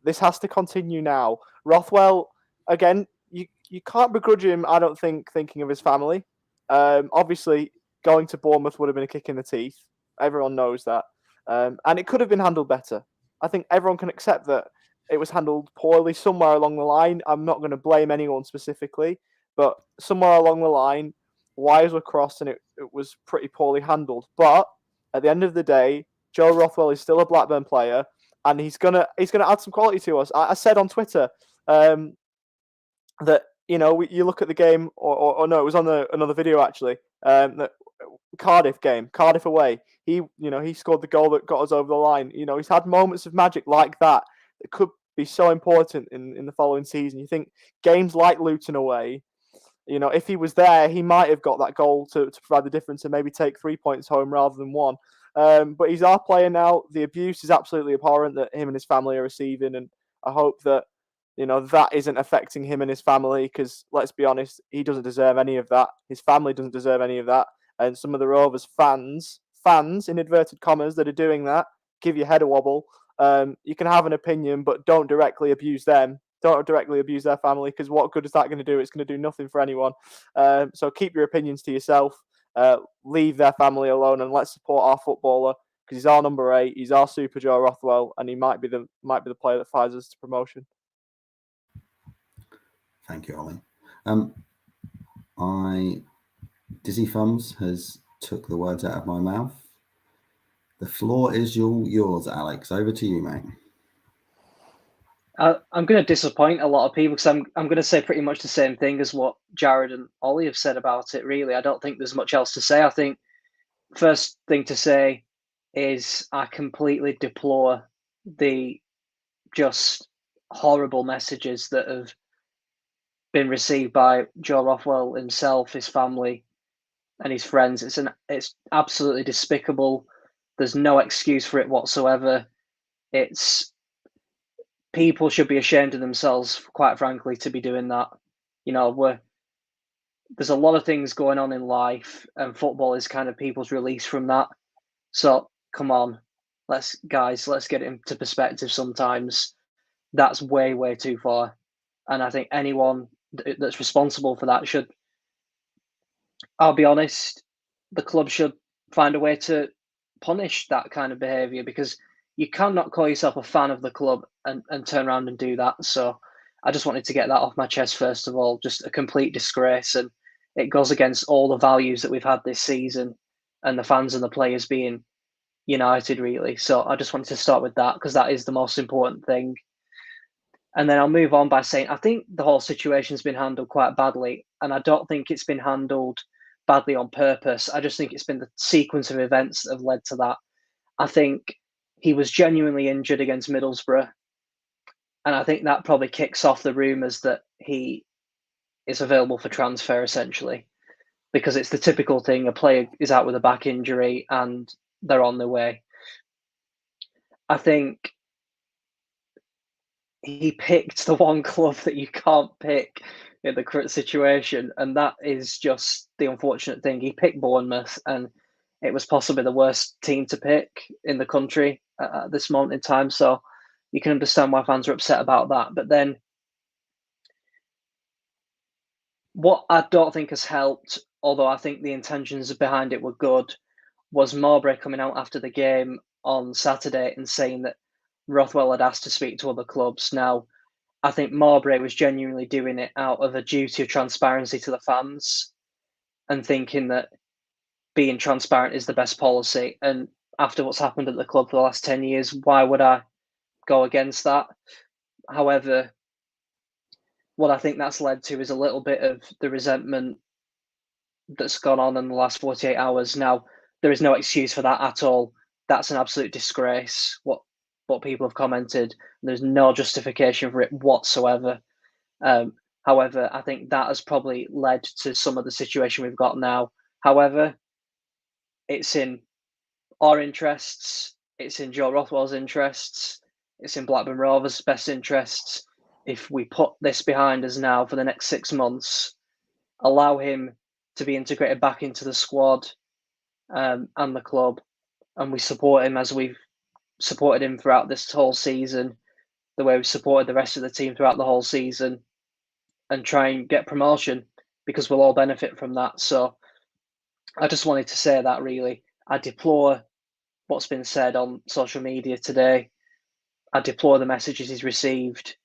This has to continue now. Rothwell, again, you can't begrudge him. I don't think thinking of his family. Obviously, going to Bournemouth would have been a kick in the teeth. Everyone knows that. And it could have been handled better. I think everyone can accept that it was handled poorly somewhere along the line. I'm not going to blame anyone specifically, but somewhere along the line, wires were crossed and it was pretty poorly handled. But at the end of the day, Joe Rothwell is still a Blackburn player, and he's gonna add some quality to us. I said on Twitter that, you look at the game, or no, it was on another video actually. That Cardiff away. He scored the goal that got us over the line. He's had moments of magic like that could be so important in the following season. You think games like Luton away, if he was there, he might have got that goal to provide the difference and maybe take 3 points home rather than one. But he's our player now. The abuse is absolutely abhorrent that him and his family are receiving, and I hope that that isn't affecting him and his family, because let's be honest, he doesn't deserve any of that. His family doesn't deserve any of that. And some of the Rovers fans in inverted commas that are doing that, give your head a wobble. You can have an opinion, but don't directly abuse them. Don't directly abuse their family, because what good is that going to do? It's going to do nothing for anyone. So keep your opinions to yourself. Leave their family alone, and let's support our footballer, because he's our number 8. He's our Super Joe Rothwell, and he might be the player that fires us to promotion.
Thank you, Ollie. Dizzy Thumbs has took the words out of my mouth. The floor is yours, Alex. Over to you, mate.
I'm going to disappoint a lot of people, because I'm going to say pretty much the same thing as what Jared and Ollie have said about it, really. I don't think there's much else to say. I think first thing to say is I completely deplore the just horrible messages that have been received by Joe Rothwell himself, his family, and his friends. It's absolutely despicable. There's no excuse for it whatsoever. People should be ashamed of themselves, quite frankly, to be doing that. There's a lot of things going on in life, and football is kind of people's release from that. So come on, let's get it into perspective sometimes. That's way, way too far. And I think anyone that's responsible for that should, I'll be honest, the club should find a way to punish that kind of behaviour, because you cannot call yourself a fan of the club and turn around and do that. So I just wanted to get that off my chest first of all. Just a complete disgrace, and it goes against all the values that we've had this season, and the fans and the players being united, really. So I just wanted to start with that, because that is the most important thing. And then I'll move on by saying I think the whole situation's been handled quite badly, and I don't think it's been handled badly on purpose. I just think it's been the sequence of events that have led to that. I think he was genuinely injured against Middlesbrough, and I think that probably kicks off the rumours that he is available for transfer, essentially, because it's the typical thing. A player is out with a back injury and they're on their way. I think he picked the one club that you can't pick in the current situation, and that is just the unfortunate thing. He picked Bournemouth, and it was possibly the worst team to pick in the country at this moment in time. So you can understand why fans are upset about that. But then, what I don't think has helped, although I think the intentions behind it were good, was Mowbray coming out after the game on Saturday and saying that Rothwell had asked to speak to other clubs. Now, I think Mowbray was genuinely doing it out of a duty of transparency to the fans and thinking that being transparent is the best policy. And after what's happened at the club for the last 10 years, why would I go against that? However, what I think that's led to is a little bit of the resentment that's gone on in the last 48 hours. Now, there is no excuse for that at all. That's an absolute disgrace, what people have commented. There's no justification for it whatsoever. However, I think that has probably led to some of the situation we've got now. However, it's in our interests, it's in Joe Rothwell's interests, it's in Blackburn Rovers' best interests. If we put this behind us now for the next 6 months, allow him to be integrated back into the squad and the club, and we support him as we've supported him throughout this whole season, the way we've supported the rest of the team throughout the whole season, and try and get promotion, because we'll all benefit from that. So I just wanted to say that, really. I deplore what's been said on social media today. I deplore the messages he's received.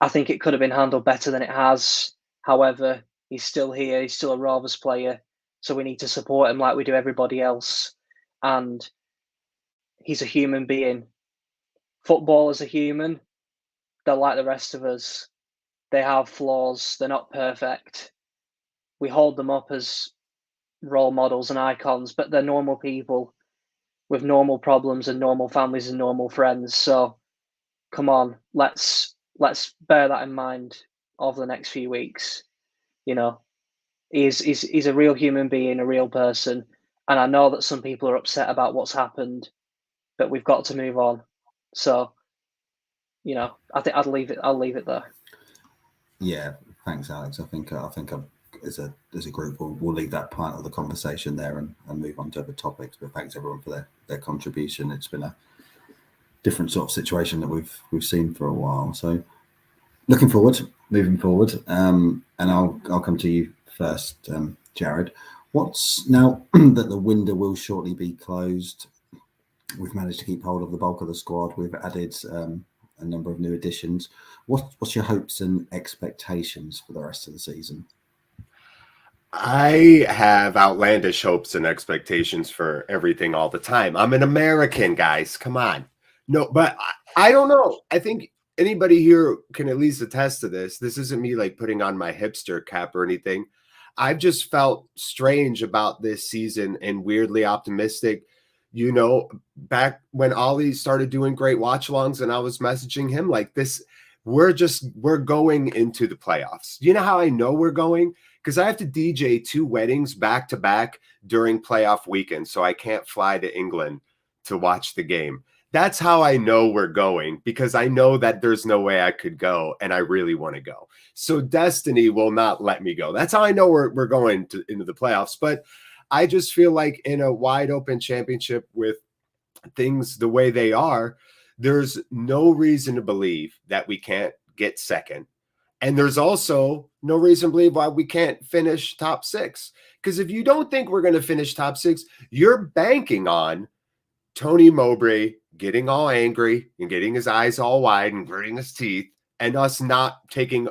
I think it could have been handled better than it has. However, he's still here. He's still a Rovers player. So we need to support him like we do everybody else. And he's a human being. Footballers are human. They're like the rest of us. They have flaws. They're not perfect. We hold them up as role models and icons, but they're normal people with normal problems and normal families and normal friends. So come on, let's bear that in mind over the next few weeks. You know, he's a real human being, a real person. And I know that some people are upset about what's happened, but we've got to move on. So, you know, I think I'll leave it there.
Yeah, thanks, Alex. I think as a group we'll leave that part of the conversation there and move on to other topics. But thanks everyone for their contribution. It's been a different sort of situation that we've seen for a while. So moving forward, and I'll come to you first, Jared. What's now that the window will shortly be closed? We've managed to keep hold of the bulk of the squad. We've added a number of new additions. What's your hopes and expectations for the rest of the season?
I have outlandish hopes and expectations for everything all the time. I'm an American, guys. Come on. No, but I don't know. I think anybody here can at least attest to this. This isn't me like putting on my hipster cap or anything. I've just felt strange about this season and weirdly optimistic. You know, back when Ollie started doing great watch-alongs and I was messaging him like this, we're going into the playoffs. You know how I know we're going? Because I have to DJ 2 weddings back to back during playoff weekend, so I can't fly to England to watch the game. That's how I know we're going, because I know that there's no way I could go, and I really want to go. So destiny will not let me go. That's how I know we're going into the playoffs. But I just feel like in a wide open championship with things the way they are, there's no reason to believe that we can't get second. And there's also no reason to believe why we can't finish top 6. Because if you don't think we're going to finish top 6, you're banking on Tony Mowbray getting all angry and getting his eyes all wide and gritting his teeth and us not taking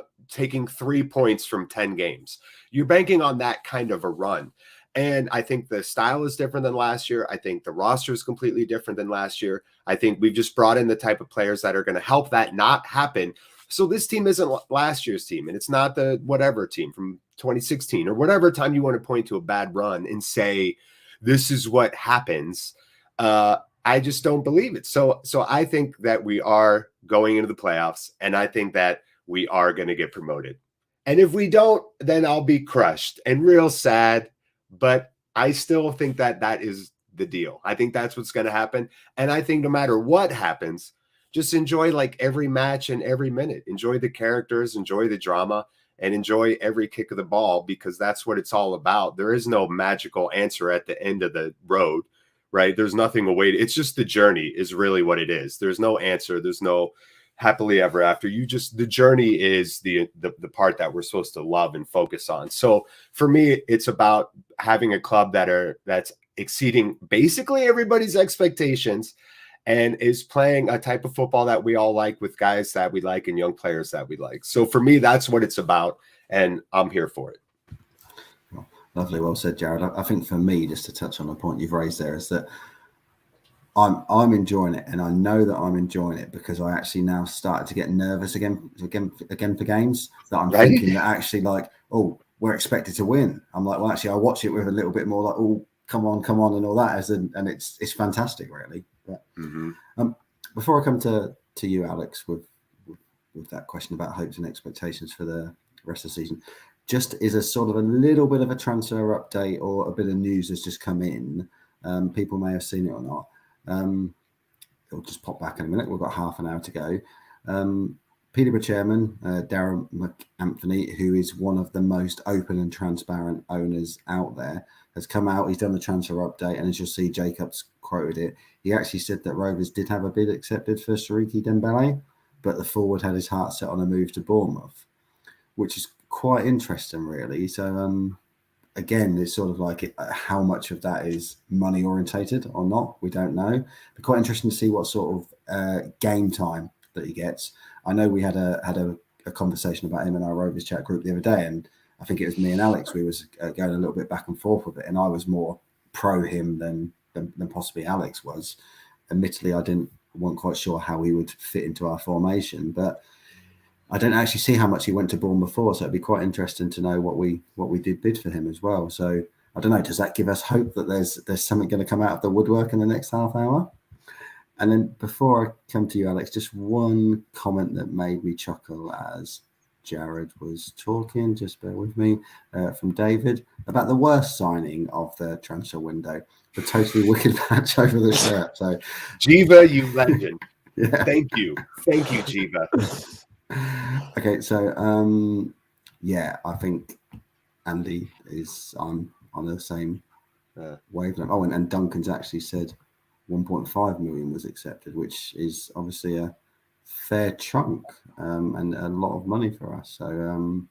3 points from 10 games. You're banking on that kind of a run. And I think the style is different than last year. I think the roster is completely different than last year. I think we've just brought in the type of players that are going to help that not happen. So this team isn't last year's team, and it's not the whatever team from 2016 or whatever time you want to point to a bad run and say, this is what happens. I just don't believe it. So I think that we are going into the playoffs, and I think that we are going to get promoted. And if we don't, then I'll be crushed and real sad. But I still think that is the deal. I think that's what's going to happen. And I think no matter what happens, just enjoy like every match and every minute. Enjoy the characters, enjoy the drama, and enjoy every kick of the ball, because that's what it's all about. There is no magical answer at the end of the road, right? There's nothing awaiting. It's just the journey is really what it is. There's no answer. There's no happily ever after. The journey is the part that we're supposed to love and focus on. So for me, it's about having a club that's exceeding basically everybody's expectations and is playing a type of football that we all like, with guys that we like and young players that we like. So for me, that's what it's about, and I'm here for it.
Well, lovely. Well said, Jared. I think for me, just to touch on a point you've raised there, is that I'm enjoying it, and I know that I'm enjoying it because I actually now started to get nervous again for games that I'm thinking that actually like, oh, we're expected to win. I'm like, well, actually, I watch it with a little bit more like, oh, come on, and all that, and it's fantastic, really. But, before I come to you, Alex, with that question about hopes and expectations for the rest of the season, just is a sort of a little bit of a transfer update or a bit of news that's just come in. People may have seen it or not. It'll just pop back in a minute. We've got half an hour to go. Peterborough chairman, Darren McAnthony, who is one of the most open and transparent owners out there, has come out. He's done the transfer update, and as you'll see, Jacob's quoted it. He actually said that Rovers did have a bid accepted for Siriki Dembele, but the forward had his heart set on a move to Bournemouth, which is quite interesting, really. So, again, it's sort of like how much of that is money orientated or not. We don't know. But quite interesting to see what sort of game time that he gets. I know we had a conversation about him in our Rovers Chat group the other day, and I think it was me and Alex. We was going a little bit back and forth with it, and I was more pro him than possibly Alex was. Admittedly, I wasn't quite sure how he would fit into our formation, but I don't actually see how much he went to Bournemouth for, so it'd be quite interesting to know what we did bid for him as well. So I don't know. Does that give us hope that there's something going to come out of the woodwork in the next half hour? And then before I come to you, Alex, just one comment that made me chuckle as Jared was talking, just bear with me, from David, about the worst signing of the transfer window, the totally wicked patch over the shirt. So,
Jiva, you legend.
Yeah.
Thank you, Jiva.
Okay, so I think Andy is on the same wavelength. Oh, and Duncan's actually said 1.5 million was accepted, which is obviously a fair chunk and a lot of money for us. So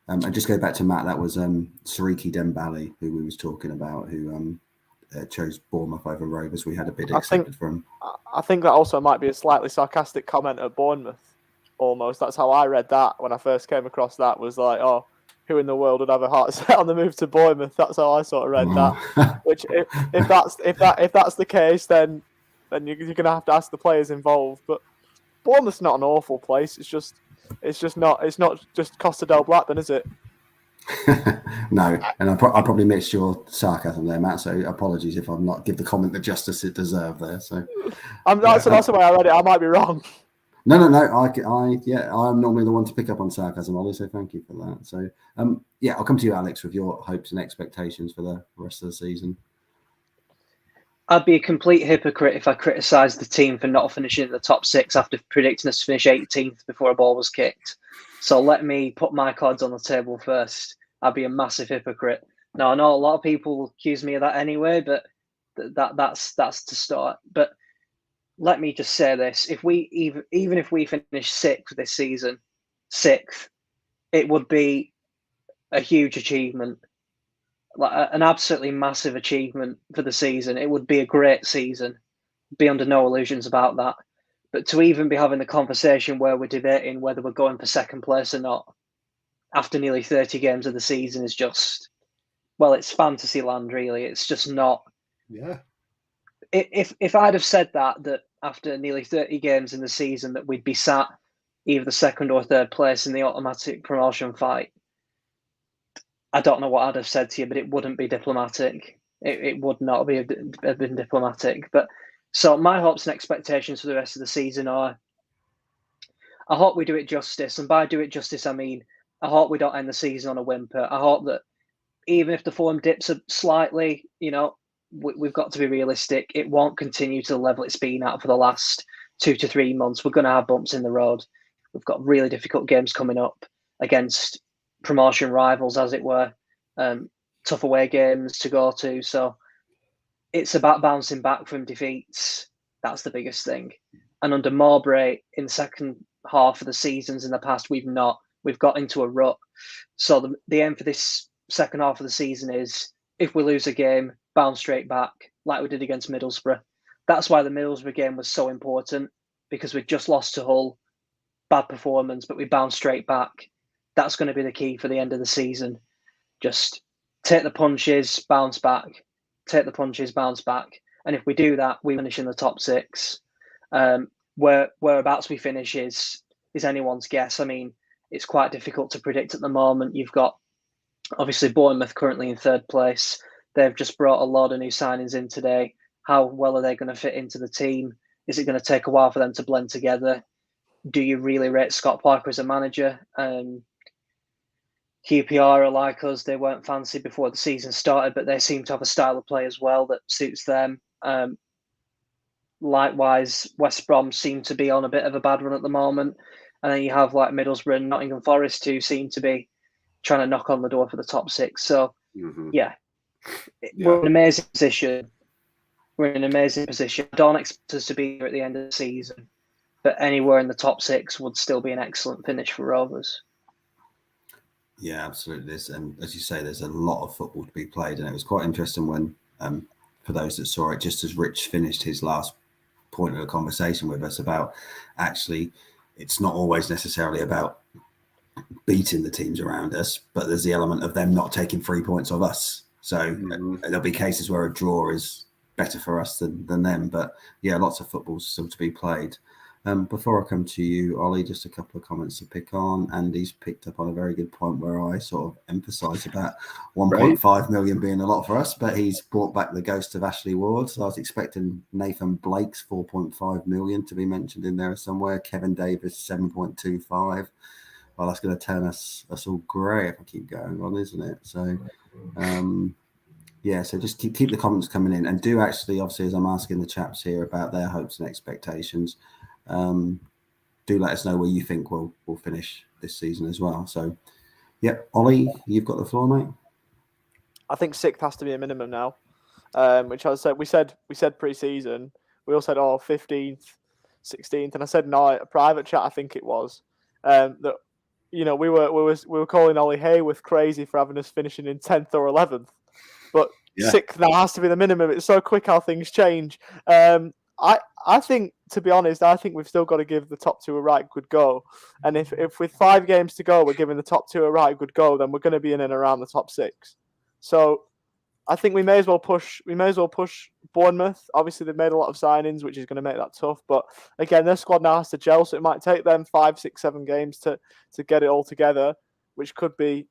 and just go back to Matt, that was Siriki Dembele, who we was talking about, who chose Bournemouth over Rovers. We had a bid accepted from.
I think that also might be a slightly sarcastic comment at Bournemouth. Almost, that's how I read that when I first came across that. Was like, oh, who in the world would have a heart set on the move to Bournemouth? That's how I sort of read that. Which, if that's the case, then you're gonna have to ask the players involved. But Bournemouth's not an awful place. It's not just Costa del Blackburn, is it?
No, and I probably mixed your sarcasm there, Matt. So apologies if I'm not give the comment the justice it deserved there. So
that's the way I read it. I might be wrong.
No. I'm normally the one to pick up on sarcasm, Ollie. So thank you for that. So I'll come to you, Alex, with your hopes and expectations for the rest of the season.
I'd be a complete hypocrite if I criticised the team for not finishing in the top 6 after predicting us to finish 18th before a ball was kicked. So let me put my cards on the table first. I'd be a massive hypocrite. Now, I know a lot of people accuse me of that anyway, but that's to start. But let me just say this: if we even if we finish 6th this season, 6th, it would be a huge achievement. Like an absolutely massive achievement for the season. It would be a great season. Be under no illusions about that. But to even be having the conversation where we're debating whether we're going for 2nd place or not after nearly 30 games of the season is just, well, it's fantasy land, really. It's just not.
Yeah.
If I'd have said that after nearly 30 games in the season that we'd be sat either the 2nd or 3rd place in the automatic promotion fight, I don't know what I'd have said to you, but it wouldn't be diplomatic. It would not have been diplomatic. But so my hopes and expectations for the rest of the season are, I hope we do it justice. And by do it justice, I mean, I hope we don't end the season on a whimper. I hope that even if the form dips slightly, we've got to be realistic. It won't continue to the level it's been at for the last 2 to 3 months, we're going to have bumps in the road. We've got really difficult games coming up against promotion rivals, as it were. Tough away games to go to. So it's about bouncing back from defeats. That's the biggest thing. And under Mowbray, in the second half of the seasons in the past, we've got into a rut. So the aim for this second half of the season is, if we lose a game, bounce straight back, like we did against Middlesbrough. That's why the Middlesbrough game was so important, because we just lost to Hull, bad performance, but we bounced straight back. That's going to be the key for the end of the season. Just take the punches, bounce back. Take the punches, bounce back. And if we do that, we finish in the top 6. Whereabouts we finish is anyone's guess. I mean, it's quite difficult to predict at the moment. You've got, obviously, Bournemouth currently in 3rd place. They've just brought a lot of new signings in today. How well are they going to fit into the team? Is it going to take a while for them to blend together? Do you really rate Scott Parker as a manager? QPR are like us. They weren't fancy before the season started, but they seem to have a style of play as well that suits them. Likewise, West Brom seem to be on a bit of a bad run at the moment. And then you have like Middlesbrough and Nottingham Forest, who seem to be trying to knock on the door for the top 6. So, we're in an amazing position. I don't expect us to be here at the end of the season, but anywhere in the top 6 would still be an excellent finish for Rovers.
Yeah, absolutely. And as you say, there's a lot of football to be played. And it was quite interesting when, for those that saw it, just as Rich finished his last point of the conversation with us about, actually, it's not always necessarily about beating the teams around us, but there's the element of them not taking 3 points off us. So there'll be cases where a draw is better for us than them. But yeah, lots of football still to be played. Before I come to you, Ollie, just a couple of comments to pick on. Andy's picked up on a very good point where I sort of emphasise about 1.5 million being a lot for us, but he's brought back the ghost of Ashley Ward. So I was expecting Nathan Blake's 4.5 million to be mentioned in there somewhere. Kevin Davis 7.25. Well, that's going to turn us all grey if I keep going on, isn't it? So, so just keep the comments coming in, and do actually, obviously, as I'm asking the chaps here about their hopes and expectations, do let us know where you think we'll finish this season as well. So, Ollie, you've got the floor, mate.
I think 6th has to be a minimum now, which I said. We said pre-season. We all said 15th, 16th, and I said no. A private chat, I think it was, that we were calling Ollie Hayworth crazy for having us finishing in 10th or 11th, but 6th now has to be the minimum. It's so quick how things change. I think, to be honest, I think we've still got to give the top 2 a right good go. And if with 5 games to go, we're giving the top 2 a right good go, then we're going to be in and around the top 6. So I think we may as well push Bournemouth. Obviously, they've made a lot of signings, which is going to make that tough. But again, their squad now has to gel, so it might take them 5, 6, 7 games to get it all together, which could be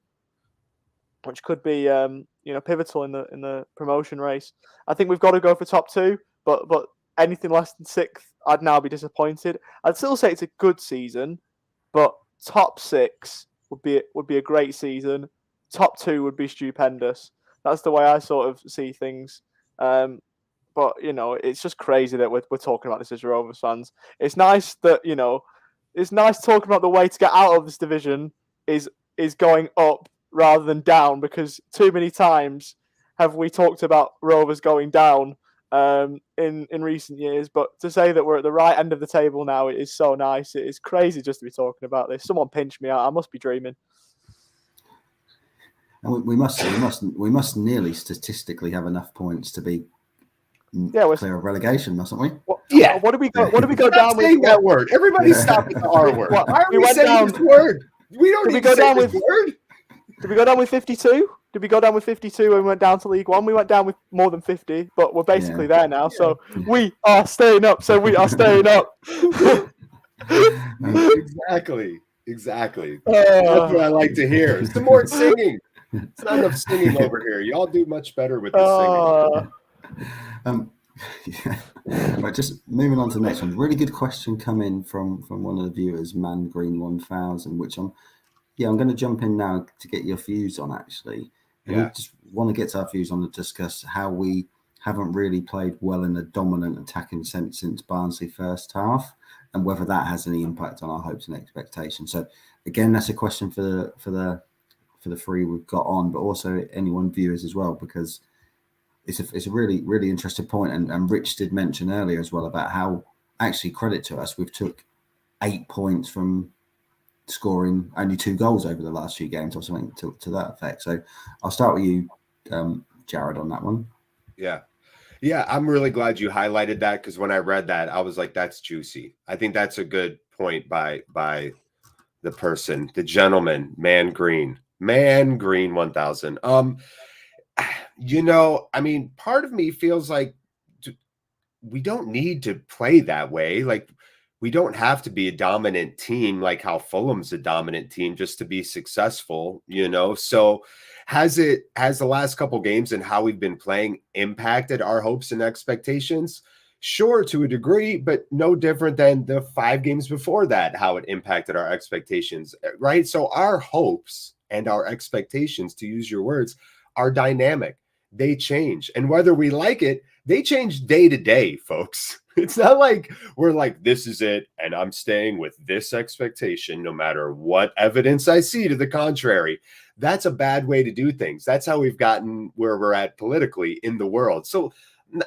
pivotal in the promotion race. I think we've got to go for top 2, but anything less than 6th, I'd now be disappointed. I'd still say it's a good season, but top 6 would be a great season. Top 2 would be stupendous. That's the way I sort of see things. But it's just crazy that we're talking about this as Rovers fans. It's nice that it's nice talking about the way to get out of this division is going up rather than down, because too many times have we talked about Rovers going down in recent years. But to say that we're at the right end of the table now, it is so nice. It is crazy just to be talking about this. Someone pinch me out. I must be dreaming.
And we must nearly statistically have enough points to be clear of relegation, mustn't we?
What do we go down with?
That word. Everybody stop with the R word. Why are we saying this word? We don't need to say this word.
Did we go down with 52? Did we go down with 52 when we went down to League One? We went down with more than 50, but we're basically there now. So we are staying up.
Exactly. That's what I like to hear. Some more singing. It's not enough singing over here. Y'all do much better with the singing.
Right, just moving on to the next one. Really good question coming from one of the viewers, Man Green 1000, which I'm going to jump in now to get your views on, actually. We just want to get our views on and discuss how we haven't really played well in a dominant attacking sense since Barnsley first half, and whether that has any impact on our hopes and expectations. So again, that's a question for the three we've got on, but also anyone viewers as well, because it's a really, really interesting point. And Rich did mention earlier as well about how, actually, credit to us, we've took 8 points from scoring only 2 goals over the last few games or something to that effect. So I'll start with you, Jared, on that one.
Yeah, I'm really glad you highlighted that, because when I read that, I was like, that's juicy. I think that's a good point by the person, the gentleman, Man Green 1000. You know, I mean, part of me feels like we don't need to play that way. Like, we don't have to be a dominant team like how Fulham's a dominant team just to be successful, you know? So has the last couple games and how we've been playing impacted our hopes and expectations? Sure, to a degree, but no different than the 5 games before that, how it impacted our expectations, right? So our hopes and our expectations, to use your words, are dynamic. They change. And whether we like it, they change day to day, folks. It's not like we're like, this is it, and I'm staying with this expectation no matter what evidence I see to the contrary. That's a bad way to do things. That's how we've gotten where we're at politically in the world. So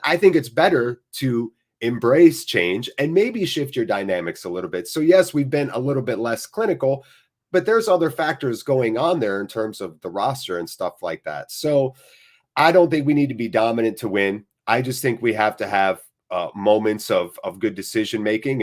I think it's better to embrace change and maybe shift your dynamics a little bit. So yes, we've been a little bit less clinical, but there's other factors going on there in terms of the roster and stuff like that. So I don't think we need to be dominant to win. I just think we have to have moments of good decision making,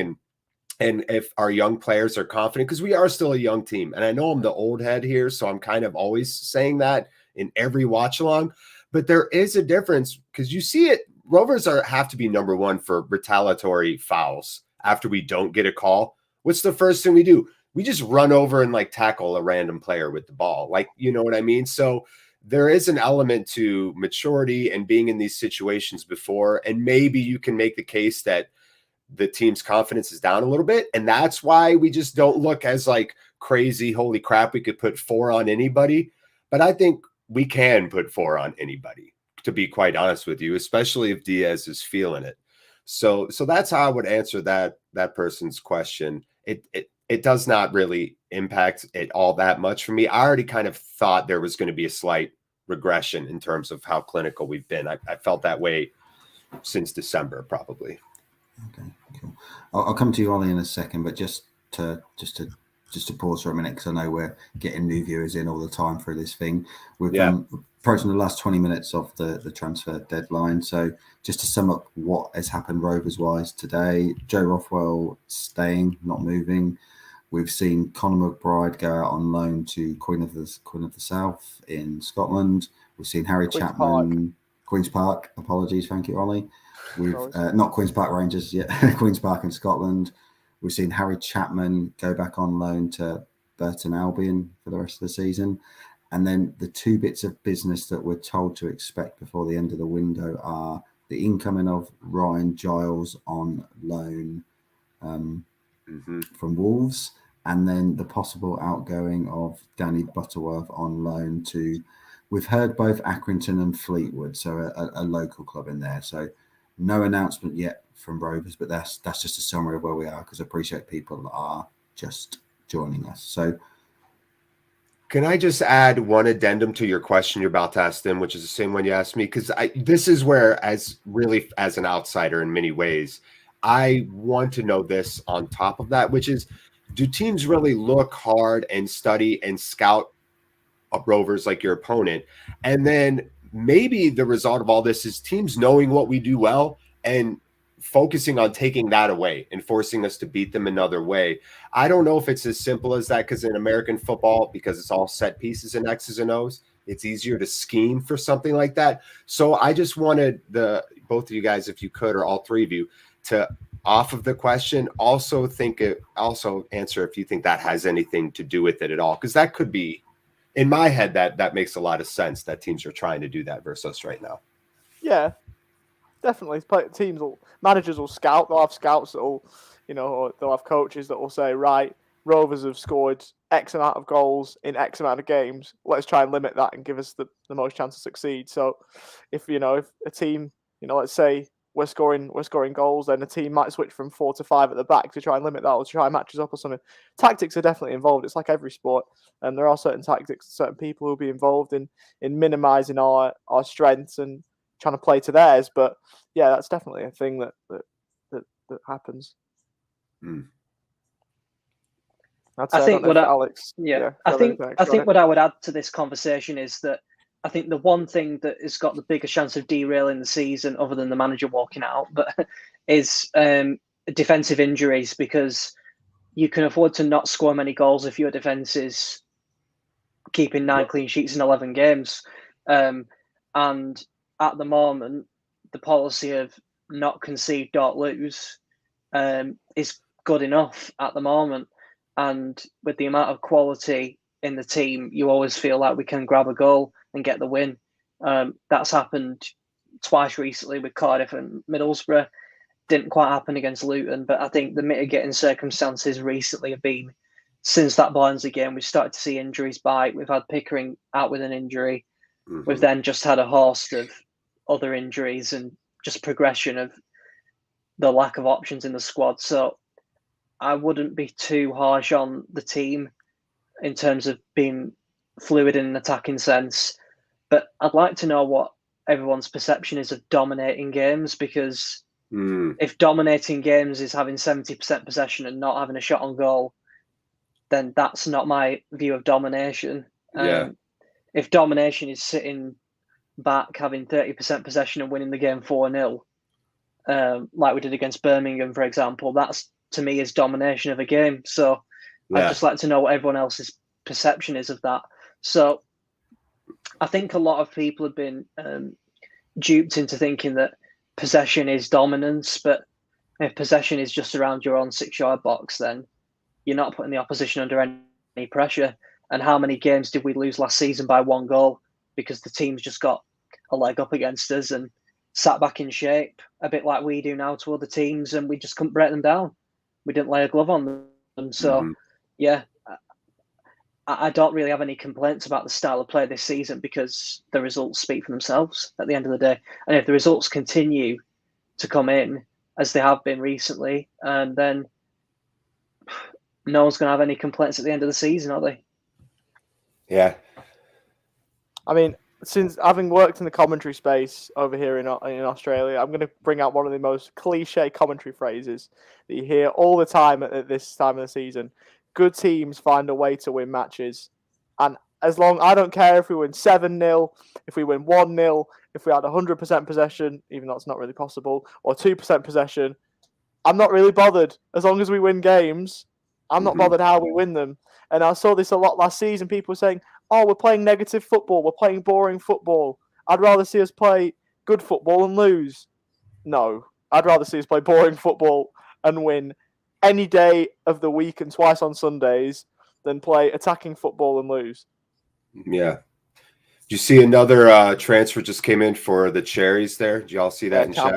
and if our young players are confident, because we are still a young team. And I know I'm the old head here, so I'm kind of always saying that in every watch along. But there is a difference, because you see it. Rovers have to be number 1 for retaliatory fouls after we don't get a call. What's the first thing we do? We just run over and like tackle a random player with the ball. Like, you know what I mean? So there is an element to maturity and being in these situations before. And maybe you can make the case that the team's confidence is down a little bit. And that's why we just don't look as like crazy, holy crap, we could put 4 on anybody. But I think we can put 4 on anybody, to be quite honest with you, especially if Diaz is feeling it. So that's how I would answer that person's question. It does not really impact it all that much for me. I already kind of thought there was going to be a slight regression in terms of how clinical we've been. I felt that way since December, probably.
Okay, cool. I'll come to you, Ollie, in a second, but just to pause for a minute, because I know we're getting new viewers in all the time through this thing. We've approaching the last 20 minutes of the transfer deadline. So just to sum up what has happened Rovers-wise today, Joe Rothwell staying, not moving. We've seen Conor McBride go out on loan to Queen of the South in Scotland. We've seen Harry Chapman, Queen's Park. Apologies, thank you, Ollie. We've not Queen's Park Rangers yet. Queen's Park in Scotland. We've seen Harry Chapman go back on loan to Burton Albion for the rest of the season. And then the 2 bits of business that we're told to expect before the end of the window are the incoming of Ryan Giles on loan from Wolves, and then the possible outgoing of Danny Butterworth on loan to, we've heard both Accrington and Fleetwood, so a local club in there. So no announcement yet from Rovers, but that's just a summary of where we are, because I appreciate people are just joining us. So
can I just add one addendum to your question you're about to ask them, which is the same one you asked me? Because this is where, as an outsider in many ways, I want to know this on top of that, which is, do teams really look hard and study and scout Rovers like your opponent? And then maybe the result of all this is teams knowing what we do well and focusing on taking that away and forcing us to beat them another way. I don't know if it's as simple as that, because in American football, because it's all set pieces and X's and O's, it's easier to scheme for something like that. So I just wanted both of you guys, if you could, or all 3 of you, to, off of the question, also answer if you think that has anything to do with it at all, because that could be, in my head, that makes a lot of sense that teams are trying to do that versus us right now.
Yeah, definitely. Managers will scout. They'll have scouts that will, or they'll have coaches that will say, right, Rovers have scored X amount of goals in X amount of games. Let's try and limit that and give us the most chance to succeed. So if a team let's say we're scoring goals, then the team might switch from 4 to 5 at the back to try and limit that or to try and match us up or something. Tactics are definitely involved. It's like every sport, and there are certain tactics, certain people who will be involved in minimising our strengths and trying to play to theirs. But yeah, that's definitely a thing that happens.
I think what
Alex.
I think what I would add to this conversation is that I think the one thing that has got the biggest chance of derailing the season, other than the manager walking out, but is defensive injuries, because you can afford to not score many goals if your defence is keeping 9 clean sheets in 11 games. And at the moment, the policy of not concede, don't lose is good enough at the moment. And with the amount of quality in the team, you always feel like we can grab a goal and get the win. That's happened twice recently with Cardiff and Middlesbrough. Didn't quite happen against Luton, but I think the mitigating circumstances recently have been, since that Barnsley game, we've started to see injuries bite. We've had Pickering out with an injury. We've then just had a host of other injuries and just progression of the lack of options in the squad. So I wouldn't be too harsh on the team in terms of being fluid in an attacking sense. But I'd like to know what everyone's perception is of dominating games, because if dominating games is having 70% possession and not having a shot on goal, then that's not my view of domination. If domination is sitting back, having 30% possession and winning the game 4-0, like we did against Birmingham, for example, that's, to me, is domination of a game. So I'd just like to know what everyone else's perception is of that. So I think a lot of people have been duped into thinking that possession is dominance, but if possession is just around your own 6-yard box, then you're not putting the opposition under any pressure. And how many games did we lose last season by 1 goal because the team's just got a leg up against us and sat back in shape, a bit like we do now to other teams, and we just couldn't break them down. We didn't lay a glove on them. So, I don't really have any complaints about the style of play this season, because the results speak for themselves at the end of the day. And if the results continue to come in, as they have been recently, then no one's going to have any complaints at the end of the season, are they?
Yeah.
I mean, since having worked in the commentary space over here in Australia, I'm going to bring out one of the most cliche commentary phrases that you hear all the time at this time of the season. Good teams find a way to win matches. And I don't care if we win 7-0, if we win 1-0, if we had 100% possession, even though it's not really possible, or 2% possession, I'm not really bothered. As long as we win games, I'm not bothered how we win them. And I saw this a lot last season. People were saying, oh, we're playing negative football. We're playing boring football. I'd rather see us play good football and lose. No, I'd rather see us play boring football and win any day of the week and twice on Sundays than play attacking football and lose.
Yeah. Did you see another transfer just came in for the Cherries there? Did y'all see that in chat?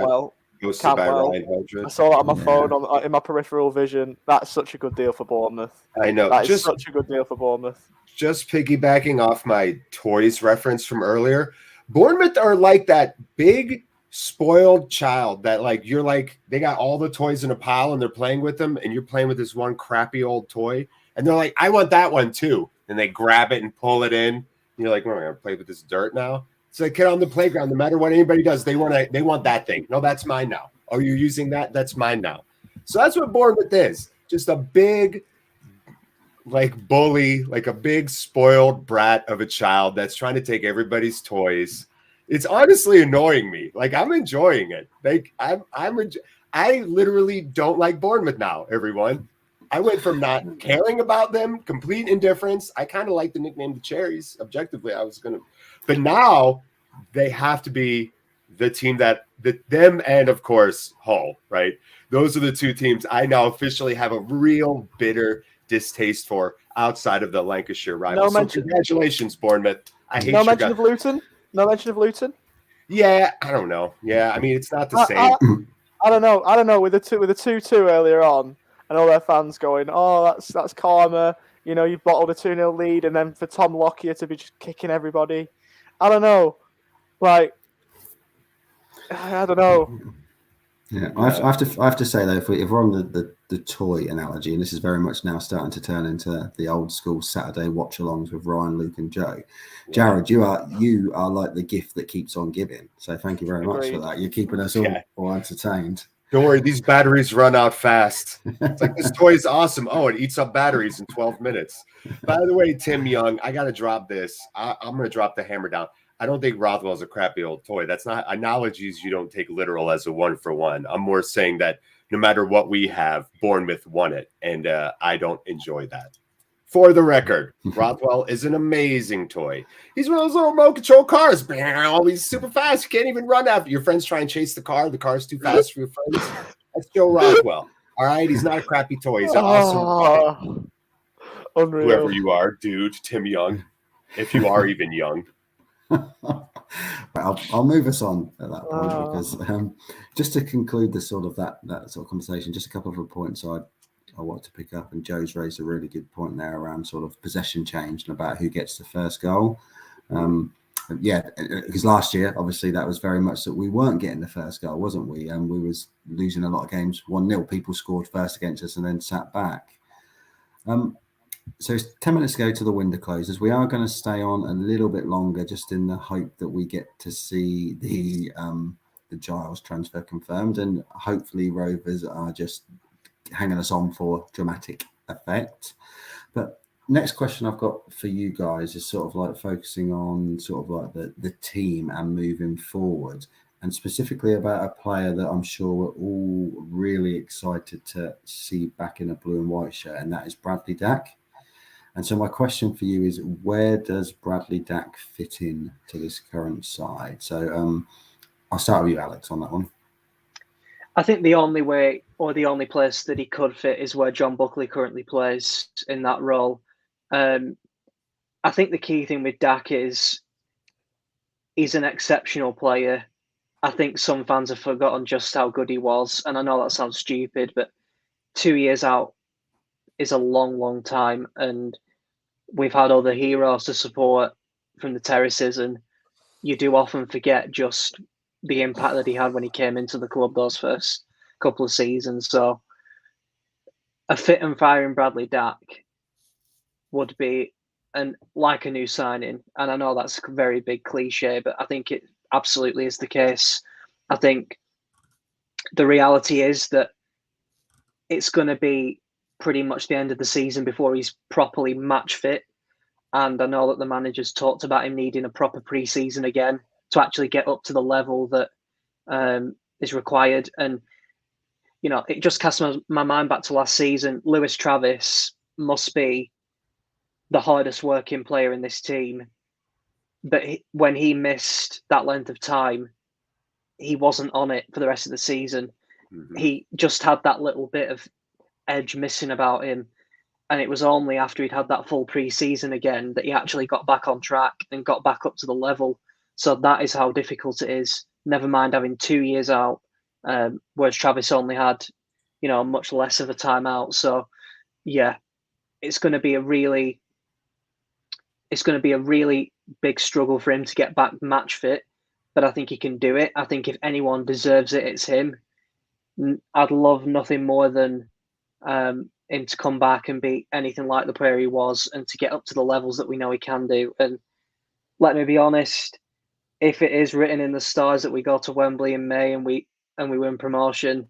Ghosted by Ryan Holdred.
I saw that on my phone, in my peripheral vision. That's such a good deal for Bournemouth.
I know.
That is such a good deal for Bournemouth.
Just piggybacking off my toys reference from earlier, Bournemouth are like that big spoiled child that, like, you're like, they got all the toys in a pile and they're playing with them, and you're playing with this one crappy old toy, and they're like, I want that one too. And they grab it and pull it in. And you're like, well, I'm gonna play with this dirt now. It's like, get on the playground. No matter what anybody does, they want that thing. No, that's mine now. Oh, you're using that? That's mine now. So that's what Bournemouth is. Just a big, like, bully, like a big spoiled brat of a child that's trying to take everybody's toys. It's honestly annoying me. Like, I'm enjoying it. Like, I literally don't like Bournemouth now, everyone. I went from not caring about them, complete indifference. I kind of like the nickname the Cherries. Objectively, but now they have to be the team that them and, of course, Hull, right? Those are the two teams I now officially have a real bitter distaste for outside of the Lancashire rivals. Congratulations, Bournemouth. I hate
no mention of Luton. No mention of Luton.
Yeah, I don't know. Yeah, I mean, it's not the same.
I don't know. With the 2-2 earlier on, and all their fans going, "Oh, that's karma." You know, you've bottled a 2-0 lead, and then for Tom Lockyer to be just kicking everybody. I don't know. Like, I don't know.
Yeah, I have to say though, if we're on the toy analogy, and this is very much now starting to turn into the old school Saturday watch-alongs with Ryan, Luke, and Joe. Jared, you are like the gift that keeps on giving. So thank you very much for that. You're keeping us all entertained.
Don't worry, these batteries run out fast. It's like, this toy is awesome. Oh, it eats up batteries in 12 minutes. By the way, Tim Young, I got to drop this. I'm going to drop the hammer down. I don't think Rothwell is a crappy old toy. That's not analogies you don't take literal as a 1-for-1. I'm more saying that no matter what we have, Bournemouth won it, and I don't enjoy that. For the record, Rothwell is an amazing toy. He's one of those little remote control cars. He's super fast. You can't even run after your friends. Try and chase the car. The car's too fast for your friends. That's Joe Rothwell. All right, he's not a crappy toy. He's an awesome.
Unreal.
Whoever you are, dude, Tim Young, if you are even young.
I'll move us on at that point because just to conclude the sort of that sort of conversation, just a couple of points I want to pick up, and Joe's raised a really good point there around sort of possession change and about who gets the first goal. Because last year, obviously, that was very much that we weren't getting the first goal, wasn't we? And we was losing a lot of games 1-0. People scored first against us and then sat back. So it's 10 minutes ago to the window closes. We are going to stay on a little bit longer just in the hope that we get to see the Giles transfer confirmed, and hopefully Rovers are just hanging us on for dramatic effect. But next question I've got for you guys is sort of like focusing on sort of like the team and moving forward, and specifically about a player that I'm sure we're all really excited to see back in a blue and white shirt, and that is Bradley Dack. And so my question for you is, where does Bradley Dack fit in to this current side? So I'll start with you, Alex, on that one.
I think the only way or the only place that he could fit is where John Buckley currently plays in that role. I think the key thing with Dack is he's an exceptional player. I think some fans have forgotten just how good he was. And I know that sounds stupid, but 2 years out is a long, long time. And we've had other heroes to support from the terraces, and you do often forget just the impact that he had when he came into the club those first couple of seasons. So a fit and firing Bradley Dack would be like a new signing. And I know that's a very big cliche, but I think it absolutely is the case. I think the reality is that it's going to be pretty much the end of the season before he's properly match fit. And I know that the manager's talked about him needing a proper pre-season again to actually get up to the level that is required. And, you know, it just casts my mind back to last season. Lewis Travis must be the hardest working player in this team. But when he missed that length of time, he wasn't on it for the rest of the season. Mm-hmm. He just had that little bit of edge missing about him. And it was only after he'd had that full pre-season again that he actually got back on track and got back up to the level. So that is how difficult it is. Never mind having 2 years out, whereas Travis only had, you know, much less of a time out. So, yeah, it's going to be a really big struggle for him to get back match fit. But I think he can do it. I think if anyone deserves it, it's him. I'd love nothing more than him to come back and be anything like the player he was, and to get up to the levels that we know he can do. And let me be honest, if it is written in the stars that we go to Wembley in May and we win promotion,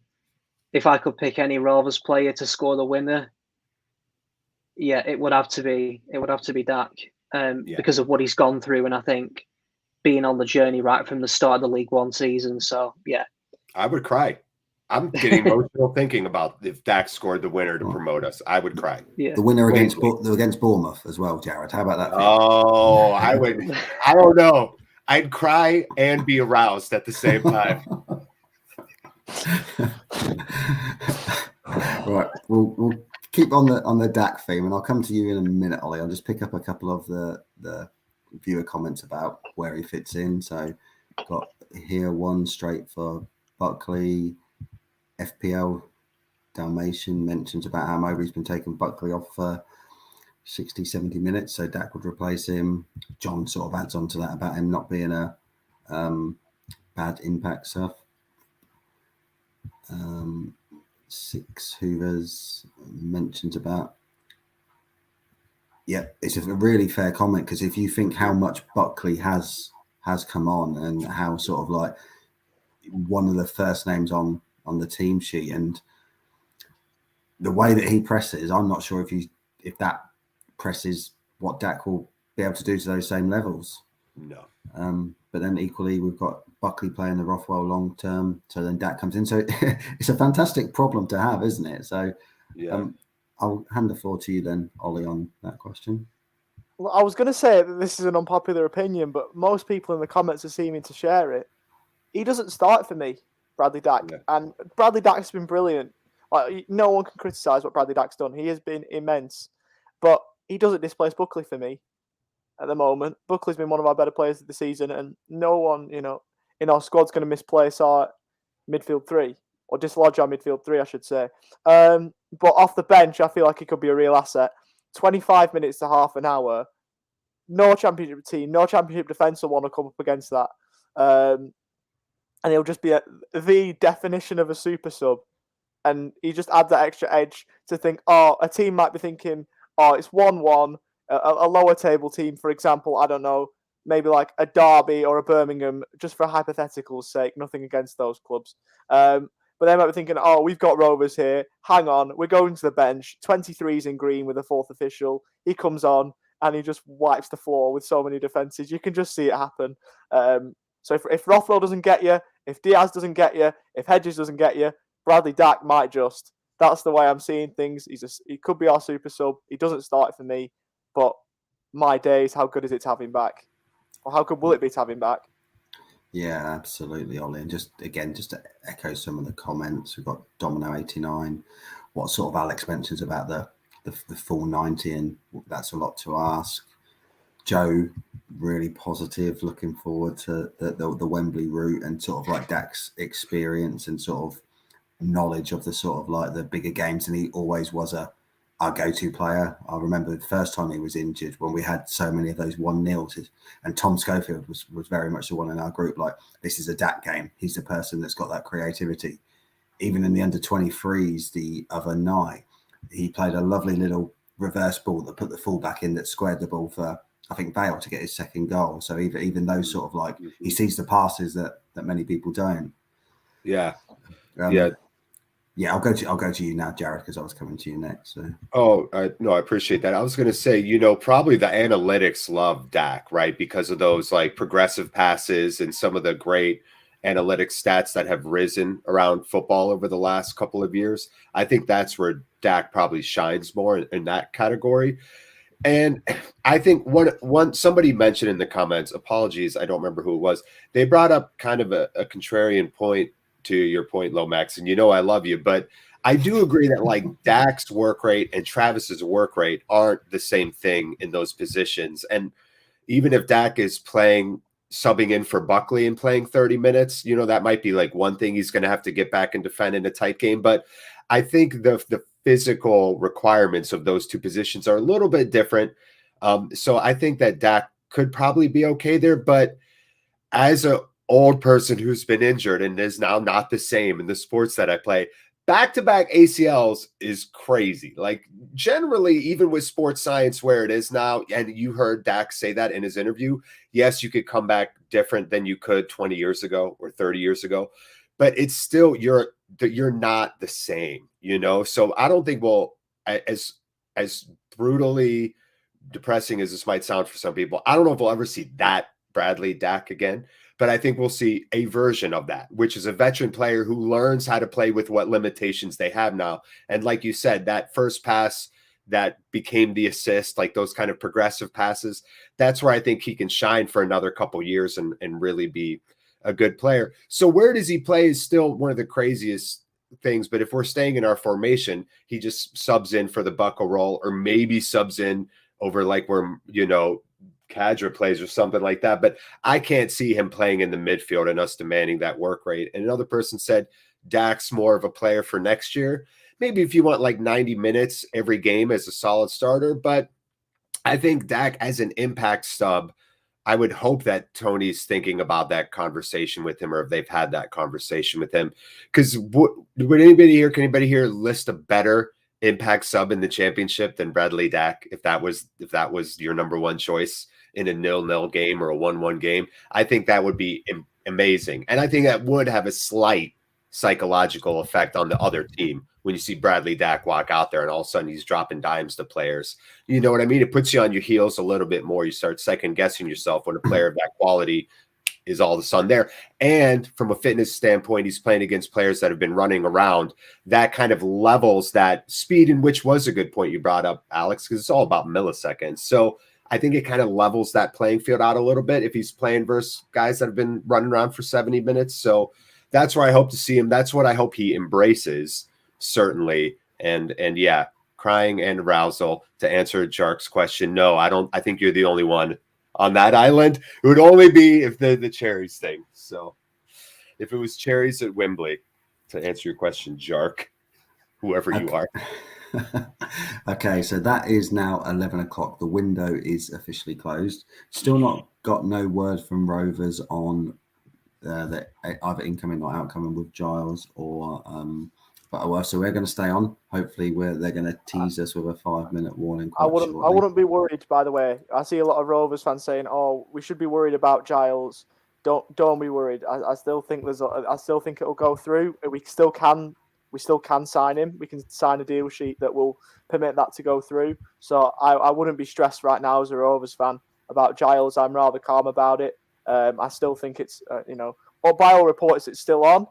if I could pick any Rovers player to score the winner, yeah, it would have to be Dack, because of what he's gone through, and I think being on the journey right from the start of the League One season. So yeah,
I would cry. I'm getting emotional thinking about if Dack scored the winner to promote us. I would cry.
Yeah.
The winner against Bournemouth as well, Jared. How about that?
Oh, I would. I don't know. I'd cry and be aroused at the same time.
Right. We'll keep on the Dack theme, and I'll come to you in a minute, Ollie. I'll just pick up a couple of the viewer comments about where he fits in. So got here one straight for Buckley. FPL Dalmatian mentions about how Mowbray's been taking Buckley off for 60, 70 minutes, so Dack would replace him. John sort of adds on to that about him not being a bad impact stuff. 6 Hoovers mentioned about. Yeah, it's a really fair comment, because if you think how much Buckley has come on and how sort of like one of the first names on the team sheet, and the way that he presses, I'm not sure if that presses what Dack will be able to do to those same levels.
No.
But then equally, we've got Buckley playing the Rothwell long term, so then Dack comes in. So it's a fantastic problem to have, isn't it? So
yeah.
I'll hand the floor to you then, Ollie, on that question.
Well, I was going to say that this is an unpopular opinion, but most people in the comments are seeming to share it. He doesn't start for me, Bradley Dack.
Yeah.
And Bradley Dack's been brilliant. Like, no one can criticise what Bradley Dack's done. He has been immense. But he doesn't displace Buckley for me at the moment. Buckley's been one of our better players of the season, and no one, in our squad's going to misplace our midfield three, or dislodge our midfield three, I should say. But off the bench, I feel like he could be a real asset. 25 minutes to half an hour. No championship team, no championship defence will want to come up against that. And he'll just be the definition of a super sub. And he just adds that extra edge to think, a team might be thinking, it's 1-1, a lower table team, for example, I don't know, maybe like a Derby or a Birmingham, just for hypothetical's sake, nothing against those clubs. But they might be thinking, we've got Rovers here. Hang on, we're going to the bench. 23's in green with a fourth official. He comes on and he just wipes the floor with so many defences. You can just see it happen. So if Rothwell doesn't get you, if Diaz doesn't get you, if Hedges doesn't get you, Bradley Dack might just. That's the way I'm seeing things. He could be our super sub. He doesn't start for me, but my days, how good is it to have him back? Or how good will it be to have him back?
Yeah, absolutely, Ollie. And just to echo some of the comments, we've got Domino89. What sort of Alex mentions about the full 90, and that's a lot to ask. Joe, really positive, looking forward to the Wembley route and sort of like Dack's experience and sort of knowledge of the sort of like the bigger games. And he always was our go-to player. I remember the first time he was injured when we had so many of those 1-0s, and Tom Schofield was very much the one in our group. Like, this is a Dack game. He's the person that's got that creativity. Even in the under-23s the other night, he played a lovely little reverse ball that put the fullback in, that squared the ball for, I think, Bale to get his second goal. So even those sort of like, he sees the passes that many people don't.
Yeah.
Yeah, I'll go to you now, Jared, because I was coming to you next. So.
No, I appreciate that. I was going to say, probably the analytics love Dack, right? Because of those like progressive passes and some of the great analytics stats that have risen around football over the last couple of years. I think that's where Dack probably shines more in that category. And I think somebody mentioned in the comments, apologies, I don't remember who it was. They brought up kind of a contrarian point to your point, Lomax, and I love you, but I do agree that like Dack's work rate and Travis's work rate aren't the same thing in those positions. And even if Dack is subbing in for Buckley and playing 30 minutes, that might be like one thing he's going to have to get back and defend in a tight game. But I think the physical requirements of those two positions are a little bit different. So I think that Dack could probably be okay there, but as a old person who's been injured and is now not the same in the sports that I play, back-to-back ACLs is crazy. Like, generally, even with sports science where it is now, and you heard Dack say that in his interview, yes, you could come back different than you could 20 years ago or 30 years ago, but it's still, you're not the same, So I don't think as brutally depressing as this might sound for some people, I don't know if we'll ever see that Bradley Dack again. But I think we'll see a version of that, which is a veteran player who learns how to play with what limitations they have now. And like you said, that first pass that became the assist, like those kind of progressive passes, that's where I think he can shine for another couple years and really be a good player. So where does he play is still one of the craziest things. But if we're staying in our formation, he just subs in for the buckle roll, or maybe subs in over like where, Kadra plays or something like that, but I can't see him playing in the midfield and us demanding that work rate. And another person said Dack's more of a player for next year. Maybe if you want like 90 minutes every game as a solid starter, but I think Dack as an impact sub, I would hope that Tony's thinking about that conversation with him, or if they've had that conversation with him. Because can anybody here list a better impact sub in the championship than Bradley Dack, if that was your number one choice in a 0-0 game or a 1-1 game? I think that would be amazing. And I think that would have a slight psychological effect on the other team when you see Bradley Dack walk out there and all of a sudden he's dropping dimes to players. You know what I mean? It puts you on your heels a little bit more. You start second guessing yourself when a player of that quality is all of a sudden there. And from a fitness standpoint, he's playing against players that have been running around. That kind of levels that speed, in which was a good point you brought up, Alex, because it's all about milliseconds. So I think it kind of levels that playing field out a little bit if he's playing versus guys that have been running around for 70 minutes. So that's where I hope to see him. That's what I hope he embraces, certainly. And yeah, crying and arousal. To answer Jark's question, no, I don't. I think you're the only one on that island. It would only be if the cherries thing. So if it was cherries at Wembley, to answer your question, Jark, whoever you are.
Okay, so that is now 11 o'clock. The window is officially closed. Still not got no word from Rovers on the either incoming or outcoming with Giles or so we're going to stay on. Hopefully they're going to tease us with a 5-minute warning.
I wouldn't be worried, by the way. I see a lot of Rovers fans saying, "Oh, we should be worried about Giles." Don't be worried. I still think it'll go through. We still can sign him. We can sign a deal sheet that will permit that to go through. So I wouldn't be stressed right now as a Rovers fan about Giles. I'm rather calm about it. I still think it's, or by all reports, it's still on.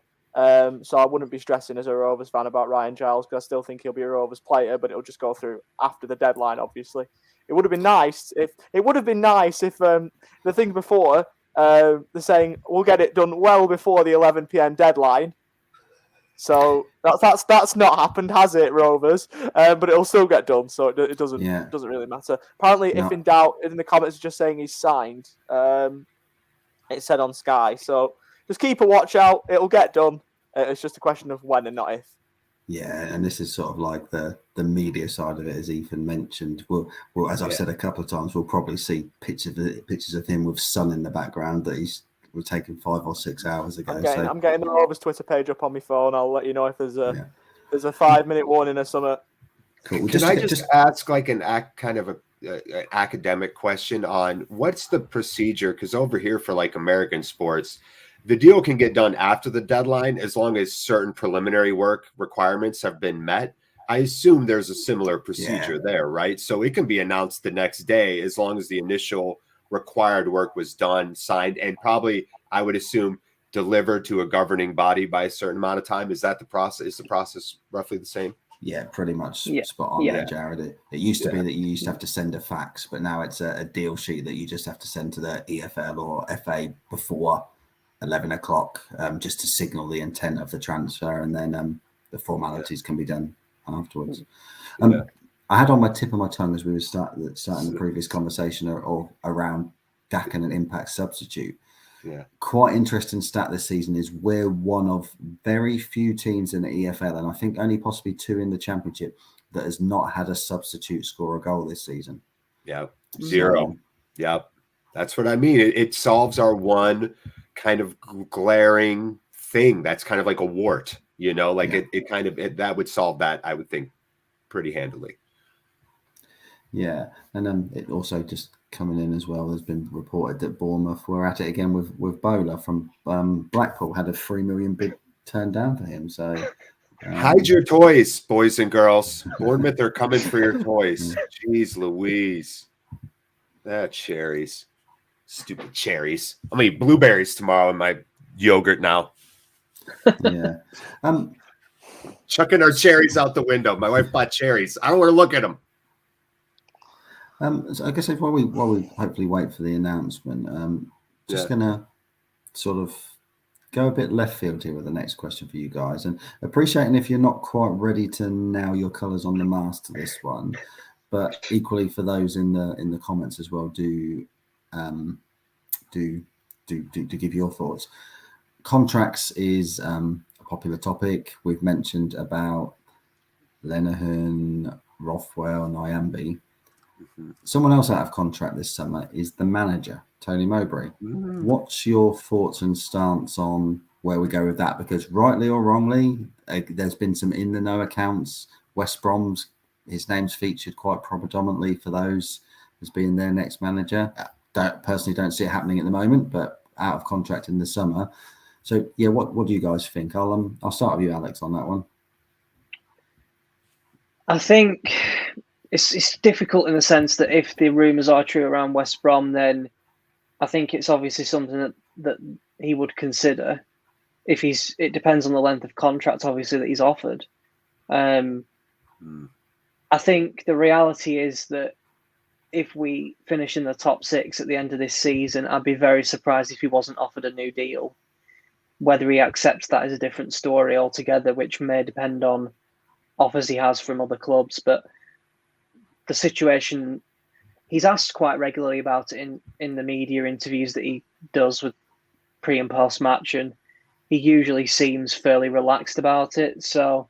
So I wouldn't be stressing as a Rovers fan about Ryan Giles, because I still think he'll be a Rovers player, but it'll just go through after the deadline, obviously. It would have been nice if the thing before, they're saying we'll get it done well before the 11 p.m. deadline. So that's not happened, has it, Rovers? But it'll still get done, so it doesn't really matter. Apparently, if in doubt, in the comments, just saying he's signed. It said on Sky, so just keep a watch out. It'll get done. It's just a question of when and not if.
Yeah, and this is sort of like the media side of it, as Ethan mentioned. Well, as I've said a couple of times, we'll probably see pictures of him with sun in the background that was taken 5 or 6 hours ago.
I'm getting the Rovers Twitter page up on my phone. I'll let you know if there's a 5-minute warning or something.
Cool. Can I just ask like an academic question on what's the procedure? Because over here for like American sports, the deal can get done after the deadline as long as certain preliminary work requirements have been met. I assume there's a similar procedure there, right? So it can be announced the next day as long as the initial required work was done, signed, and probably, I would assume, delivered to a governing body by a certain amount of time. Is that the process? Is the process roughly the same?
Yeah, pretty much spot on there, Jared. It used to be that you used to have to send a fax, but now it's a deal sheet that you just have to send to the EFL or FA before 11 o'clock, just to signal the intent of the transfer, and then the formalities can be done afterwards. I had on my tip of my tongue as we were starting the previous conversation or around Dack and an impact substitute.
Yeah.
Quite interesting stat this season is we're one of very few teams in the EFL, and I think only possibly 2 in the Championship, that has not had a substitute score a goal this season.
Yeah, 0. That's what I mean. It solves our one kind of glaring thing that's kind of like a wart, that would solve that, I would think, pretty handily.
Yeah, and then it also just coming in as well, there's been reported that Bournemouth were at it again with Bowler from Blackpool, had a 3 million bid turned down for him. So
hide your toys, boys and girls. Bournemouth are coming for your toys. Jeez Louise. Cherries. Stupid cherries. I'm gonna eat blueberries tomorrow in my yogurt now.
Yeah.
Chucking our cherries out the window. My wife bought cherries. I don't want to look at them.
So I guess while we hopefully wait for the announcement, gonna sort of go a bit left field here with the next question for you guys, and appreciating if you're not quite ready to nail your colours on the mast to this one, but equally for those in the comments as well, do give your thoughts. Contracts is a popular topic. We've mentioned about Lenihan, Rothwell, Nyambe. Someone else out of contract this summer is the manager. Tony Mowbray. What's your thoughts and stance on where we go with that? Because rightly or wrongly, there's been some in the know accounts. West Brom's, his name's featured quite predominantly for those as being their next manager. Personally don't see it happening at the moment, but out of contract in the summer. So yeah, what do you guys think? I'll start with you, Alex, on that one.
I think it's difficult in the sense that if the rumours are true around West Brom, then I think it's obviously something that he would consider. It depends on the length of contract, obviously, that he's offered. I think the reality is that if we finish in the top 6 at the end of this season, I'd be very surprised if he wasn't offered a new deal. Whether he accepts that is a different story altogether, which may depend on offers he has from other clubs. But the situation, he's asked quite regularly about it in the media interviews that he does with pre and post match, and he usually seems fairly relaxed about it. So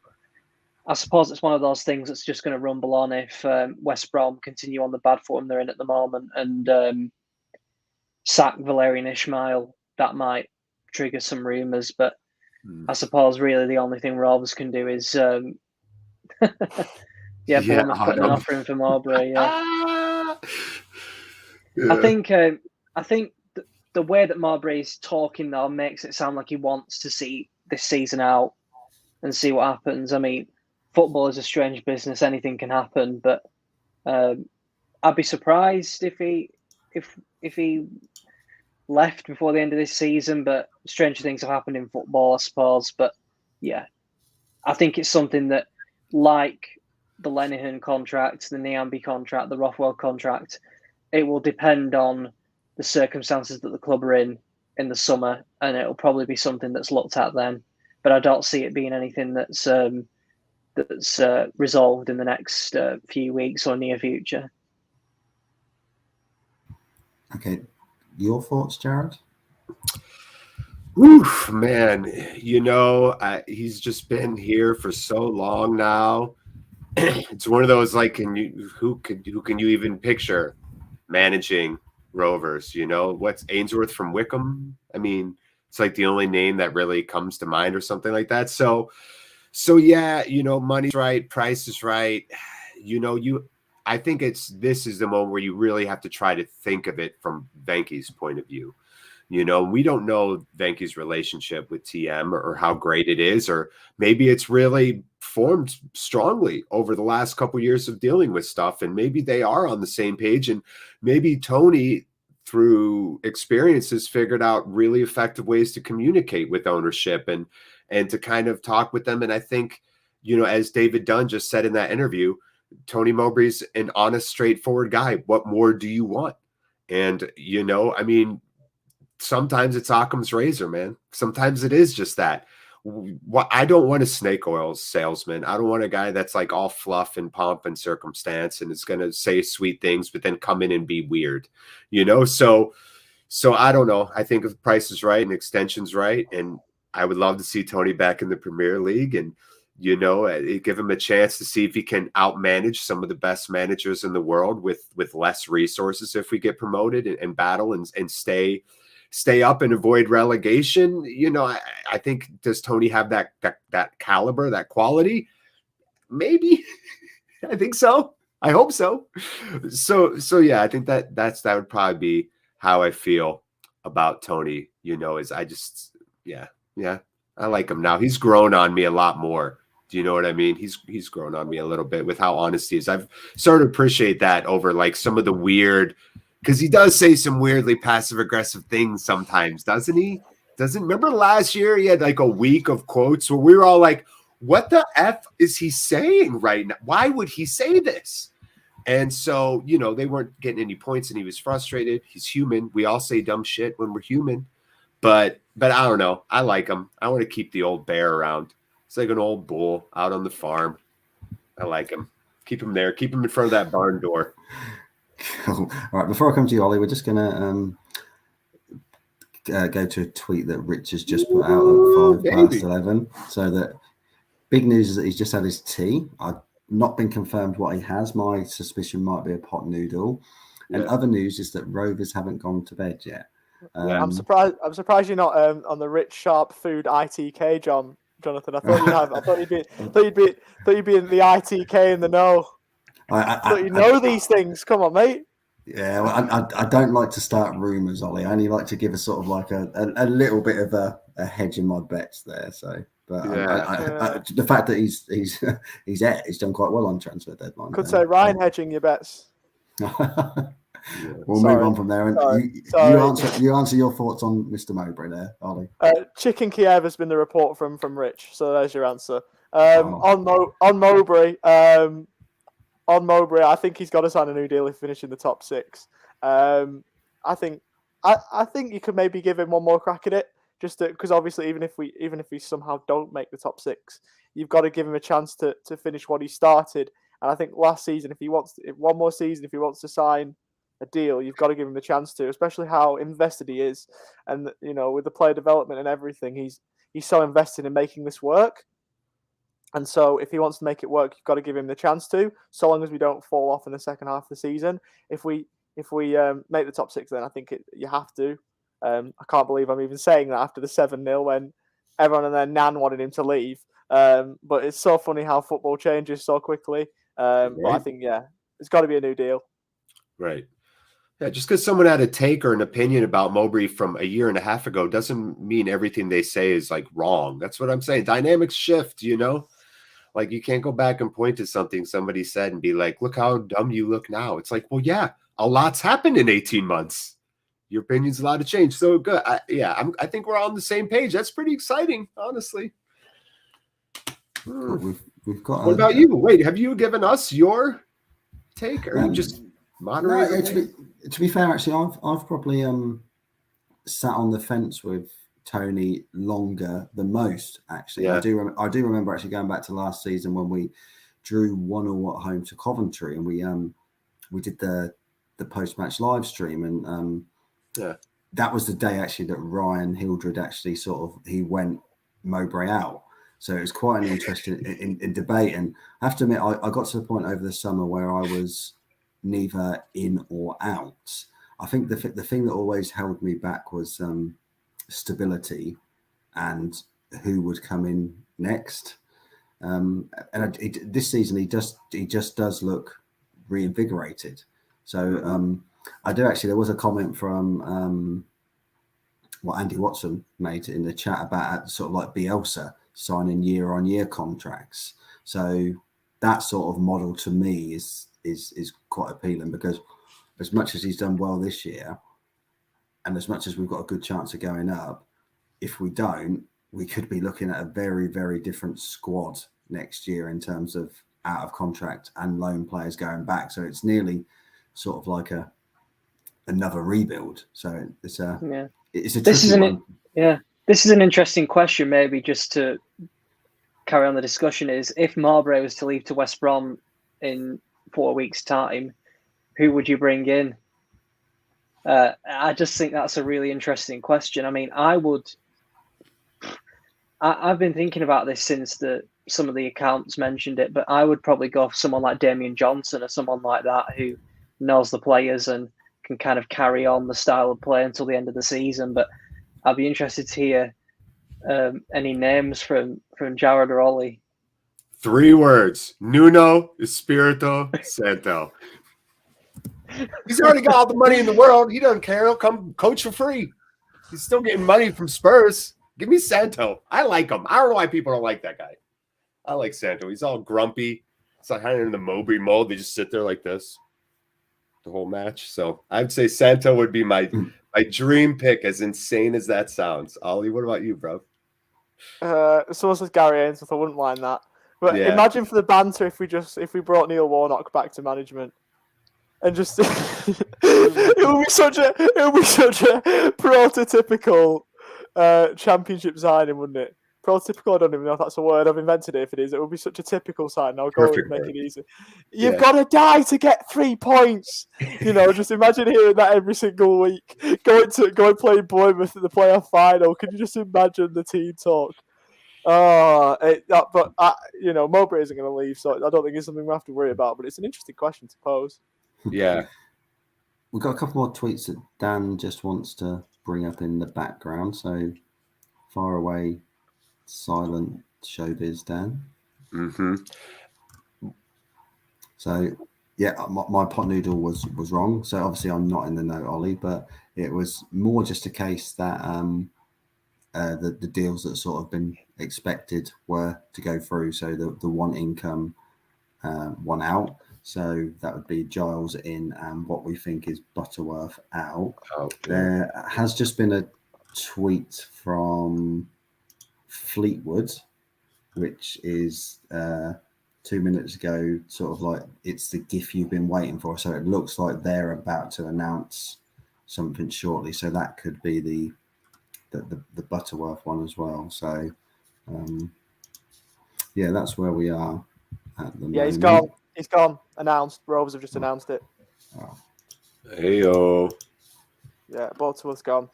I suppose it's one of those things that's just going to rumble on if West Brom continue on the bad form they're in at the moment and sack Valérien Ismaël. That might trigger some rumours, but I suppose really the only thing Rovers can do is Bournemouth putting an offer in for Mowbray. I think the way that Mowbray is talking though makes it sound like he wants to see this season out and see what happens. I mean, football is a strange business; anything can happen. But I'd be surprised if he left before the end of this season. But stranger things have happened in football, I suppose. But yeah, I think it's something that, like the Lenihan contract, the Niambi contract, the Rothwell contract, it will depend on the circumstances that the club are in the summer, and it'll probably be something that's looked at then. But I don't see it being anything that's resolved in the next few weeks or near future.
Okay, your thoughts, Jared?
Oof, man, he's just been here for so long now. It's one of those like, who can you even picture managing Rovers? What's Ainsworth from Wickham? I mean, it's like the only name that really comes to mind or something like that. So yeah, money's right, price is right. I think this is the moment where you really have to try to think of it from Venky's point of view. We don't know Venky's relationship with TM or how great it is, or maybe it's really formed strongly over the last couple of years of dealing with stuff, and maybe they are on the same page, and maybe Tony, through experience, has figured out really effective ways to communicate with ownership and to kind of talk with them. And I think, as David Dunn just said in that interview, Tony Mowbray's an honest, straightforward guy. What more do you want? And, I mean, sometimes it's Occam's razor, man. Sometimes it is just that. I don't want a snake oil salesman. I don't want a guy that's like all fluff and pomp and circumstance and is going to say sweet things, but then come in and be weird, So I don't know. I think if the price is right and extension's right, and I would love to see Tony back in the Premier League and, give him a chance to see if he can outmanage some of the best managers in the world with less resources if we get promoted and battle and stay up and avoid relegation. I think, does Tony have that caliber, that quality? Maybe. I think so. I hope so. So yeah, I think that would probably be how I feel about Tony. Is I just yeah, I like him now. He's grown on me a lot more. Do you know what I mean? He's grown on me a little bit with how honest he is. I've started to appreciate that over like some of the weird, because he does say some weirdly passive-aggressive things sometimes, doesn't he? Remember last year he had like a week of quotes where we were all like, what the F is he saying right now? Why would he say this? And so, they weren't getting any points and he was frustrated. He's human. We all say dumb shit when we're human. But I don't know. I like him. I want to keep the old bear around. It's like an old bull out on the farm. I like him. Keep him there. Keep him in front of that barn door.
Cool. All right, before I come to you, Ollie, we're just going to go to a tweet that Rich has just put out at 11. So that big news is that he's just had his tea. I've not been confirmed what he has. My suspicion might be a pot noodle. And other news is that Rovers haven't gone to bed yet.
I'm surprised you're not on the rich sharp food ITK, Jonathan. I thought you'd have. I thought you'd be in the ITK in the know. I thought you know these things. Come on, mate.
Yeah, well, I don't like to start rumours, Ollie. I only like to give a sort of like a little bit of a hedge in my bets there. So, but the fact that he's done quite well on transfer deadline.
Could say Ryan hedging your bets.
We'll move on from there. And you answer your thoughts on Mr. Mowbray there, Ollie.
Chicken Kiev has been the report from Rich. So there's your answer. On Mowbray. On Mowbray, I think he's got to sign a new deal if finishing the top 6. I think you could maybe give him one more crack at it, just because obviously even if we somehow don't make the top 6, you've got to give him a chance to finish what he started. And I think last season, if he wants to sign a deal, you've got to give him the chance to, especially how invested he is, and with the player development and everything, he's so invested in making this work. And so if he wants to make it work, you've got to give him the chance to, so long as we don't fall off in the second half of the season. If we make the top 6, then I think you have to. I can't believe I'm even saying that after the 7-0 when everyone and their nan wanted him to leave. But it's so funny how football changes so quickly. But I think, it's got to be a new deal.
Right. Yeah, just because someone had a take or an opinion about Mowbray from a year and a half ago doesn't mean everything they say is like wrong. That's what I'm saying. Dynamics shift, Like you can't go back and point to something somebody said and be like, look how dumb you look now. It's like, well, yeah, a lot's happened in 18 months. Your opinion's allowed to change. So good. I think we're all on the same page. That's pretty exciting, honestly.
We've got.
What about you? Wait, have you given us your take, or you just moderating?
No, to be fair, actually, I've probably sat on the fence with Tony longer than most. Actually, yeah. I do remember actually going back to last season when we drew 1-1 at home to Coventry, and we did the post-match live stream, and that was the day actually that Ryan Hildred actually he went Mowbray out. So it was quite an interesting in debate. And I have to admit, I got to the point over the summer where I was neither in or out. I think the thing that always held me back was stability and who would come in next. This season, he just does look reinvigorated. So I do actually. There was a comment from what Andy Watson made in the chat about sort of like Bielsa signing year-on-year contracts. So that sort of model to me is quite appealing, because as much as he's done well this year, and as much as we've got a good chance of going up, if we don't, we could be looking at a very, very different squad next year in terms of out of contract and loan players going back. So it's nearly sort of like another rebuild. So it's a tricky one.
This is an interesting question, maybe just to carry on the discussion, is if Mowbray was to leave to West Brom in 4 weeks' time, who would you bring in? I just think that's a really interesting question. I mean, I've been thinking about this since some of the accounts mentioned it, but I would probably go for someone like Damian Johnson or someone like that who knows the players and can kind of carry on the style of play until the end of the season. But I'd be interested to hear any names from Jared or Ollie.
3 words: Nuno Espirito Santo. He's already got all the money in the world. He doesn't care. He'll come coach for free. He's still getting money from Spurs. Give me Santo. I like him. I don't know why people don't like that guy. I like Santo. He's all grumpy. It's like kind of in the Mowbray mold. They just sit there like this the whole match. So I'd say Santo would be my dream pick, as insane as that sounds. Ollie, what about you, bro?
Someone says Gary Ainsworth. I wouldn't mind that. But imagine for the banter if we brought Neil Warnock back to management. And just it would be such a prototypical championship signing, wouldn't it? Prototypical, I don't even know if that's a word. I've invented it if it is. It would be such a typical sign. I'll go and make it easy. You've got to die to get 3 points. Just imagine hearing that every single week. Go and play Bournemouth in the playoff final. Can you just imagine the team talk? Mowbray isn't going to leave, so I don't think it's something we have to worry about. But it's an interesting question to pose.
Yeah.
We've got a couple more tweets that Dan just wants to bring up in the background. So far away, silent showbiz, Dan.
Mm-hmm.
So yeah, my pot noodle was wrong. So obviously I'm not in the know, Ollie, but it was more just a case that the deals that sort of been expected were to go through. So the one income, one out. So that would be Giles in and what we think is Butterworth out.
Okay.
There has just been a tweet from Fleetwood, which is 2 minutes ago, sort of like it's the GIF you've been waiting for. So it looks like they're about to announce something shortly. So that could be the Butterworth one as well. So yeah, that's where we are at the moment.
Yeah, he's gone. He's gone. Announced. Rovers have just announced it.
Oh.
Heyo.
Yeah, Butterworth's gone.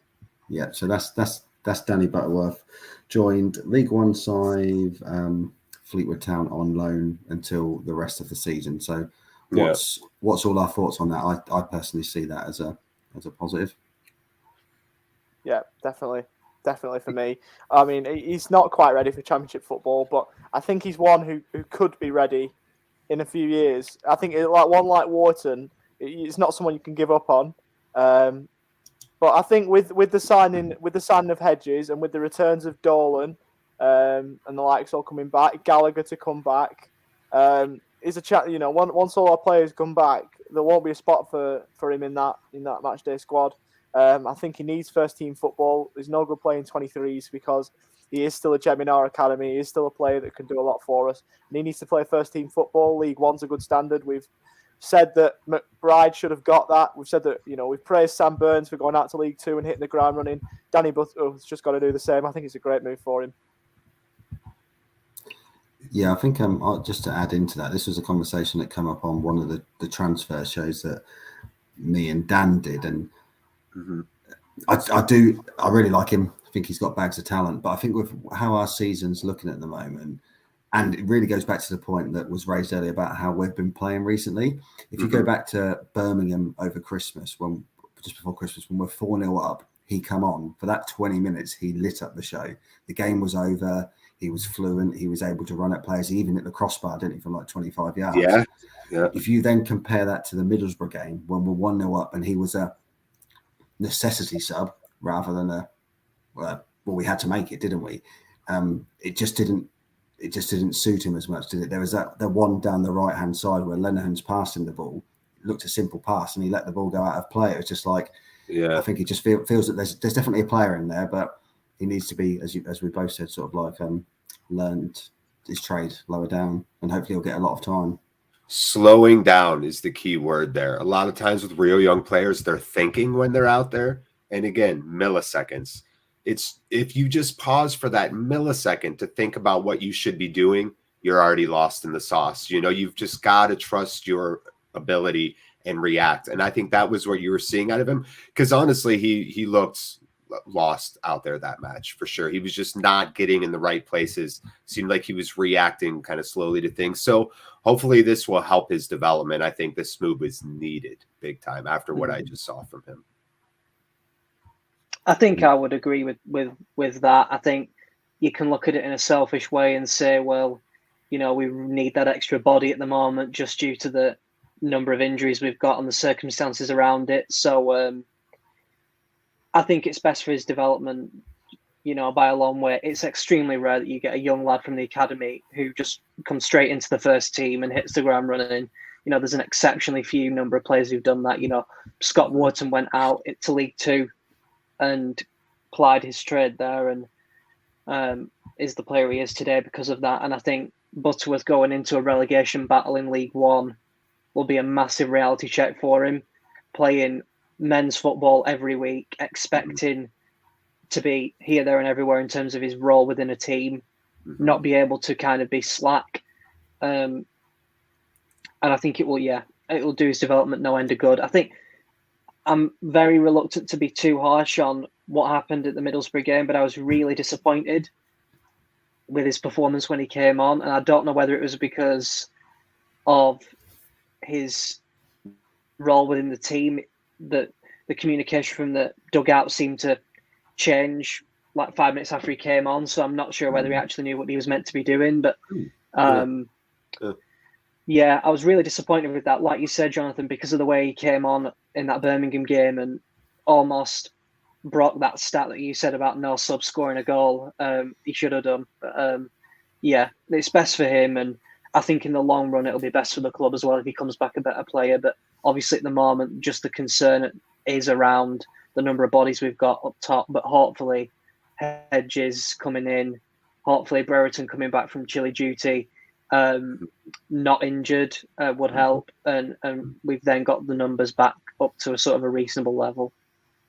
Yeah, so that's Danny Butterworth. Joined League One side, Fleetwood Town on loan until the rest of the season. So what's all our thoughts on that? I personally see that as a positive.
Yeah, definitely for me. I mean, he's not quite ready for Championship football, but I think he's one who could be ready in a few years. I think like Wharton, it's not someone you can give up on. But I think with the signing of Hedges and with the returns of Dolan and the likes all coming back, Gallagher to come back, is a chat. You know, once all our players come back, there won't be a spot for him in that match day squad. I think he needs first team football. There's no good playing 23s because he is still a gem in our academy. He is still a player that can do a lot for us. And he needs to play first team football. League One's a good standard. We've said that McBride should have got that. We've said that, we've praised Sam Burns for going out to League Two and hitting the ground running. Danny Butterworth's just got to do the same. I think it's a great move for him.
Yeah, I think just to add into that, this was a conversation that came up on one of the transfer shows that me and Dan did, and I really like him. I think he's got bags of talent, but I think with how our season's looking at the moment, and it really goes back to the point that was raised earlier about how we've been playing recently. If you go back to Birmingham over Christmas, just before Christmas, when we're 4-0 up, he come on for that 20 minutes. He lit up the show. The game was over. He was fluent. He was able to run at players. He even hit the crossbar, didn't he, from like 25 yards.
Yeah.
If you then compare that to the Middlesbrough game when we're 1-0 up and he was a necessity sub rather than we had to make it, didn't we? It just didn't suit him as much, did it? There was the one down the right hand side where Lenihan's passing the ball. It looked a simple pass and he let the ball go out of play. It was just like, I think he just feels that there's definitely a player in there, but he needs to be, as we both said, sort of like learned his trade lower down, and hopefully he'll get a lot of time.
Slowing down is the key word there. A lot of times with real young players, they're thinking when they're out there. And again, milliseconds. It's if you just pause for that millisecond to think about what you should be doing, you're already lost in the sauce. You've just got to trust your ability and react. And I think that was what you were seeing out of him. Because honestly, he looked lost out there that match for sure. He was just not getting in the right places. Seemed like he was reacting kind of slowly to things. So hopefully this will help his development. I think this move is needed big time after what I just saw from him.
I think I would agree with that. I think you can look at it in a selfish way and say, well, we need that extra body at the moment just due to the number of injuries we've got and the circumstances around it. So I think it's best for his development, by a long way. It's extremely rare that you get a young lad from the academy who just comes straight into the first team and hits the ground running. There's an exceptionally few number of players who've done that. Scott Wharton went out to League Two and plied his trade there and is the player he is today because of that. And I think Butterworth going into a relegation battle in League One will be a massive reality check for him, playing men's football every week, expecting to be here, there and everywhere in terms of his role within a team, not be able to kind of be slack. And I think it will do his development no end of good. I think I'm very reluctant to be too harsh on what happened at the Middlesbrough game, but I was really disappointed with his performance when he came on. And I don't know whether it was because of his role within the team. the communication from the dugout seemed to change like 5 minutes after he came on. So I'm not sure whether he actually knew what he was meant to be doing. But yeah, I was really disappointed with that. Like you said, Jonathan, because of the way he came on in that Birmingham game and almost broke that stat that you said about no sub scoring a goal. He should have done. But yeah, it's best for him. And I think in the long run, it'll be best for the club as well if he comes back a better player. But obviously at the moment, just the concern is around the number of bodies we've got up top. But hopefully Hedges coming in, hopefully Brereton coming back from Chile duty, not injured would help. And we've then got the numbers back up to a sort of a reasonable level.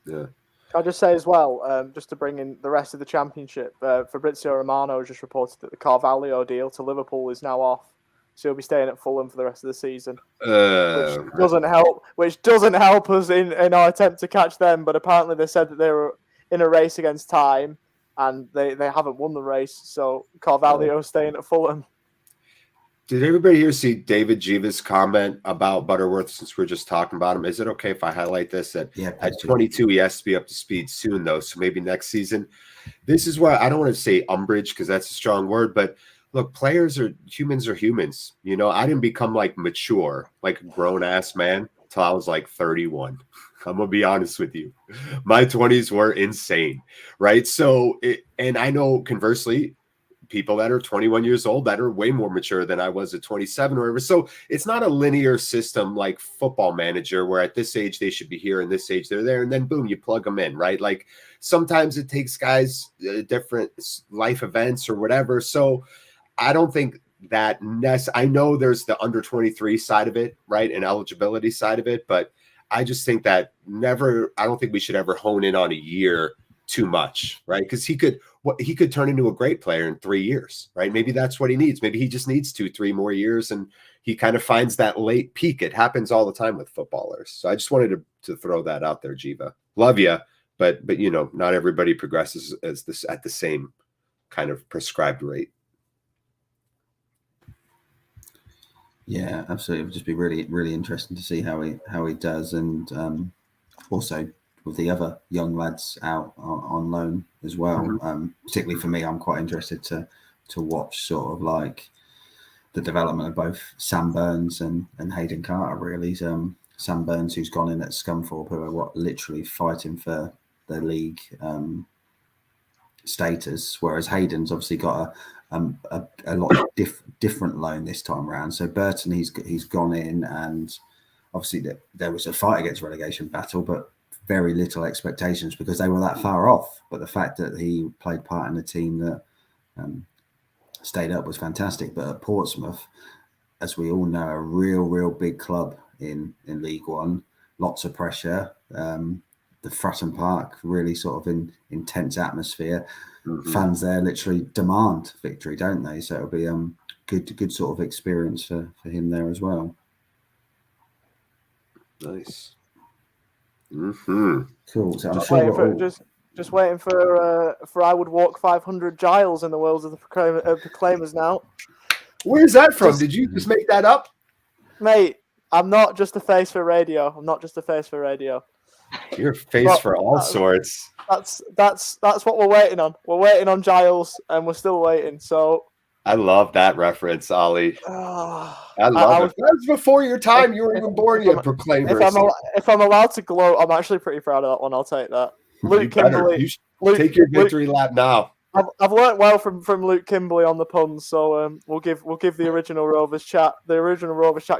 Yeah.
I'll just say as well, just to bring in the rest of the championship, Fabrizio Romano just reported that the Carvalho deal to Liverpool is now off, so he'll be staying at Fulham for the rest of the season, which doesn't help. Which doesn't help us in our attempt to catch them. But apparently they said that they were in a race against time, and they haven't won the race. So Carvalho staying at Fulham.
Did everybody here see David Jiva's comment about Butterworth, since we're just talking about him? Is it okay if I highlight this? That at 22, he has to be up to speed soon, though, so maybe next season. This is where I don't want to say umbrage because that's a strong word, but look, humans are humans. You know, I didn't become like mature, like a grown-ass man till I was like 31. I'm going to be honest with you. My 20s were insane, right? So, and I know conversely, people that are 21 years old that are way more mature than I was at 27 or whatever. So it's not a linear system like Football Manager where at this age they should be here and this age they're there, and then boom, you plug them in, right? Like sometimes it takes guys different life events or whatever. So I don't think that I know there's the under 23 side of it, right, and eligibility side of it, but I just think that I don't think we should ever hone in on a year too much, right? Because he could turn into a great player in 3 years, right? Maybe that's what he needs. Maybe he just needs 2-3 more years and he kind of finds that late peak. It happens all the time with footballers. So I just wanted to throw that out there, Jiva. Love you, but you know, not everybody progresses at the same kind of prescribed rate.
Yeah, absolutely. It would just be really, really interesting to see how he does, and also with the other young lads out on loan as well. Particularly for me, I'm quite interested to watch sort of like the development of both Sam Burns and Hayden Carter. Really, Sam Burns, who's gone in at Scunthorpe, who are literally fighting for the league status, whereas Hayden's obviously got a lot of different loan this time around. So Burton, he's gone in, and obviously there was a fight against relegation battle, but very little expectations because they were that far off. But the fact that he played part in a team that stayed up was fantastic. But at Portsmouth, as we all know, a real big club in League One, lots of pressure. The Fratton Park, really sort of intense atmosphere. Fans there literally demand victory, don't they? So it'll be good sort of experience for him there as well.
Nice.
Cool. So I'm sure
just waiting for I would walk 500 Giles in the worlds of the Proclaimers now.
Where's that from? Did you just make that up,
mate? I'm not just a face for radio.
You're a face for all sorts.
That's what we're waiting on. We're waiting on Giles, and we're still waiting. So
I love that reference, Ollie. I love it. That was before your time. You weren't even born yet, Proclaimers.
If I'm allowed to gloat, I'm actually pretty proud of that one. I'll take that. Luke Kimberley.
Take your victory lap now.
I've learnt well from Luke Kimberley on the puns, so we'll give the original Rovers Chat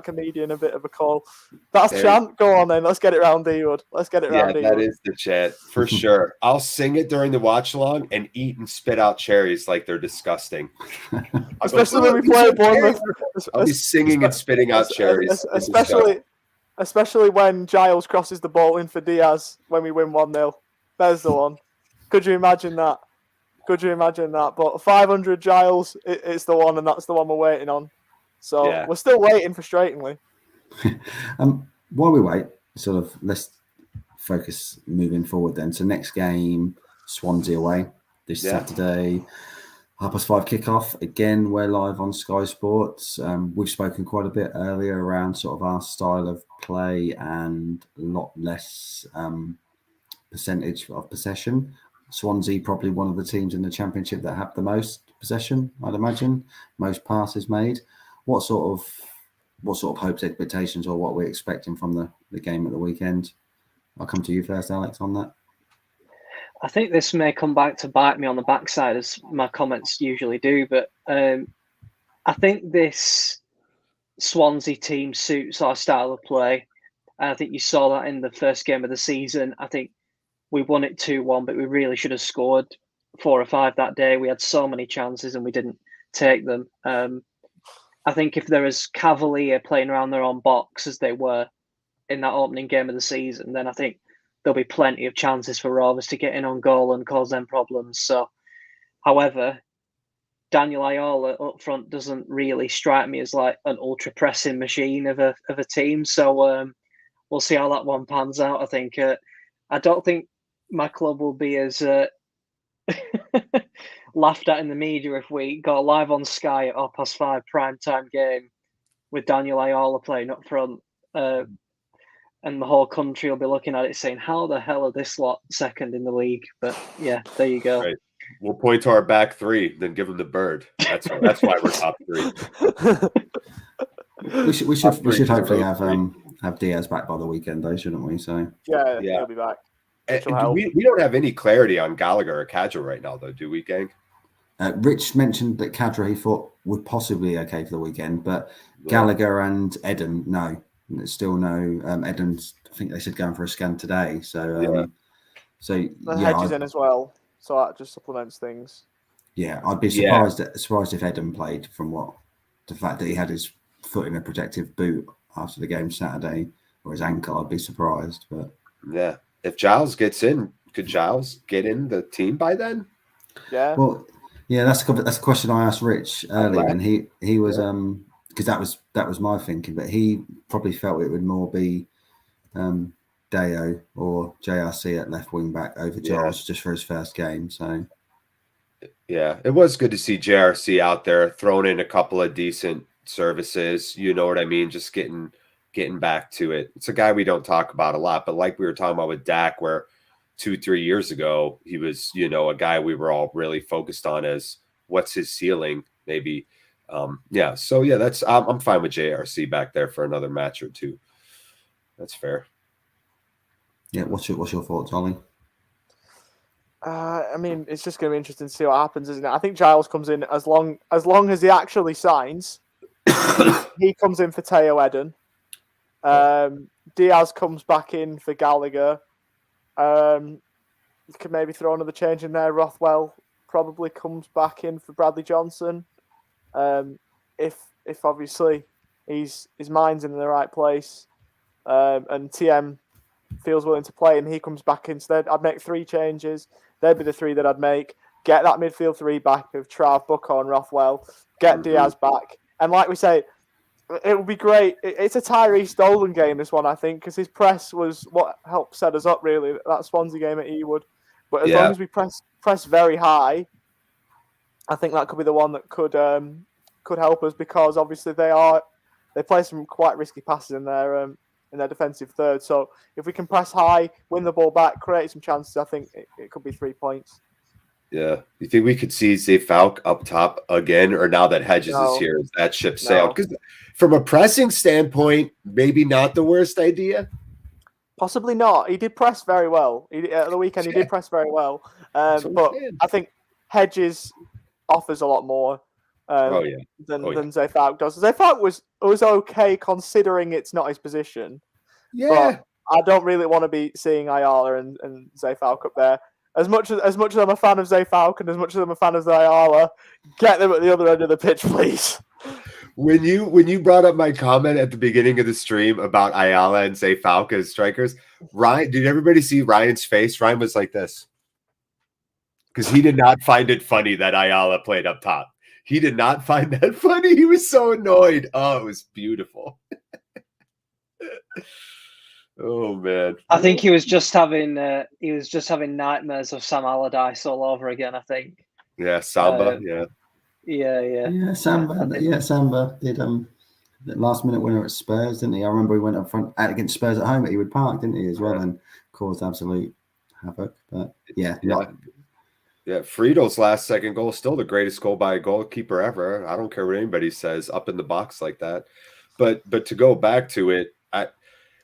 comedian a bit of a call. That's chant. Go on then, let's get it round D-Wood.
That is the chant for sure. I'll sing it during the watch along and eat and spit out cherries like they're disgusting.
Especially when we play Bournemouth.
I'll be singing and spitting out cherries.
Especially when Giles crosses the ball in for Diaz when we win 1-0. There's the one. Could you imagine that? But 500 Giles, it's the one, and that's the one we're waiting on. So we're still waiting frustratingly.
While we wait, sort of let's focus moving forward then. So next game, Swansea away this Saturday, 5:30 kickoff. Again, we're live on Sky Sports. We've spoken quite a bit earlier around sort of our style of play and a lot less percentage of possession. Swansea probably one of the teams in the Championship that have the most possession, I'd imagine, most passes made. What sort of hopes, expectations, or what we're expecting from the game at the weekend? I'll come to you first, Alex, on that.
I think this may come back to bite me on the backside, as my comments usually do, but I think this Swansea team suits our style of play. And I think you saw that in the first game of the season. I think we won it 2-1, but we really should have scored 4 or 5 that day. We had so many chances and we didn't take them. I think if they're as cavalier playing around their own box as they were in that opening game of the season, then I think there'll be plenty of chances for Rovers to get in on goal and cause them problems. So, however, Daniel Ayala up front doesn't really strike me as like an ultra pressing machine of a team. So we'll see how that one pans out. I think I don't think my club will be as laughed at in the media if we go live on Sky at 5:30 prime time game with Daniel Ayala playing up front. And the whole country will be looking at it saying, how the hell are this lot second in the league? But yeah, there you go.
Right. We'll point to our back three, then give them the bird. That's why we're top 3.
We should hopefully have Diaz back by the weekend, though, shouldn't we? So
yeah, he'll be back.
We don't have any clarity on Gallagher or Kadra right now, though, do we, gang?
Rich mentioned that Kadra he thought would possibly be okay for the weekend, but Gallagher and Eden, no. There's still no Eden's. I think they said going for a scan today. So
Hedges in as well. So that just supplements things.
Yeah, I'd be surprised if Eden played from the fact that he had his foot in a protective boot after the game Saturday, or his ankle. I'd be surprised. But
yeah, if Giles gets in, could Giles get in the team by then?
Yeah.
Well, yeah, that's a question I asked Rich earlier, and he was because that was my thinking, but he probably felt it would more be Deo or JRC at left wing back over Giles just for his first game. So
yeah, it was good to see JRC out there throwing in a couple of decent services. You know what I mean? Just getting back to it. It's a guy we don't talk about a lot, but like we were talking about with Dack, where 2-3 years ago he was, a guy we were all really focused on as what's his ceiling, maybe. That's I'm fine with JRC back there for another match or two. That's fair.
Yeah, what's your thoughts, Ollie?
I mean, it's just going to be interesting to see what happens, isn't it? I think Giles comes in as long as he actually signs. He comes in for Teo Eden. Diaz comes back in for Gallagher. You could maybe throw another change in there. Rothwell probably comes back in for Bradley Johnson. If obviously his mind's in the right place, and TM feels willing to play and he comes back instead, I'd make 3 changes. They'd be the 3 that I'd make. Get that midfield 3 back of Trav, Bucco and Rothwell. Get Diaz back. And like we say, it would be great. It's a Tyree Stolen game, this one, I think, because his press was what helped set us up, really, that Swansea game at Ewood. But as long as we press very high, I think that could be the one that could help us, because obviously they play some quite risky passes in their defensive third. So if we can press high, win the ball back, create some chances, I think it could be 3 points.
Yeah. You think we could see Falk up top again, or now that Hedges is here, is that ship sailed? Because from a pressing standpoint, maybe not the worst idea.
Possibly not. He did press very well. At the weekend, he did press very well. But I think Hedges offers a lot more than Zay Falk does. Zay Falk was okay considering it's not his position.
Yeah.
But I don't really want to be seeing Ayala and Zay Falk up there. As much as I'm a fan of Zay Falk and as much as I'm a fan of Ayala, get them at the other end of the pitch, please.
When you brought up my comment at the beginning of the stream about Ayala and Zay Falk as strikers, Ryan, did everybody see Ryan's face? Ryan was like this, because he did not find it funny that Ayala played up top. He did not find that funny. He was so annoyed. Oh, it was beautiful. Oh man!
I think he was just having nightmares of Sam Allardyce all over again. I think
Yeah, Samba.
Yeah, Samba did the last minute winner at Spurs, didn't he? I remember he went up front against Spurs at home at Ewood Park, didn't he, as well, and caused absolute havoc. But yeah.
Friedel's last second goal is still the greatest goal by a goalkeeper ever. I don't care what anybody says, up in the box like that. But to go back to it,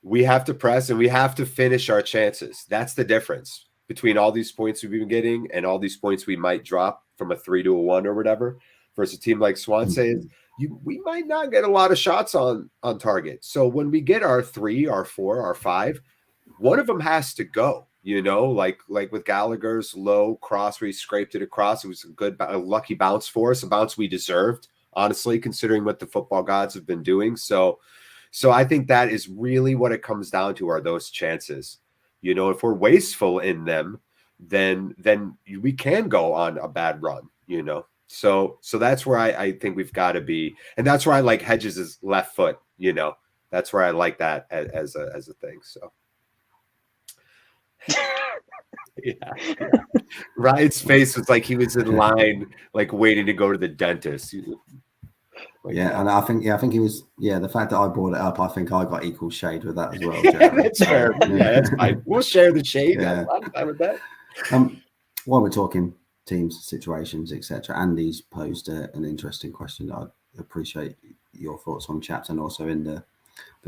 we have to press and we have to finish our chances. That's the difference between all these points we've been getting and all these points we might drop from a 3 to a 1 or whatever versus a team like Swansea. We might not get a lot of shots on target. So when we get our 3, our 4, our 5, one of them has to go. Like with Gallagher's low cross where he scraped it across. It was a lucky bounce for us, a bounce we deserved, honestly, considering what the football gods have been doing. So I think that is really what it comes down to, are those chances. If we're wasteful in them, then we can go on a bad run, So that's where I think we've got to be. And that's where I like Hedges' left foot, That's where I like that as a thing. So yeah. Ryan's face was like he was in line, like waiting to go to the dentist.
Yeah, and I think he was. Yeah, the fact that I brought it up, I think I got equal shade with that as well.
That's fair. Yeah, that's fine. We'll share the shade. Yeah. I'm fine with that.
While we're talking teams, situations, etc., Andy's posed an interesting question. I'd appreciate your thoughts on, chaps, and also in the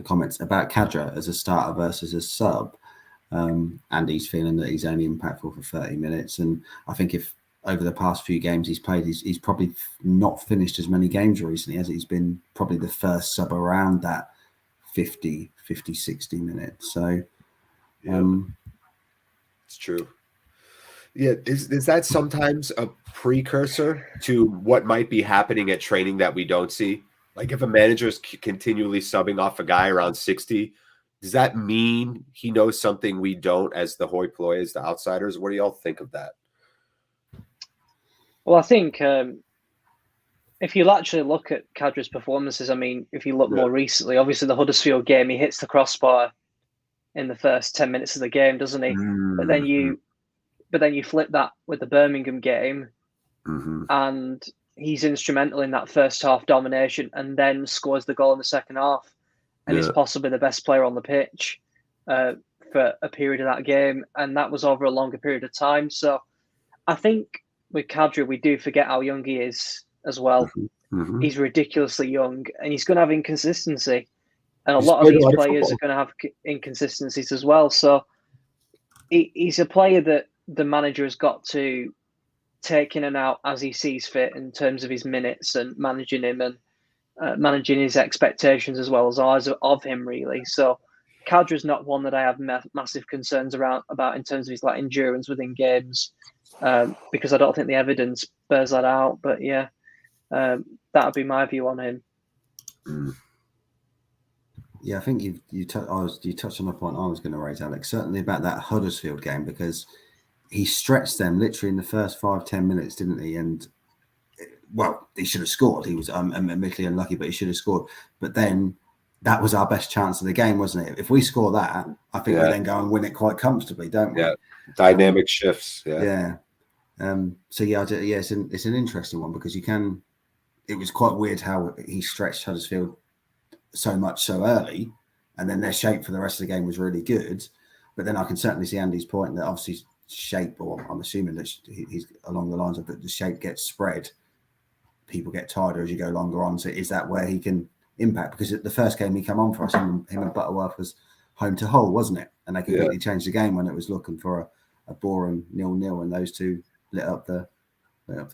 comments about Kadra as a starter versus a sub. Andy's feeling that he's only impactful for 30 minutes. And I think if over the past few games he's played, he's probably not finished as many games recently as he's been probably the first sub around that 50, 60 minutes. So
it's true. Yeah. Is that sometimes a precursor to what might be happening at training that we don't see? Like if a manager is continually subbing off a guy around 60, does that mean he knows something we don't as the hoi polloi, as the outsiders? What do y'all think of that?
Well, I think if you actually look at Kadra's performances, I mean, if you look more recently, obviously the Huddersfield game, he hits the crossbar in the first 10 minutes of the game, doesn't he? But then you flip that with the Birmingham game, and he's instrumental in that first half domination, and then scores the goal in the second half. And he's possibly the best player on the pitch for a period of that game. And that was over a longer period of time. So I think with Kadra, we do forget how young he is as well. He's ridiculously young and he's going to have inconsistency. And a lot of these players are going to have inconsistencies as well. So he's a player that the manager has got to take in and out as he sees fit in terms of his minutes and managing him and managing his expectations as well as ours of him, really. So Kadra's not one that I have massive concerns about in terms of his endurance within games, because I don't think the evidence bears that out. But yeah, that would be my view on him.
Yeah, I think you touched on a point I was going to raise, Alex. Certainly about that Huddersfield game, because he stretched them literally in the first 5-10 minutes, didn't he? And well, he should have scored. He was admittedly unlucky, but he should have scored. But then that was our best chance of the game, wasn't it? If we score that, I think we then go and win it quite comfortably, don't we?
Yeah, dynamic shifts.
Yeah. So it's an interesting one, because it was quite weird how he stretched Huddersfield so much so early, and then their shape for the rest of the game was really good. But then I can certainly see Andy's point that obviously shape, or I'm assuming that he's along the lines of that the shape gets spread. People get tighter as you go longer on. So is that where he can impact? Because at the first game he came on for us, him and Butterworth was home to Hull, wasn't it? And they completely changed the game when it was looking for a boring 0-0, and those two lit up the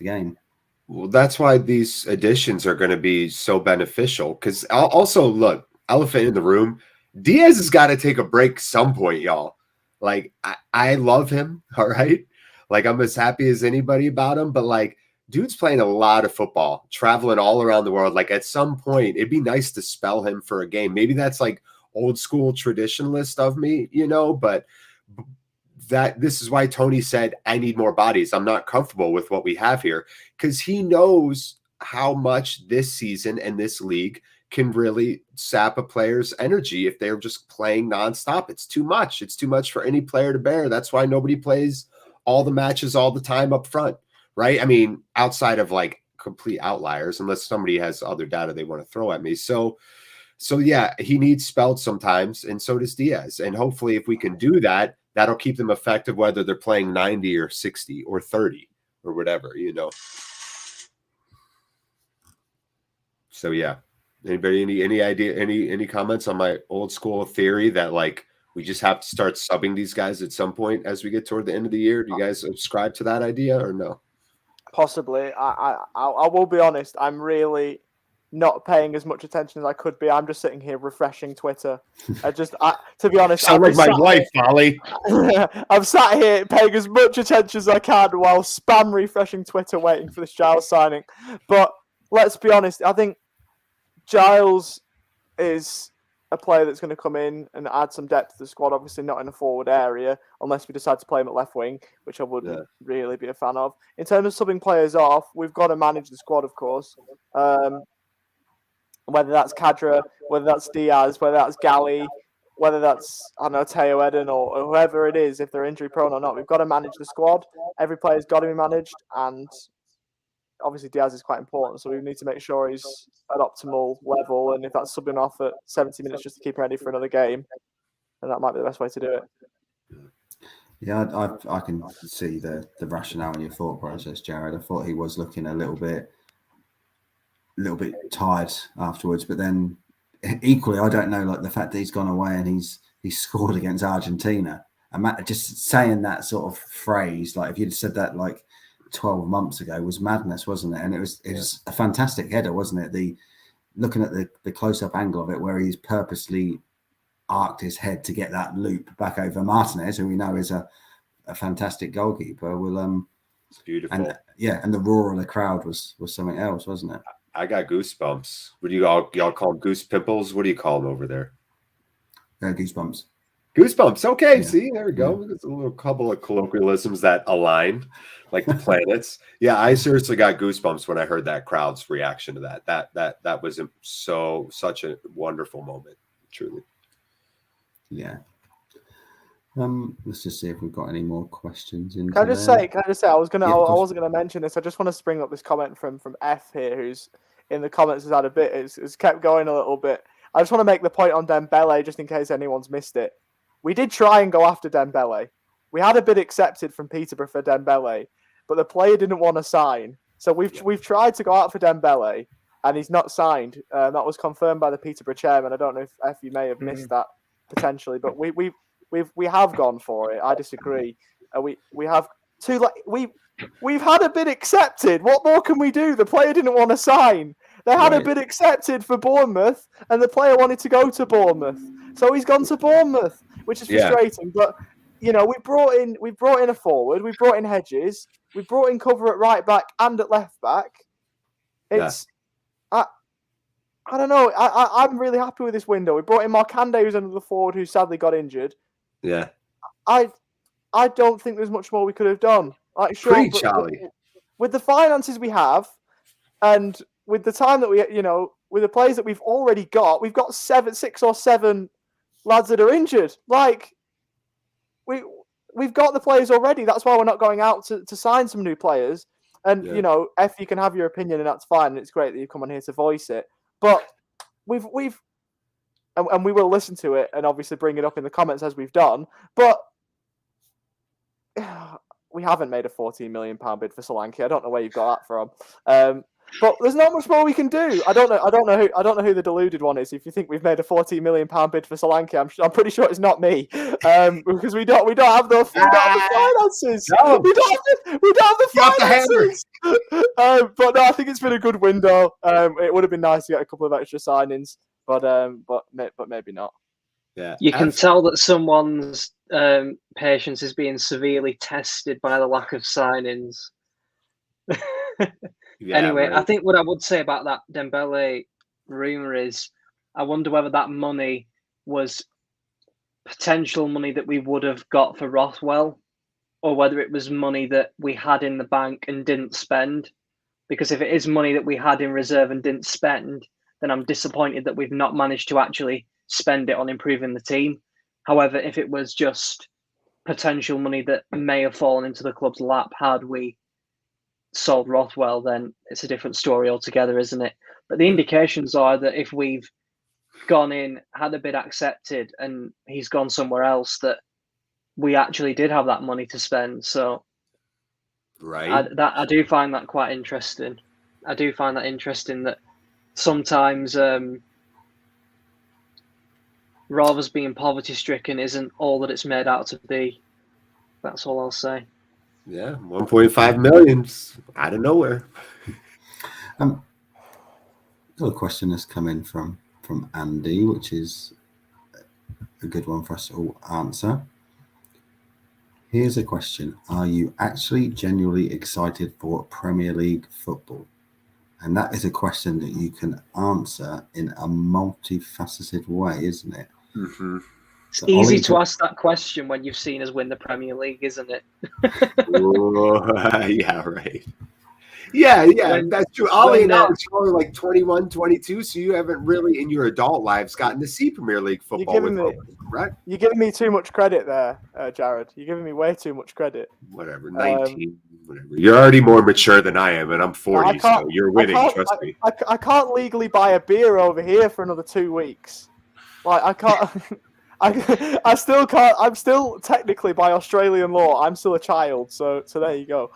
game.
Well, that's why these additions are going to be so beneficial. Because also, look, elephant in the room, Diaz has got to take a break some point, y'all. Like, I love him, all right? Like, I'm as happy as anybody about him, but dude's playing a lot of football, traveling all around the world. Like, at some point, it'd be nice to spell him for a game. Maybe that's old school traditionalist of me, but this is why Tony said, I need more bodies. I'm not comfortable with what we have here, because he knows how much this season and this league can really sap a player's energy if they're just playing nonstop. It's too much. It's too much for any player to bear. That's why nobody plays all the matches all the time up front, right? I mean, outside of like complete outliers, unless somebody has other data they want to throw at me. So yeah, he needs spelled sometimes, and so does Diaz. And hopefully if we can do that, that'll keep them effective, whether they're playing 90 or 60 or 30 or whatever, you know. So yeah. Anybody any idea, any comments on my old school theory that like we just have to start subbing these guys at some point as we get toward the end of the year? Do you guys subscribe to that idea or no?
Possibly. I will be honest, I'm really not paying as much attention as I could be. I'm just sitting here refreshing Twitter. To be honest,
sound like my wife, Ollie.
I'm sat here paying as much attention as I can while spam refreshing Twitter, waiting for this Giles signing. But let's be honest, I think Giles is a player that's going to come in and add some depth to the squad. Obviously, not in the forward area, unless we decide to play him at left wing, which I wouldn't really be a fan of. In terms of subbing players off, we've got to manage the squad, of course. Whether that's Kadra, whether that's Diaz, whether that's Gally, whether that's, I don't know, Teo Eden or whoever it is, if they're injury prone or not, we've got to manage the squad. Every player's got to be managed, and obviously Diaz is quite important, so we need to make sure he's at optimal level, and if that's subbing off at 70 minutes just to keep him ready for another game, then that might be the best way to do it.
Yeah, I can see the rationale in your thought process, Jared. I thought he was looking a little bit tired afterwards, but then equally, I don't know, like the fact that he's gone away and he's scored against Argentina. And just saying that sort of phrase, like if you'd said that like 12 months ago, was madness, wasn't it? And it was a fantastic header, wasn't it? Looking at the close-up angle of it, where he's purposely arced his head to get that loop back over Martinez, who we know is a fantastic goalkeeper.
It's beautiful.
And the roar of the crowd was something else, wasn't it?
I got goosebumps. What do y'all call them? Goose pimples? What do you call them over there?
Goosebumps.
Goosebumps. Okay,
Yeah.
See, there we go. There's a little couple of colloquialisms that align, like the planets. Yeah, I seriously got goosebumps when I heard that crowd's reaction to that. That was such a wonderful moment, truly.
Yeah. Let's just see if we've got any more questions. Can
I just say, I wasn't gonna mention this. I just want to bring up this comment from F here, who's in the comments has had a bit, has kept going a little bit. I just want to make the point on Dembele, just in case anyone's missed it. We did try and go after Dembele. We had a bid accepted from Peterborough for Dembele, but the player didn't want to sign. So we've tried to go out for Dembele, and he's not signed. That was confirmed by the Peterborough chairman. I don't know if you may have missed that potentially, but we have gone for it. I disagree. We have two. We've had a bid accepted. What more can we do? The player didn't want to sign. They had a bid accepted for Bournemouth, and the player wanted to go to Bournemouth, so he's gone to Bournemouth, which is frustrating. But you know, we brought in a forward, we brought in Hedges, we brought in cover at right back and at left back. I don't know. I'm really happy with this window. We brought in Markande, who's another forward who sadly got injured.
Yeah.
I don't think there's much more we could have done. Like, sure,
Preach, Charlie.
With the finances we have, and with the time that with the players that we've already got, we've got 6 or 7 lads that are injured. Like, we've got the players already. That's why we're not going out to sign some new players. And you know, F, you can have your opinion, and that's fine. And it's great that you come on here to voice it. But we've and we will listen to it and obviously bring it up in the comments as we've done. But we haven't made a £14 million bid for Solanke. I don't know where you've got that from. But there's not much more we can do. I don't know who the deluded one is. If you think we've made a £14 million bid for Solanke, I'm pretty sure it's not me. Because we don't have the finances.
No.
We don't have the finances. But no, I think it's been a good window. It would have been nice to get a couple of extra signings, but maybe not.
Yeah,
you can tell that someone's patience is being severely tested by the lack of signings. Anyway, right. I think what I would say about that Dembele rumour is I wonder whether that money was potential money that we would have got for Rothwell, or whether it was money that we had in the bank and didn't spend. Because if it is money that we had in reserve and didn't spend, then I'm disappointed that we've not managed to actually spend it on improving the team. However, if it was just potential money that may have fallen into the club's lap had we sold Rothwell, then it's a different story altogether, isn't it? But the indications are that if we've gone in, had a bid accepted, and he's gone somewhere else, that we actually did have that money to spend. So
Right.
I do find that quite interesting. I do find that interesting that sometimes Rovers being poverty stricken isn't all that it's made out to be. That's all I'll say.
Yeah, 1.5 million out of nowhere.
Got a question that's come in from Andy, which is a good one for us to all answer. Here's a question. Are you actually genuinely excited for Premier League football? And that is a question that you can answer in a multifaceted way, isn't it?
Mm-hmm.
It's easy to ask that question when you've seen us win the Premier League, isn't it?
Yeah, right. Yeah, that's true. Ollie and Alex are only like 21, 22, so you haven't really, in your adult lives, gotten to see Premier League football with Rovers, correct?
You're giving me too much credit there, Jared. You're giving me way too much credit.
Whatever, 19, whatever. You're already more mature than I am, and I'm 40, so you're winning, trust me.
I can't legally buy a beer over here for another 2 weeks. Like, I can't... I still can't. I'm still technically, by Australian law, I'm still a child. So there you go.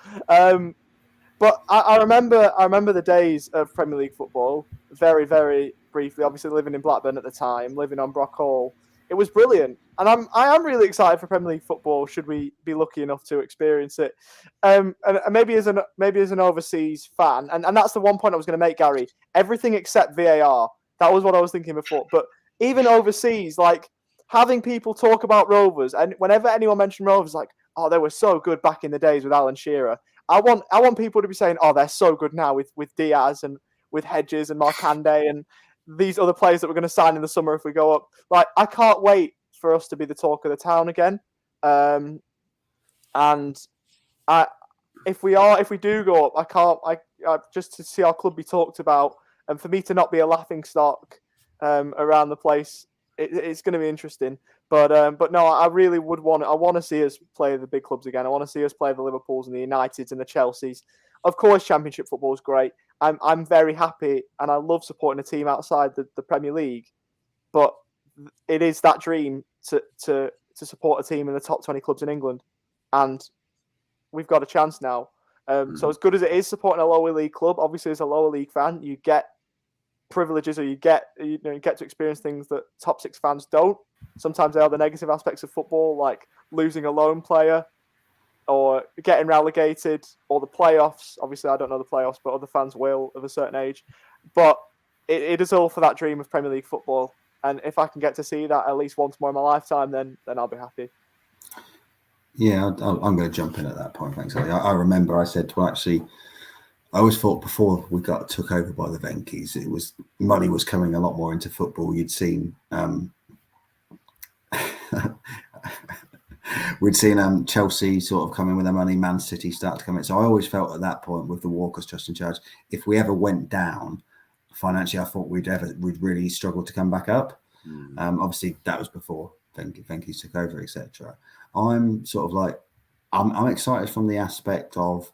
But I remember the days of Premier League football very, very briefly. Obviously, living in Blackburn at the time, living on Brock Hall, it was brilliant, and I am really excited for Premier League football. Should we be lucky enough to experience it, and maybe as an overseas fan, and that's the one point I was going to make, Gary. Everything except VAR. That was what I was thinking before. But even overseas, like, having people talk about Rovers, and whenever anyone mentioned Rovers, like, oh, they were so good back in the days with Alan Shearer. I want people to be saying, oh, they're so good now with Diaz and with Hedges and Markande and these other players that we're going to sign in the summer if we go up. Like, I can't wait for us to be the talk of the town again. And if we do go up, I just to see our club be talked about, and for me to not be a laughing stock around the place. It's going to be interesting, but no, I really would want. I want to see us play the big clubs again. I want to see us play the Liverpools and the Uniteds and the Chelseas. Of course, Championship football is great. I'm very happy, and I love supporting a team outside the Premier League. But it is that dream to support a team in the top 20 clubs in England, and we've got a chance now. So as good as it is supporting a lower league club, obviously as a lower league fan, you get privileges, or you get to experience things that top six fans don't. Sometimes they are the negative aspects of football, like losing a lone player or getting relegated, or the playoffs. Obviously, I don't know the playoffs, but other fans will of a certain age. But it is all for that dream of Premier League football. And if I can get to see that at least once more in my lifetime, then I'll be happy.
Yeah, I'm going to jump in at that point. Thanks, Ali. I remember I said to actually, I always thought before we took over by the Venkies, it was money was coming a lot more into football. You'd seen we'd seen Chelsea sort of come in with their money, Man City start to come in. So I always felt at that point with the Walkers trust in charge, if we ever went down financially, I thought we'd really struggle to come back up. Obviously that was before Venkies took over, etc. I'm sort of like I'm excited from the aspect of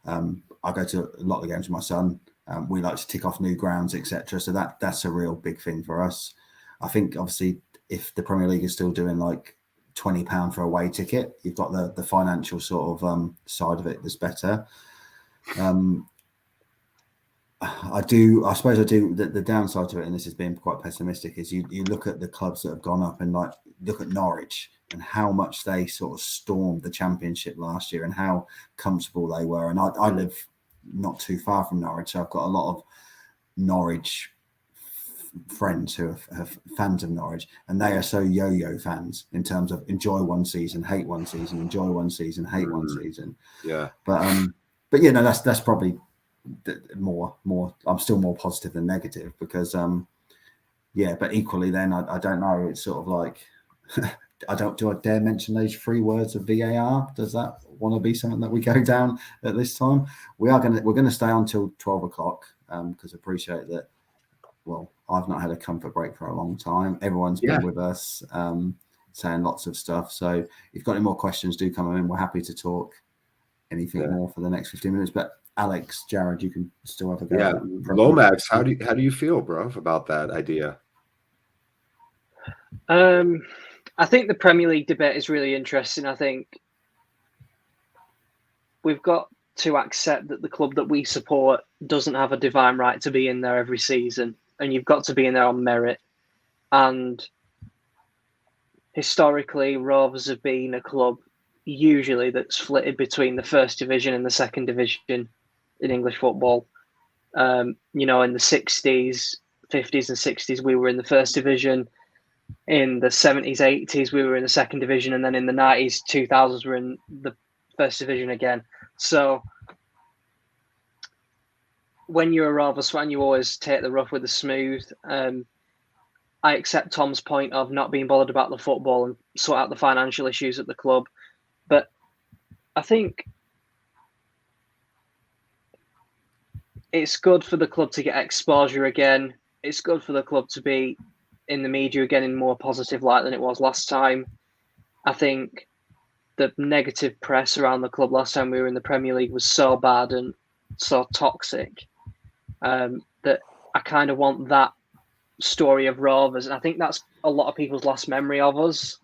I go to a lot of the games with my son. We like to tick off new grounds, etc. So that's a real big thing for us. I think obviously if the Premier League is still doing like £20 for a away ticket, you've got the financial sort of side of it that's better. I suppose I do. The downside to it, and this has been quite pessimistic, is you look at the clubs that have gone up and like look at Norwich and how much they sort of stormed the Championship last year and how comfortable they were. And I live not too far from Norwich, so I've got a lot of Norwich friends who are fans of Norwich, and they are so yo-yo fans in terms of enjoy one season, hate one season, enjoy one season, hate one season.
Yeah.
But you know, that's probably more. I'm still more positive than negative because but equally then I don't know. It's sort of like do I dare mention those 3 words of VAR? Does that want to be something that we go down at this time? We're going to stay on till 12 o'clock because I appreciate that. Well, I've not had a comfort break for a long time. Everyone's been with us saying lots of stuff. So if you've got any more questions, do come in. We're happy to talk anything more for the next 15 minutes. But Alex, Jared, you can still have a go.
Yeah, Lomax, how do you feel, bro, about that idea?
I think the Premier League debate is really interesting. I think we've got to accept that the club that we support doesn't have a divine right to be in there every season, and you've got to be in there on merit. And historically, Rovers have been a club usually that's flitted between the first division and the second division in English football. In the 60s, 50s and 60s, we were in the first division. In the 70s, 80s, we were in the second division. And then in the 90s, 2000s, we were in the first division again. So when you're a Rovers fan, you always take the rough with the smooth. I accept Tom's point of not being bothered about the football and sort out the financial issues at the club. But I think it's good for the club to get exposure again. It's good for the club to be in the media again in more positive light than it was last time. I think the negative press around the club last time we were in the Premier League was so bad and so toxic that I kind of want that story of Rovers. And I think that's a lot of people's last memory of us.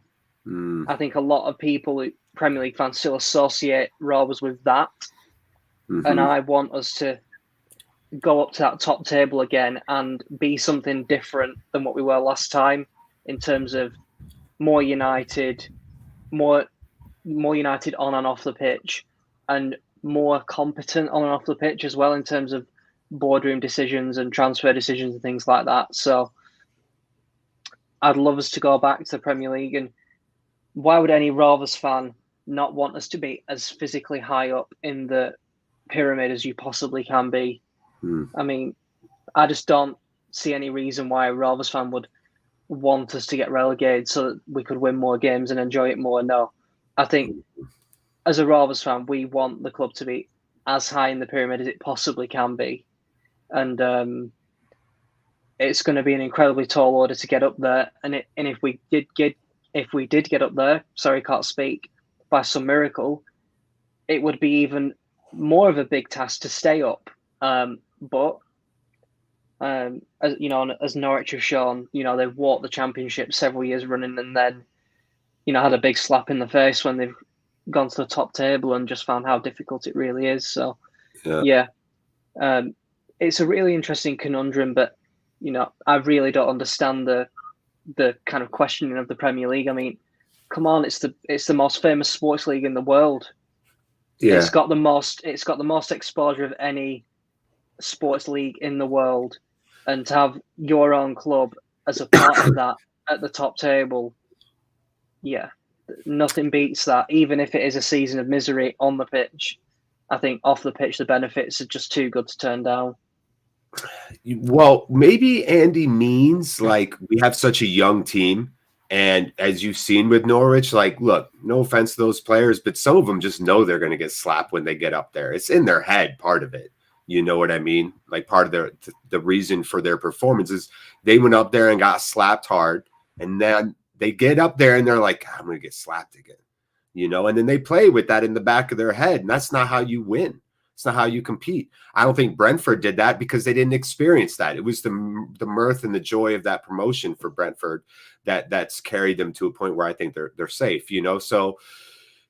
I think a lot of people, Premier League fans, still associate Rovers with that. And I want us to go up to that top table again and be something different than what we were last time in terms of more united, more united on and off the pitch, and more competent on and off the pitch as well in terms of boardroom decisions and transfer decisions and things like that. So I'd love us to go back to the Premier League. And why would any Rovers fan not want us to be as physically high up in the pyramid as you possibly can be? I mean, I just don't see any reason why a Rovers fan would want us to get relegated so that we could win more games and enjoy it more. No, I think as a Rovers fan, we want the club to be as high in the pyramid as it possibly can be. And it's going to be an incredibly tall order to get up there. And if we did get up there, sorry, can't speak, by some miracle, it would be even more of a big task to stay up. But as Norwich have shown, they've walked the Championship several years running, and then had a big slap in the face when they've gone to the top table and just found how difficult it really is. So it's a really interesting conundrum, but I really don't understand the kind of questioning of the Premier League. I mean, come on, it's the most famous sports league in the world. It's got the most exposure of any sports league in the world, and to have your own club as a part of that at the top table, nothing beats that. Even if it is a season of misery on the pitch, I think off the pitch the benefits are just too good to turn down.
Well, maybe Andy means like we have such a young team, and as you've seen with Norwich, like, look, no offense to those players, but some of them just know they're going to get slapped when they get up there. It's in their head, part of it. You know what I mean? Like, part of the reason for their performance is they went up there and got slapped hard, and then they get up there and they're like, I'm going to get slapped again, and then they play with that in the back of their head, and that's not how you win. It's not how you compete. I don't think Brentford did that because they didn't experience that. It was the mirth and the joy of that promotion for Brentford that's carried them to a point where I think they're safe,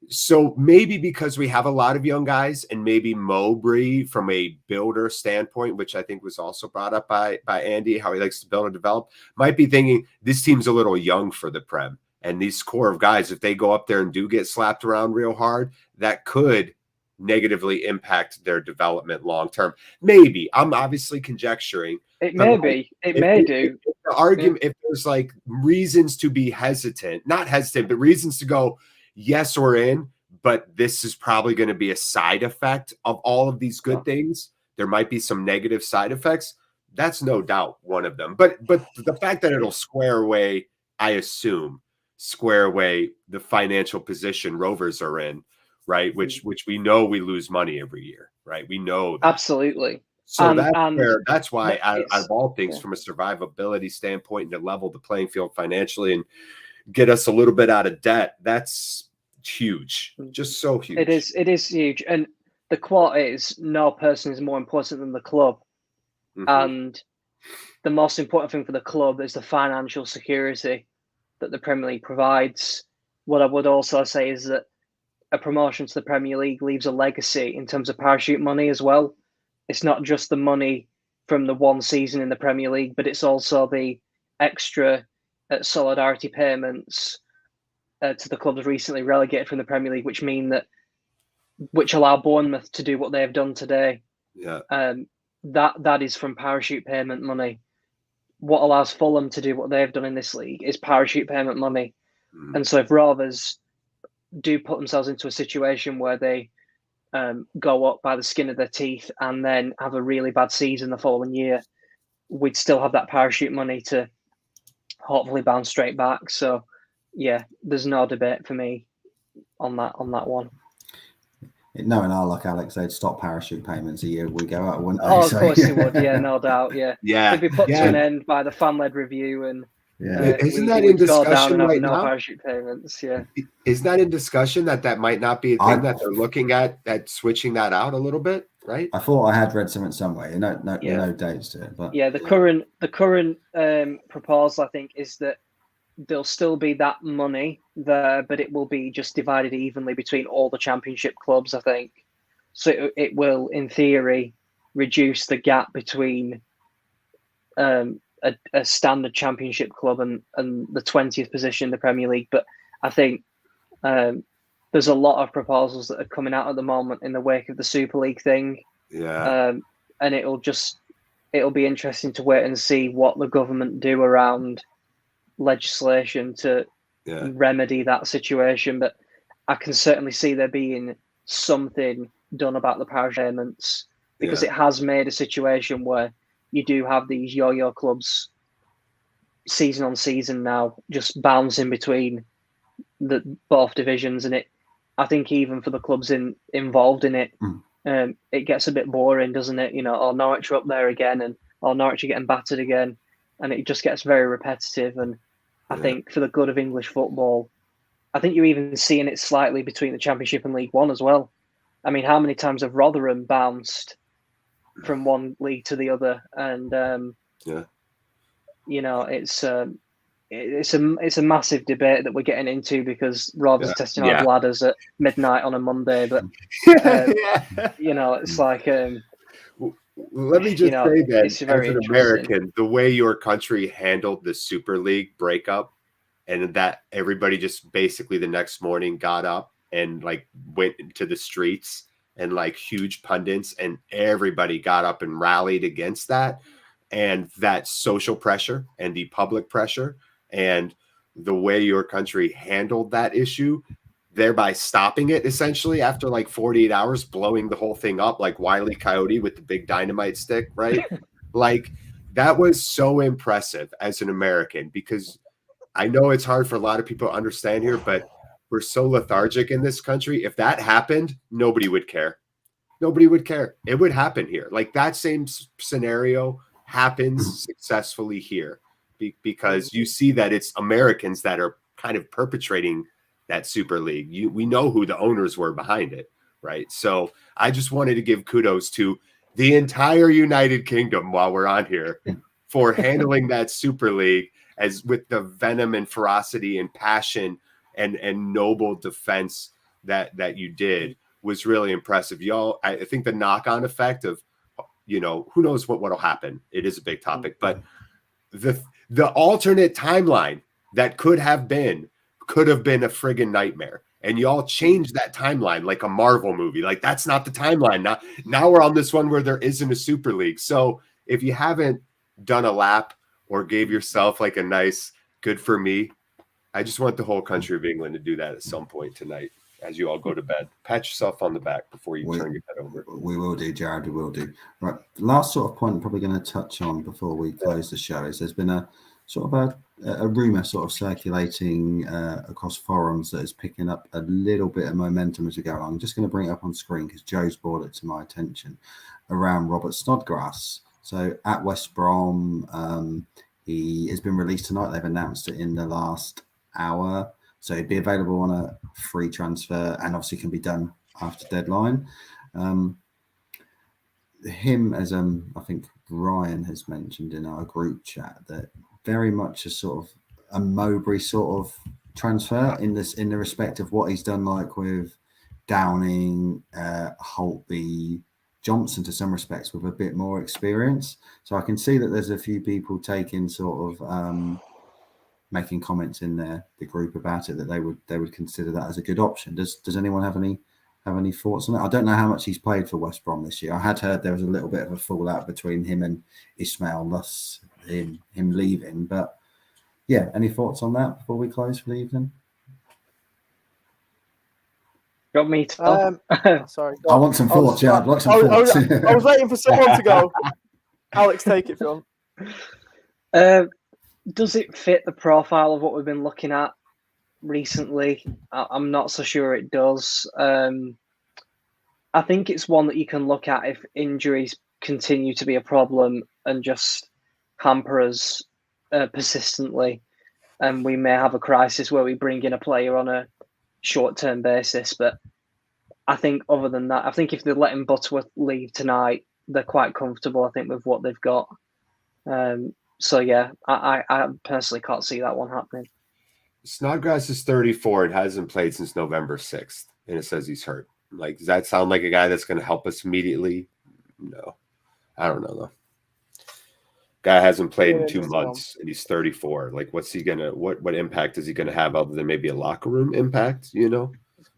So maybe because we have a lot of young guys, and maybe Mowbray from a builder standpoint, which I think was also brought up by Andy, how he likes to build and develop, might be thinking this team's a little young for the Prem. And these core of guys, if they go up there and do get slapped around real hard, that could negatively impact their development long term. Maybe. I'm obviously conjecturing.
It may be. It may do.
If the argument, if there's like reasons to be hesitant, not hesitant, but reasons to go, yes, we're in, but this is probably going to be a side effect of all of these good things. There might be some negative side effects. That's no doubt one of them. But the fact that it'll square away, I assume, the financial position Rovers are in, right? Which we know we lose money every year, right? We know that.
Absolutely.
So that's why out of all things, from a survivability standpoint, and to level the playing field financially and get us a little bit out of debt, that's huge. Just so huge.
It is huge. And the quote is, no person is more important than the club. And the most important thing for the club is the financial security that the Premier League provides. What I would also say is that a promotion to the Premier League leaves a legacy in terms of parachute money as well. It's not just the money from the one season in the Premier League, but it's also the extra solidarity payments to the clubs recently relegated from the Premier League, which allow Bournemouth to do what they have done today.
Yeah.
That is from parachute payment money. What allows Fulham to do what they've done in this league is parachute payment money. And so if Rovers do put themselves into a situation where they go up by the skin of their teeth and then have a really bad season the following year, we'd still have that parachute money to hopefully bounce straight back. So yeah, there's no debate for me on that one.
Knowing our luck, Alex, they'd stop parachute payments a year we go out, wouldn't they?
Oh, of course they would. Yeah, no doubt. Yeah,
yeah.
It'd be put to an end by the fan-led review, and
isn't that in discussion right
no
now?
Parachute payments. Yeah,
is that in discussion that might not be a thing that they're looking at switching that out a little bit? Right.
I thought I had read something somewhere. No dates to it, but
the current proposal, I think, is that there'll still be that money there, but it will be just divided evenly between all the Championship clubs, I think. So it will, in theory, reduce the gap between a standard Championship club and the 20th position in the Premier League. But I think there's a lot of proposals that are coming out at the moment in the wake of the Super League thing.
Yeah.
And it'll be interesting to wait and see what the government do around legislation to remedy that situation. But I can certainly see there being something done about the parachute payments, because it has made a situation where you do have these yo-yo clubs season on season now just bouncing between both divisions, and I think even for the clubs involved in it, it gets a bit boring, doesn't it? Norwich are up there again, and Norwich are getting battered again, and it just gets very repetitive. And I think for the good of English football, I think you're even seeing it slightly between the Championship and League One as well. I mean, how many times have Rotherham bounced from one league to the other? And it's a massive debate that we're getting into, because Rovers are testing our bladders at midnight on a Monday. But it's like.
Let me just say that as an American, the way your country handled the Super League breakup, and that everybody just basically the next morning got up and went into the streets, and huge pundits and everybody got up and rallied against that, and that social pressure and the public pressure, and the way your country handled that issue, thereby stopping it essentially after 48 hours, blowing the whole thing up like Wile E. Coyote with the big dynamite stick, right? That was so impressive as an American, because I know it's hard for a lot of people to understand here, but we're so lethargic in this country. If that happened, nobody would care. Nobody would care. It would happen here. That same scenario happens successfully here, because you see that it's Americans that are kind of perpetrating that Super League. We know who the owners were behind it, right? So I just wanted to give kudos to the entire United Kingdom while we're on here for handling that Super League as with the venom and ferocity and passion and noble defense that you did was really impressive. Y'all, I think the knock-on effect of, who knows what'll happen. It is a big topic, but the alternate timeline that could have been a friggin' nightmare. And y'all changed that timeline like a Marvel movie. That's not the timeline. Now we're on this one where there isn't a Super League. So if you haven't done a lap or gave yourself a nice good for me, I just want the whole country of England to do that at some point tonight as you all go to bed. Pat yourself on the back before you turn your head over.
We will do, Jared. We will do. Right. Last sort of point I'm probably going to touch on before we close the show is there's been a sort of a rumor sort of circulating across forums that is picking up a little bit of momentum as we go along. I'm just going to bring it up on screen because Joe's brought it to my attention around Robert Snodgrass. So at West Brom, he has been released tonight. They've announced it in the last hour. So it'd be available on a free transfer and obviously can be done after deadline. Him, as I think Ryan has mentioned in our group chat, that very much a sort of a Mowbray sort of transfer in the respect of what he's done, like with Downing, Holtby, Johnson, to some respects, with a bit more experience. So I can see that there's a few people taking sort of making comments in the group about it, that they would consider that as a good option. Does anyone have any thoughts on it? I don't know how much he's played for West Brom this year. I had heard there was a little bit of a fallout between him and Ismail, thus him leaving. But yeah, any thoughts on that before we close for the evening?
Got me to
sorry.
I want some thoughts. Yeah, I'd like some thoughts.
I was waiting for someone to go. Alex, take it from.
Does it fit the profile of what we've been looking at recently? I'm not so sure it does. I think it's one that you can look at if injuries continue to be a problem and just hamper us persistently, and we may have a crisis where we bring in a player on a short-term basis. But I think other than that, I think if they're letting Butterworth leave tonight, they're quite comfortable, I think, with what they've got. So yeah, I personally can't see that one happening.
Snodgrass is 34 and hasn't played since November 6th, and it says he's hurt. Like, does that sound like a guy that's going to help us immediately? No. I don't know, though. Guy hasn't played in 2 months, and he's 34. Like, what's he going to – what impact is he going to have other than maybe a locker room impact, you know?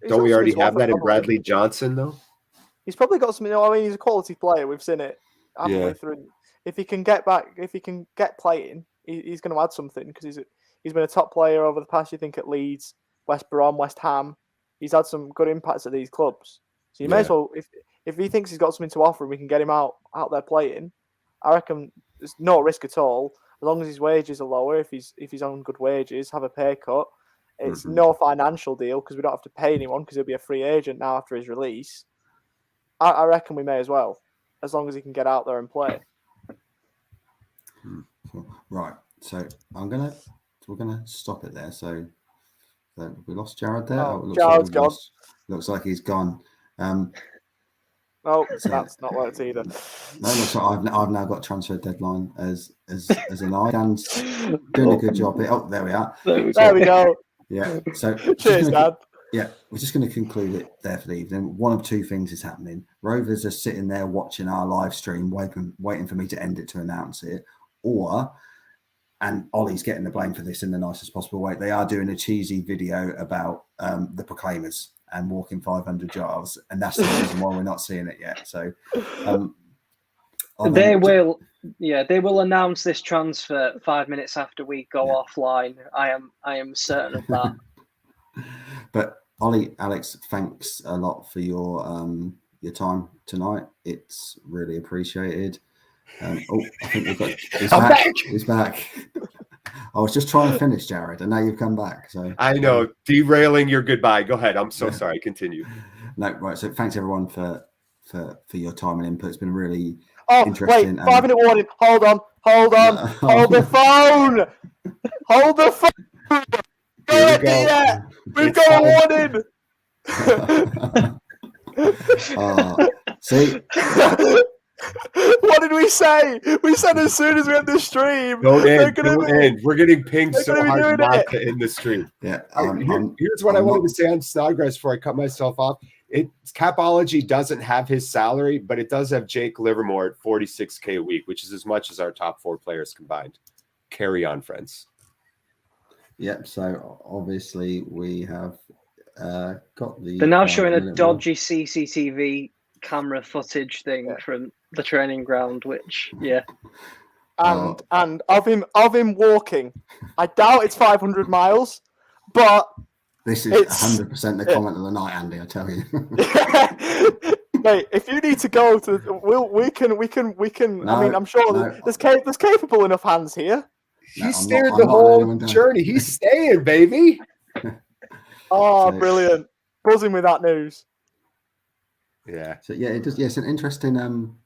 Don't we already have that in Bradley Johnson, though?
He's probably got something – I mean, he's a quality player. We've seen it, haven't we, through – if he can get back – if he can get playing, he's going to add something, because he's been a top player over the past, you think, at Leeds, West Brom, West Ham. He's had some good impacts at these clubs. So you may as well, if he thinks he's got something to offer and we can get him out there playing, I reckon there's no risk at all. As long as his wages are lower, if he's on good wages, have a pay cut. It's no financial deal because we don't have to pay anyone because he'll be a free agent now after his release. I reckon we may as well, as long as he can get out there and play.
Right. So we're gonna stop it there. So we lost Jared there.
Jared's gone.
Looks like he's gone.
No, that's not worked either.
No, looks like I've now got transfer deadline as an eye. Dan's doing a good job here. Oh, there we are.
There we go.
Yeah. So
cheers, Dad.
Yeah, we're just going to conclude it there for the evening. One of two things is happening. Rovers are sitting there watching our live stream, waiting for me to end it to announce it, and Ollie's getting the blame for this in the nicest possible way. They are doing a cheesy video about the Proclaimers and walking 500 yards, and that's the reason why we're not seeing it yet. So
they will announce this transfer 5 minutes after we go offline. I am certain of that.
But Ollie, Alex, thanks a lot for your time tonight. It's really appreciated. I think we've got. He's back. I was just trying to finish, Jared, and now you've come back. So
I know, derailing your goodbye. Go ahead. I'm so sorry. Continue.
No, right. So thanks everyone for your time and input. It's been really
Wait,
interesting.
5-minute warning. Hold on. Hold the phone. Hold the phone. We've got a warning.
See.
What did we say? We said as soon as we end the stream.
Don't end. We're getting pinged so hard not to end the stream.
Yeah.
Here's what I wanted to say on Snodgrass before I cut myself off. Capology doesn't have his salary, but it does have Jake Livermore at $46K a week, which is as much as our top 4 players combined. Carry on, friends.
Yep. So obviously we have got the.
They're now showing a dodgy CCTV camera footage thing from the training ground, which
and of him walking. I doubt it's 500 miles, but
this is 100% the comment of the night, Andy. I tell you.
Mate, if you need to go to, we can. I mean, I'm sure there's capable enough hands here.
He steered the whole journey. He's staying, baby.
Oh, brilliant! Buzzing with that news.
Yeah.
So it does. Yes, an interesting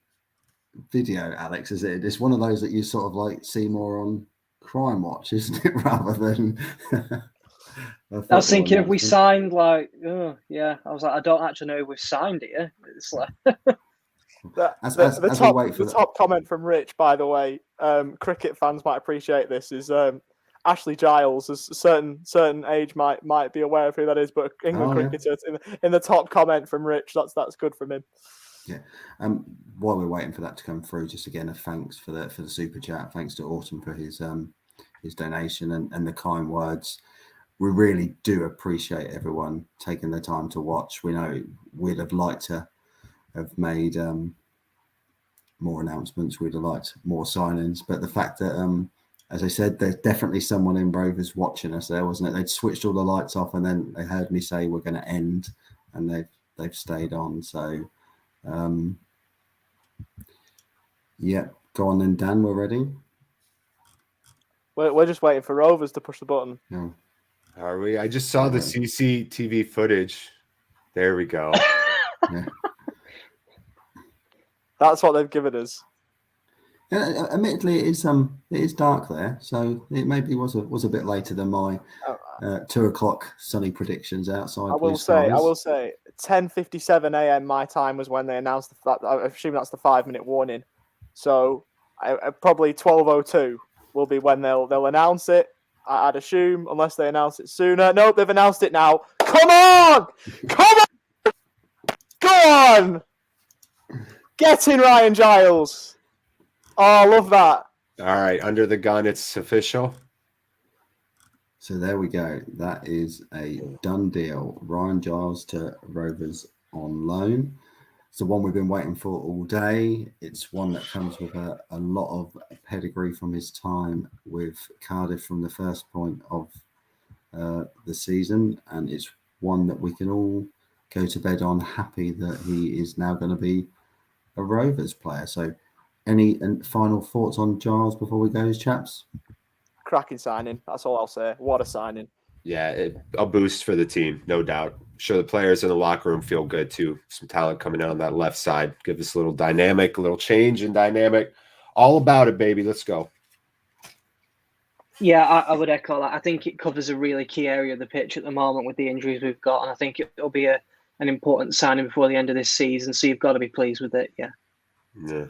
video, Alex. Is it? It's one of those that you sort of like see more on Crime Watch, isn't it? Rather than
I was thinking if we signed I was like, I don't actually know if we've signed here. It's like
the top comment from Rich, by the way, cricket fans might appreciate this, is Ashley Giles. As a certain age might be aware of who that is, but England cricketer in the top comment from Rich. That's good from him.
Yeah. While we're waiting for that to come through, just again a thanks for the super chat. Thanks to Autumn for his donation and the kind words. We really do appreciate everyone taking the time to watch. We know we'd have liked to have made more announcements. We'd have liked more signings, but the fact that, as I said, there's definitely someone in Rovers watching us there, wasn't it? They'd switched all the lights off, and then they heard me say we're going to end, and they've stayed on. So, yeah, go on then, Dan. We're ready.
We're just waiting for Rovers to push the button.
Yeah.
Are we? I just saw the CCTV footage. There we go.
Yeah.
That's what they've given us.
Yeah, admittedly, it is dark there, so it maybe was a bit later than my 2 o'clock sunny predictions outside.
I will say, 10:57 a.m. my time was when they announced that. I assume that's the 5-minute warning. So probably 12:02 will be when they'll announce it. I'd assume, unless they announce it sooner. Nope, they've announced it now. Come on! Go on! Get in, Ryan Giles. Oh, I love that.
All right, under the gun, it's official.
So there we go. That is a done deal. Ryan Giles to Rovers on loan. It's the one we've been waiting for all day. It's one that comes with a lot of pedigree from his time with Cardiff from the first point of the season. And it's one that we can all go to bed on happy that he is now going to be a Rovers player. So any final thoughts on Giles before we go, chaps?
Cracking signing. That's all I'll say. What a signing.
Yeah, a boost for the team, no doubt. I'm sure the players in the locker room feel good too. Some talent coming out on that left side. Give us a little dynamic, a little change in dynamic. All about it, baby. Let's go.
Yeah, I would echo that. I think it covers a really key area of the pitch at the moment with the injuries we've got, and I think it'll be an important signing before the end of this season. So you've got to be pleased with it. Yeah.
Yeah.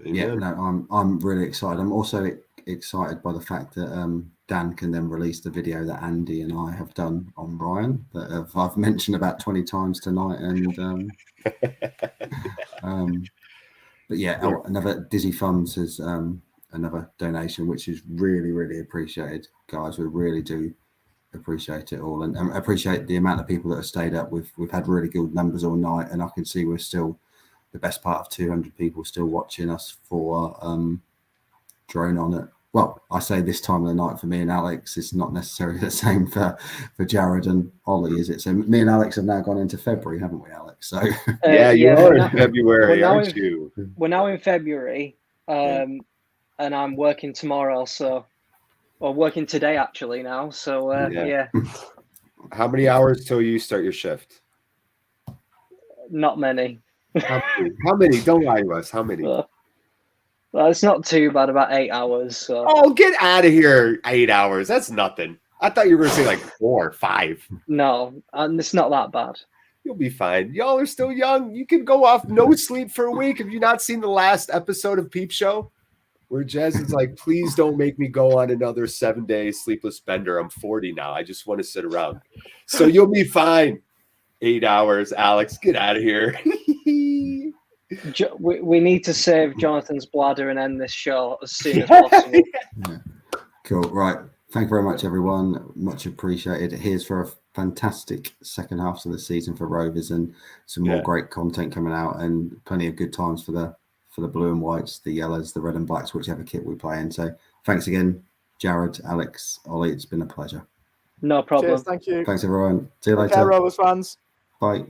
Yeah. No, I'm really excited. I'm also excited by the fact that Dan can then release the video that Andy and I have done on Ryan that I've mentioned about 20 times tonight. And but yeah, another Dizzy Funds is another donation, which is really, really appreciated, guys. We really do appreciate it all, and appreciate the amount of people that have stayed up. We've had really good numbers all night, and I can see we're still the best part of 200 people still watching us for Drone on it. Well, I say this time of the night for me and Alex, it's not necessarily the same for Jared and Ollie, is it? So me and Alex have now gone into February, haven't we, Alex? So
you are in February, aren't you?
We're now in February, and I'm working tomorrow, working today actually now. So yeah.
How many hours till you start your shift?
Not many.
How many? Don't lie to us. How many?
Well, it's not too bad, about 8 hours. So.
Oh, get out of here. 8 hours. That's nothing. I thought you were going to say like 4 or 5.
No, and it's not that bad.
You'll be fine. Y'all are still young. You can go off no sleep for a week. Have you not seen the last episode of Peep Show? Where Jez is like, please don't make me go on another 7-day sleepless bender. I'm 40 now. I just want to sit around. So you'll be fine. 8 hours, Alex. Get out of here.
We need to save Jonathan's bladder and end this show as soon as possible.
Yeah. Cool. Right. Thank you very much, everyone. Much appreciated. Here's for a fantastic second half of the season for Rovers and some more great content coming out and plenty of good times for the blue and whites, the yellows, the red and blacks, whichever kit we play in. So thanks again, Jared, Alex, Ollie. It's been a pleasure.
No problem.
Cheers, thank you.
Thanks, everyone. See you later.
Rovers fans.
Bye.